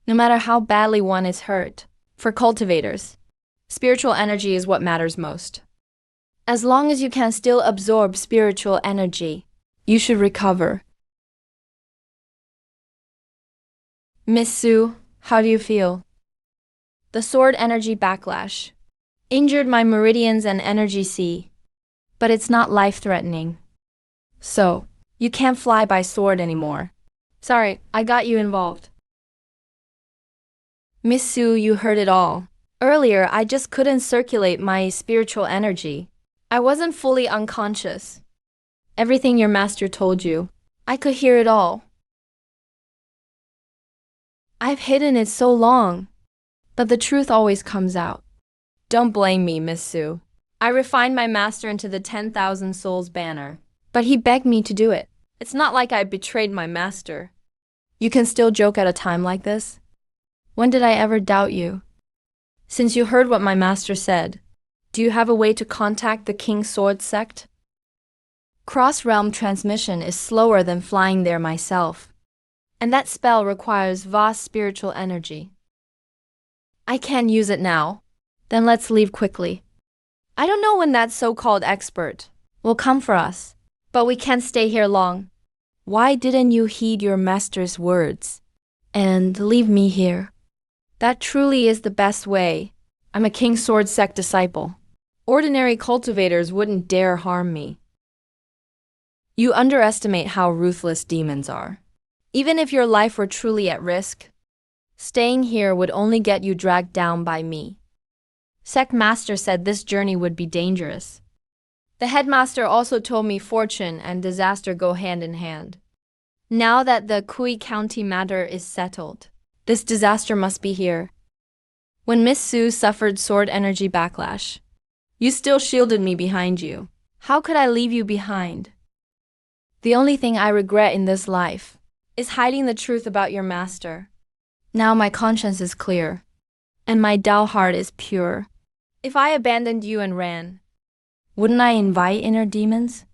No matter how badly one is hurt, for cultivators, spiritual energy is what matters most. As long as you can still absorb spiritual energy, you should recover. Miss Su, how do you feel? The sword energy backlash injured my meridians and energy sea, but it's not life-threatening. So, you can't fly by sword anymore. Sorry, I got you involved. Miss Su, you heard it all. Earlier, I just couldn't circulate my spiritual energy. I wasn't fully unconscious. Everything your master told you, I could hear it all. I've hidden it so long, but the truth always comes out. Don't blame me, Miss Su. I refined my master into the 10,000 souls banner, but he begged me to do it. It's not like I betrayed my master. You can still joke at a time like this? When did I ever doubt you? Since you heard what my master said, do you have a way to contact the King's Sword sect? Cross-realm transmission is slower than flying there myself, and that spell requires vast spiritual energy. I can't use it now. Then let's leave quickly. I don't know when that so-called expert will come for us, but we can't stay here long. Why didn't you heed your master's words and leave me here? That truly is the best way. I'm a King's Sword sect disciple. Ordinary cultivators wouldn't dare harm me. You underestimate how ruthless demons are. Even if your life were truly at risk, staying here would only get you dragged down by me. Sect Master said this journey would be dangerous. The headmaster also told me fortune and disaster go hand in hand. Now that the Kui County matter is settled, this disaster must be here. When Miss Su suffered sword energy backlash, you still shielded me behind you. How could I leave you behind? The only thing I regret in this life is hiding the truth about your master. Now my conscience is clear, and my Tao heart is pure. If I abandoned you and ran, wouldn't I invite inner demons?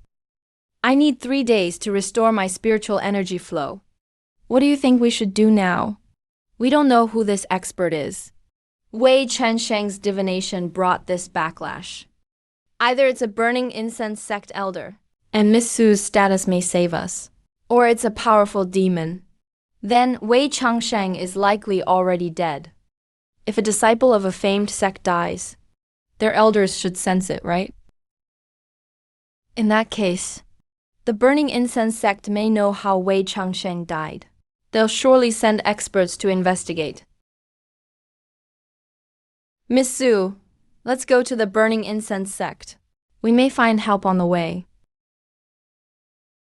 I need 3 days to restore my spiritual energy flow. What do you think we should do now? We don't know who this expert is. Wei Chensheng's divination brought this backlash. Either it's a burning incense sect elder, and Miss Su's status may save us, or it's a powerful demon. Then Wei Changsheng is likely already dead. If a disciple of a famed sect dies, their elders should sense it, right? In that case, the burning incense sect may know how Wei Changsheng died. They'll surely send experts to investigate. Miss Su, let's go to the burning incense sect. We may find help on the way.